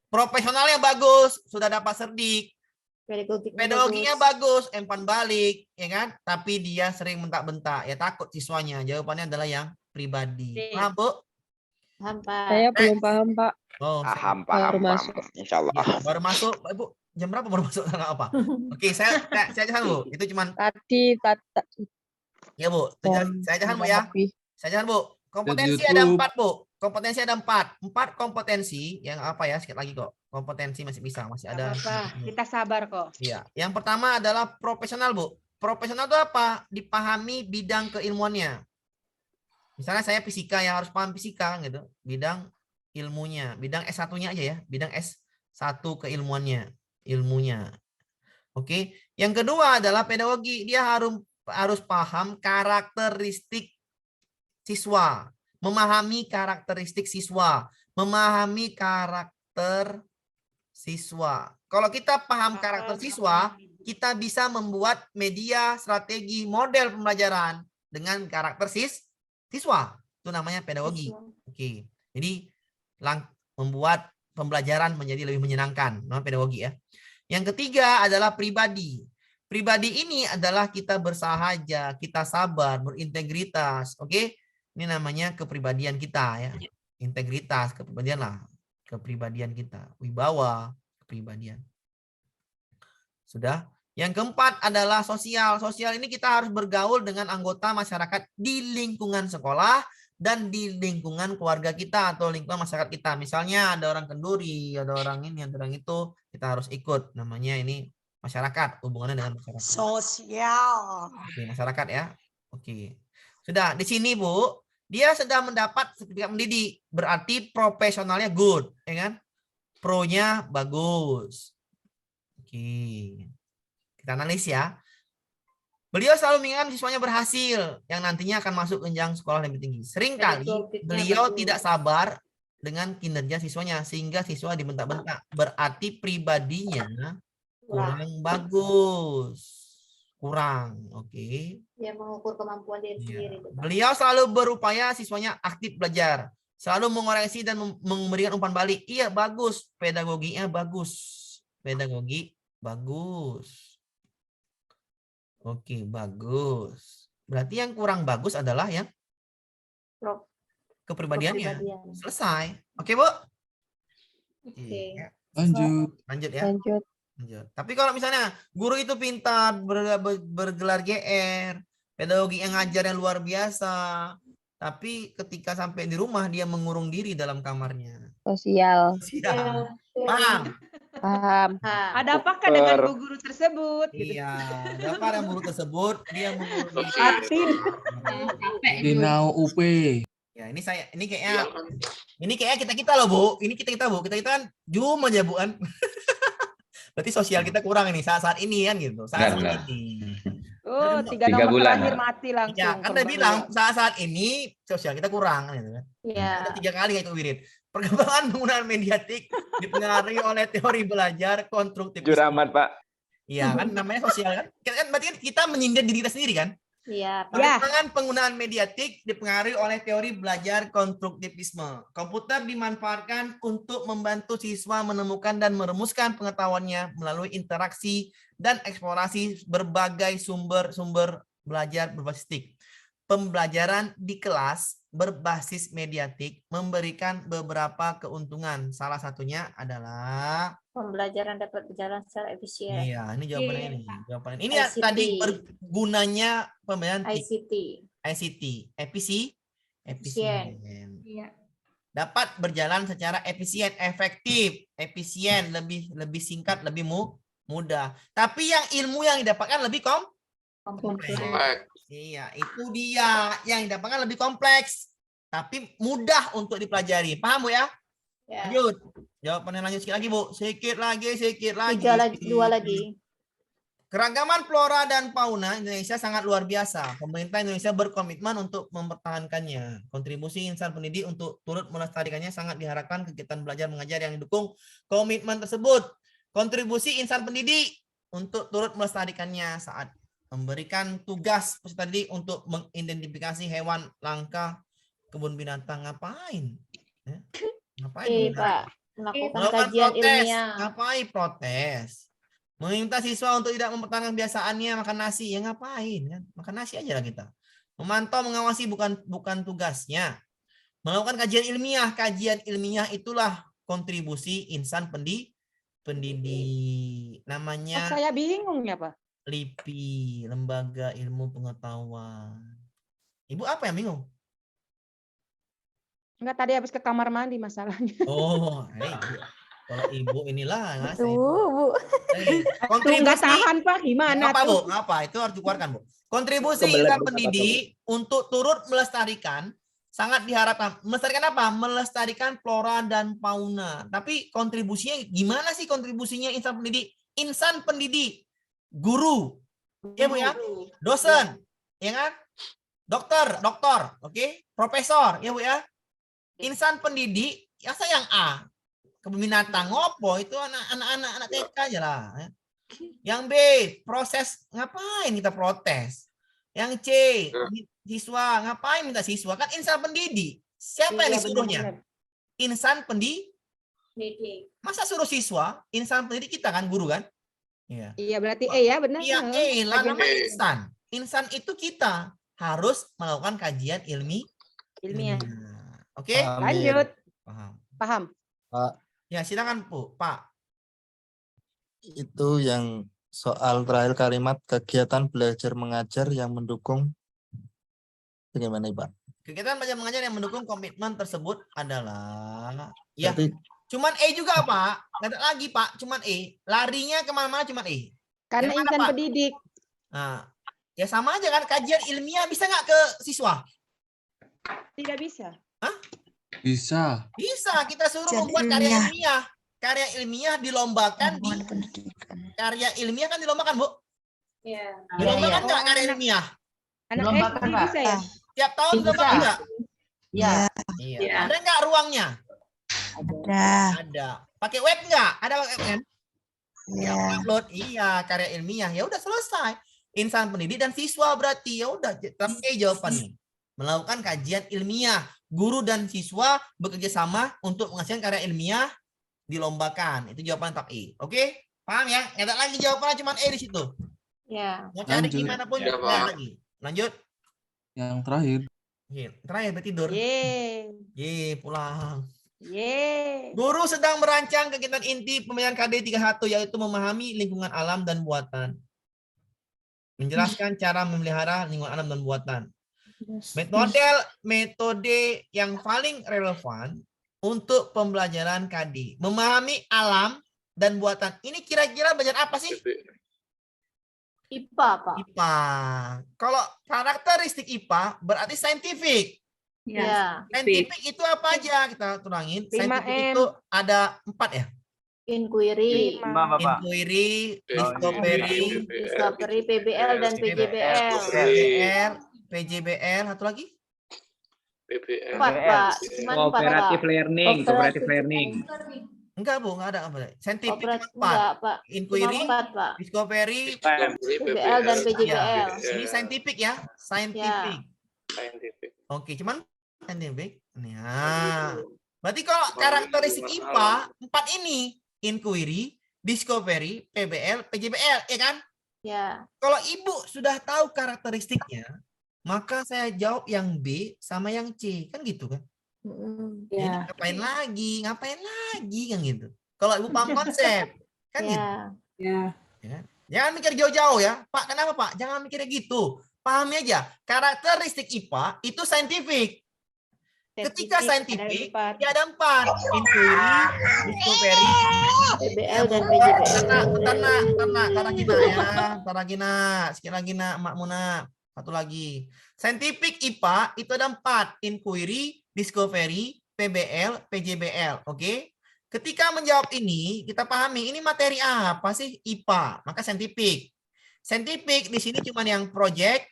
Profesionalnya bagus, sudah dapat serdik, pedagoginya bagus, umpan balik, ya kan? Tapi dia sering bentak-bentak, ya takut siswanya. Jawabannya adalah yang pribadi. Paham, Bu? Paham, Pak. Saya belum paham, Pak. Oh, paham, insyaallah. Ya, baru masuk, Ibu. Jam berapa baru masuk? Enggak apa. Oke, saya jahan, Bu. Itu cuman tadi. Ya, Bu. Saya jahan, Bu ya. Saya jahan, Bu. Kompetensi ada 4, Bu. Kompetensi ada 4. 4 kompetensi yang apa ya? Sekali lagi kok. Kompetensi masih bisa, masih ada. Apa-apa. Kita sabar kok. Iya. Yang pertama adalah profesional, Bu. Profesional itu apa? Dipahami bidang keilmuannya. Misalnya saya fisika, yang harus paham fisika gitu. Bidang ilmunya, bidang S1-nya aja ya. Bidang S1 keilmuannya, ilmunya. Oke. Yang kedua adalah pedagogi. Dia harus paham karakteristik siswa, memahami karakteristik siswa, memahami karakter siswa. Kalau kita paham karakter siswa, kita bisa membuat media, strategi, model pembelajaran dengan karakter siswa. Itu namanya pedagogi. Oke. Jadi membuat pembelajaran menjadi lebih menyenangkan, namanya pedagogi ya. Yang ketiga adalah pribadi. Pribadi ini adalah kita bersahaja, kita sabar, berintegritas. Oke? Ini namanya kepribadian kita ya. Integritas, kepribadian lah. Kepribadian kita. Wibawa, kepribadian. Sudah? Yang keempat adalah sosial. Sosial ini kita harus bergaul dengan anggota masyarakat di lingkungan sekolah dan di lingkungan keluarga kita atau lingkungan masyarakat kita. Misalnya ada orang kenduri, ada orang ini, ada orang itu, kita harus ikut. Namanya ini masyarakat, hubungannya dengan masyarakat. Sosial. Oke, masyarakat ya. Oke. Sudah, di sini Bu, dia sudah mendapat sertifikat mendidik. Berarti profesionalnya good, ya kan? Pro-nya bagus. Oke. Kita analis ya. Beliau selalu menginginkan siswanya berhasil, yang nantinya akan masuk jenjang sekolah lebih tinggi. Seringkali beliau tidak sabar dengan kinerja siswanya, sehingga siswa dibentak-bentak. Berarti pribadinya kurang bagus, kurang, oke. Ya, mengukur kemampuan diri sendiri. Beliau selalu berupaya siswanya aktif belajar, selalu mengoreksi dan memberikan umpan balik. Iya, bagus, pedagoginya bagus, pedagogi bagus, oke, bagus. Berarti yang kurang bagus adalah yang kepribadiannya. Selesai, oke Bu? Oke. Lanjut ya. Lanjut. Tapi kalau misalnya guru itu pintar, bergelar GR, pedagogi yang ngajar yang luar biasa, Tapi ketika sampai di rumah dia mengurung diri dalam kamarnya. Sosial. Sosial. Paham? Paham. Ada apakah dengan bu guru tersebut? Gitu. Iya, ada apa dengan guru tersebut? Dia mengurung diri. Atin. Dinau UP. Ya, ini kayaknya kita loh, Bu. Ini kita Bu. Kita kan zoom aja, Bu kan. Berarti sosial kita kurang ini saat ini kan gitu. Saat ini. Oh, 3 3 nomor bulan. terakhir mati langsung. Ya, kan udah bilang saat ini sosial kita kurang gitu kan. Iya. Ada 3 kali itu Wirid. Perkembangan penggunaan mediatik dipengaruhi oleh teori belajar konstruktif. Juramat, Pak. Iya kan namanya sosial kan. Kan berarti kan kita menyindir diri kita sendiri kan. Iya. Perkembangan penggunaan mediatik dipengaruhi oleh teori belajar konstruktivisme. Komputer dimanfaatkan untuk membantu siswa menemukan dan merumuskan pengetahuannya melalui interaksi dan eksplorasi berbagai sumber-sumber belajar berbasis TIK. Pembelajaran di kelas berbasis mediatik memberikan beberapa keuntungan. Salah satunya adalah Pembelajaran dapat berjalan secara efisien. iya, ini jawabannya ini. Jawabannya ini ICT. tadi bergunanya pembelajaran TIK. ICT. Efisien. Iya. Dapat berjalan secara efisien, efektif, efisien, lebih singkat, lebih mudah. Tapi yang ilmu yang didapatkan lebih kompleks. Iya, itu dia yang didapatkan lebih kompleks, tapi mudah untuk dipelajari. Paham Bu ya? Ya. Lanjut. Jawabannya lanjut sekali lagi Bu. Sikit lagi. 2 lagi. Keragaman flora dan fauna Indonesia sangat luar biasa. Pemerintah Indonesia berkomitmen untuk mempertahankannya. Kontribusi insan pendidik untuk turut melestarikannya sangat diharapkan kegiatan belajar mengajar yang didukung komitmen tersebut. Kontribusi insan pendidik untuk turut melestarikannya saat memberikan tugas peserta didik untuk mengidentifikasi hewan langka, kebun binatang. Ngapain? Ngapain? Pak, melakukan kajian ilmiah. Ngapain protes? Meminta siswa untuk tidak mempertahankan kebiasaannya makan nasi. Ya ngapain kan? Makan nasi aja lah kita. Memantau, mengawasi bukan tugasnya. Melakukan kajian ilmiah. Kajian ilmiah itulah kontribusi insan pendidik. Namanya Saya bingung ya, Pak. LIPI, Lembaga Ilmu Pengetahuan. Ibu apa yang bingung? Enggak, tadi habis ke kamar mandi masalahnya. Oh, kalau ibu inilah. Bu. Kontribusi. Nggak tahan, Pak. Gimana Apa, tuh? Bu? Apa? Itu harus dikeluarkan, Bu. Kontribusi insan pendidik untuk turut melestarikan sangat diharapkan. Melestarikan apa? Melestarikan flora dan fauna. Tapi kontribusinya gimana sih kontribusinya insan pendidik? Insan pendidik, guru, ya Bu ya, dosen, ya kan? Dokter, oke? Profesor, ya Bu ya. Insan pendidik, ya sayang A. Kebun binatang, ngopo itu anak TK aja lah. Yang B, proses, ngapain kita protes? Yang C, siswa, ngapain minta siswa? Kan insan pendidik. Siapa yang disuruhnya? Insan pendidik. Masa suruh siswa? Insan pendidik kita kan, guru kan? Iya. Iya, berarti E ya, benar. Iya, E lah namanya insan. Insan itu kita harus melakukan kajian ilmiah. Oke? Lanjut. Paham. Pak, Ya, silakan Bu, Pak. itu yang soal terakhir kalimat kegiatan belajar mengajar yang mendukung bagaimana Pak? Kegiatan belajar mengajar yang mendukung komitmen tersebut adalah ya. Berarti Cuman E juga, Pak. Nggak ada lagi, Pak. Cuman E. Larinya kemana-mana cuman E. Karena Yang mana, insan Pak? pendidik. Nah, ya sama aja kan. Kajian ilmiah bisa nggak ke siswa? Tidak bisa. Bisa. Bisa. Kita suruh membuat karya ilmiah. Karya ilmiah dilombakan di karya ilmiah kan dilombakan, Bu? Iya. Dilombakan nggak karya ilmiah? Anak Dilombakan, SD Pak. bisa ya? Tiap tahun Bisa. dilombakan nggak? Iya. Iya. Ada nggak ruangnya? Ada. Pakai web nggak? Ada pakai web? Ya, upload. Iya, karya ilmiah. Ya udah selesai. Insan pendidik dan siswa berarti ya udah. Tapi jawabannya melakukan kajian ilmiah. Guru dan siswa bekerja sama untuk menghasilkan karya ilmiah dilombakan. Itu jawaban tak E. Oke? Paham ya? Nggak ada lagi jawabannya cuma E di situ. Ya. Mau cari Lanjut. gimana pun Ya, nggak Pak. lagi. Lanjut. Yang terakhir. Terakhir bertidur. Ye. Pulang. Ye. Guru sedang merancang kegiatan inti pembelajaran KD 31 yaitu memahami lingkungan alam dan buatan. Menjelaskan cara memelihara lingkungan alam dan buatan. Metode yang paling relevan untuk pembelajaran KD. Memahami alam dan buatan. Ini kira-kira belajar apa sih? IPA, Pak. IPA. Kalau karakteristik IPA berarti scientific. Ya. Scientific itu apa aja? Kita turangin. 5M. Scientific itu ada 4 ya? Inquiry, Inquiry, discovery, PBL, dan PJBL. PJBL, satu lagi? PBL. 4, Pak. Cuman 4, Pak. Cooperative learning. Enggak, Bu, enggak ada apa. Scientific cuma 4. Enggak, Pak. Inquiry, Cuma 4, Pak. discovery, PBL, dan PJBL. Ini scientific ya, scientific. Scientific. Oke, cuman scientific. Nah, berarti kalau karakteristik IPA 4 ini, inquiry, discovery, PBL, PJBL, ya kan? Ya. Kalau Ibu sudah tahu karakteristiknya, maka saya jawab yang B sama yang C, kan gitu kan? Jadi ngapain lagi kan gitu. Kalau Ibu paham konsep, kan gitu. Ya. Ya. Jangan mikir jauh-jauh ya, Pak. Kenapa Pak? Jangan mikirnya gitu. Pahami aja, karakteristik IPA itu scientific. Ketika scientific, dia ada 4. Inquiry, discovery, PBL, dan PJBL. Karena Gina, sekali lagi nak, Mak Muna. Satu lagi. Scientific IPA itu ada 4. Inquiry, discovery, PBL, PJBL. Oke? Ketika menjawab ini, kita pahami ini materi apa sih IPA. Maka scientific. Scientific di sini cuma yang project.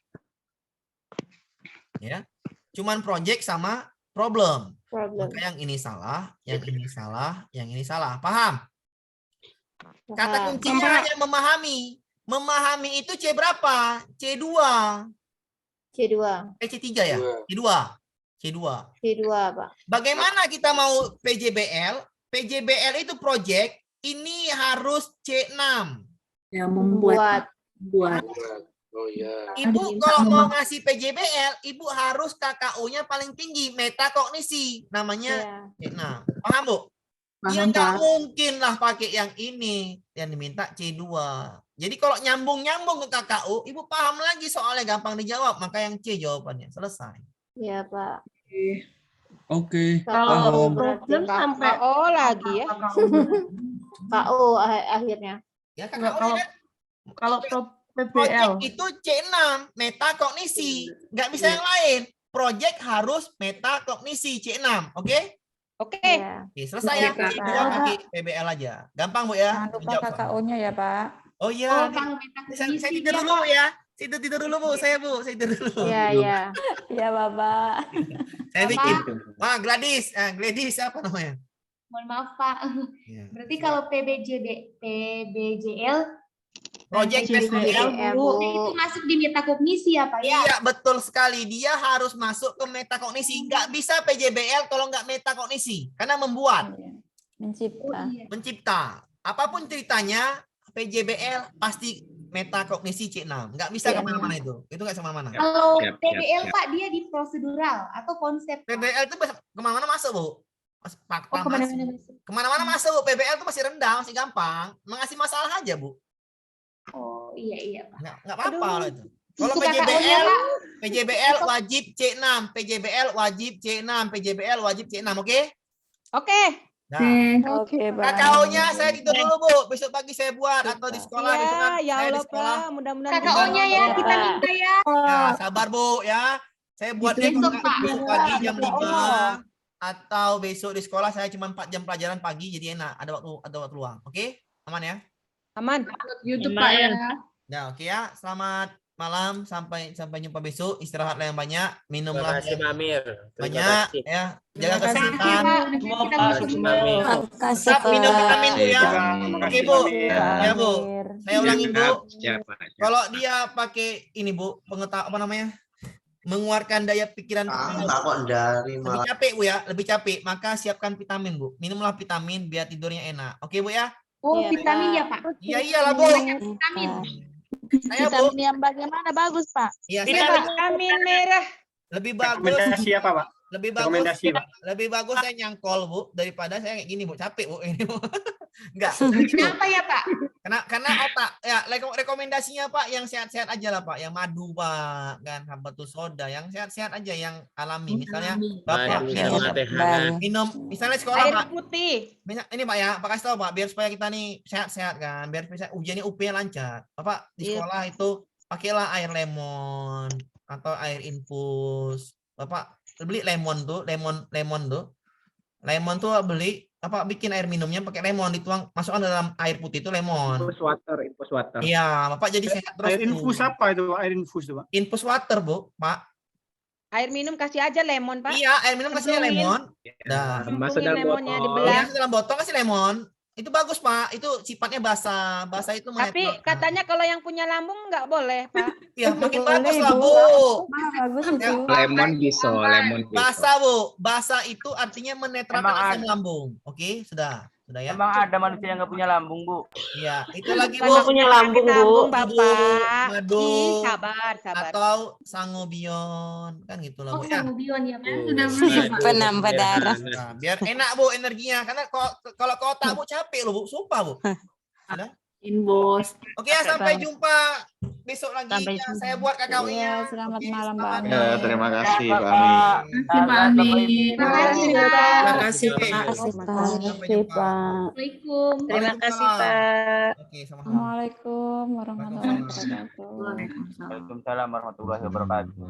Ya. Cuman project sama problem. Maka yang ini salah, yang ini salah, yang ini salah. Paham? Kata kuncinya hanya memahami. Memahami itu C berapa? C2. C2. C3 ya? C2, Pak. Bagaimana kita mau PJBL? PJBL itu project, ini harus C6. Ya, membuat. Oh ya. Ibu kalau mau ngasih PJBL, Ibu harus KKU-nya paling tinggi, metakognisi. Namanya C6. Paham, Bu? Ya nggak mungkin lah pakai yang ini. Yang diminta C2. Jadi kalau nyambung-nyambung ke KKU, Ibu paham lagi soalnya gampang dijawab. Maka yang C jawabannya. Selesai. Iya, Pak. Oke. Kalau paham. problem sampai O lagi ya. KO akhirnya. Ya KKU Kalau project itu C6, metakognisi. Nggak bisa yang lain. Project harus metakognisi C6. Oke? Oke. Selesai ya. Pakai PBL aja. Gampang, Bu ya. Jangan lupa KKO-nya ya, Pak. Oh iya. Saya tidur dulu, Bu ya. Tidur dulu, Bu. Saya tidur dulu. Iya. Iya, Bapak. Saya bikin. Wah, Gladys. Gladys apa namanya? Mohon maaf, Pak. Berarti kalau PBJL project PBL itu masuk di metakognisi ya, Pak ya? Iya, betul sekali. Dia harus masuk ke metakognisi. Nggak bisa PJBL kalau nggak metakognisi. Karena membuat. Mencipta. Apapun ceritanya, PJBL pasti metakognisi C6. Nggak bisa kemana-mana itu. Itu nggak kemana-mana. Kalau PBL, Pak, dia di prosedural atau konsep? PBL itu kemana-mana masuk, Bu. Kemana-mana masuk, Bu. PBL itu masih rendah, masih gampang. Mengasih masalah aja, Bu. Oh, iya, Pak. Nggak apa-apa kalau itu. Kalau PJBL wajib C6, PJBL wajib C6, PJBL wajib C6, oke? Oke. Nah, Oke, Pak. KKO-nya saya tidur dulu, Bu. Besok pagi saya buat atau di sekolah. Ya Allah, Pak. Mudah-mudahan KKO-nya ya, kita minta ya. Ya, sabar, Bu, ya. Saya buat besok pagi jam 5 atau besok di sekolah saya cuma 4 jam pelajaran pagi jadi enak, ada waktu luang. Oke? Aman ya? Aman. YouTube, Pak ya. Nah, oke ya. Selamat malam, sampai jumpa besok. Istirahatlah yang banyak, minumlah banyak ya. Jaga kesehatan. Tetap minum vitamin, Bu ya. Oke, Bu. Ya, Bu. Saya ulangin, Bu. Kalau dia pakai ini, Bu, mengeluarkan daya pikiran lebih capek, Bu ya, lebih capek, maka siapkan vitamin, Bu. Minumlah vitamin biar tidurnya enak. Oke, Bu ya? Oh, vitamin ya, Pak? Iya, iyalah, Bu. Vitamin. Saya, Bu. Vitamin yang bagaimana bagus, Pak? Iya, vitamin merah. Lebih bagus. Rekomendasi apa, Pak? Lebih bagus. Rekomendasi, Pak. Lebih bagus saya nyangkol, Bu, daripada saya kayak gini, Bu. Capek, Bu, ini, Bu. Enggak. Kenapa ya, Pak? Karena otak ya rekomendasinya Pak yang sehat-sehat aja lah Pak, yang madu Pak, kan habatus soda, yang sehat-sehat aja, yang alami. Misalnya Bapak minum misalnya sekolah Air Pak. putih. Ini Pak ya, Pak kasih tahu Pak, biar supaya kita nih sehat-sehat kan, biar bisa ujiannya UP lancar. Bapak di sekolah itu pakailah air lemon atau air infus. Bapak beli lemon tuh, lemon tuh. Lemon tuh beli apa bikin air minumnya pakai lemon, dituang masukkan dalam air putih itu lemon. Infus water. Iya, Bapak jadi sehat terus. Air infus apa itu, Pak? Air infus tuh, Pak? Infus water, Bu, Pak. Air minum kasih aja lemon, Pak. Iya, air minum kasih lemon. Nah, masuk Cemplungin dalam lemonnya botol. dibelah. Iya, dalam botol kasih lemon. Itu bagus, Pak. Itu sifatnya basah. Basah itu Tapi menetralkan. katanya kalau yang punya lambung nggak boleh, Pak. Ya, makin Boleh, bagus lah, Bu. Bu. Bagus Ya, itu. Lemon bisa, lemon bisa. basah, Bu. Basah itu artinya menetralkan Emang asam lambung. Oke, sudah ya. Emang ada manusia yang nggak punya lambung, Bu? Iya, itu lagi, Karena Bu. punya lambung, Bu. Bapak. Madu. Ih, sabar. Atau sangobion, kan gitu lah, Bu. Ya. Sangobion ya, Pak. Penambah darah. Nah, biar enak, Bu, energinya. Karena kalau ke otak, Bu, capek loh, Bu. Sumpah, Bu. Ada? Inbos. Oke ya, sampai jumpa besok lagi. Sampai Ya, jumpa. saya buat KKU-nya. Iya, selamat Oke, malam, selamat Pak Amin. Ya, terima kasih, Pak Pak. Amin. Pak Amin. Terima kasih, Pak. Terima kasih, Pak. Sampai jumpa. Assalamualaikum. Terima kasih, Pak. Oke, sama-sama. Assalamualaikum warahmatullahi wabarakatuh. Waalaikumsalam warahmatullahi wabarakatuh.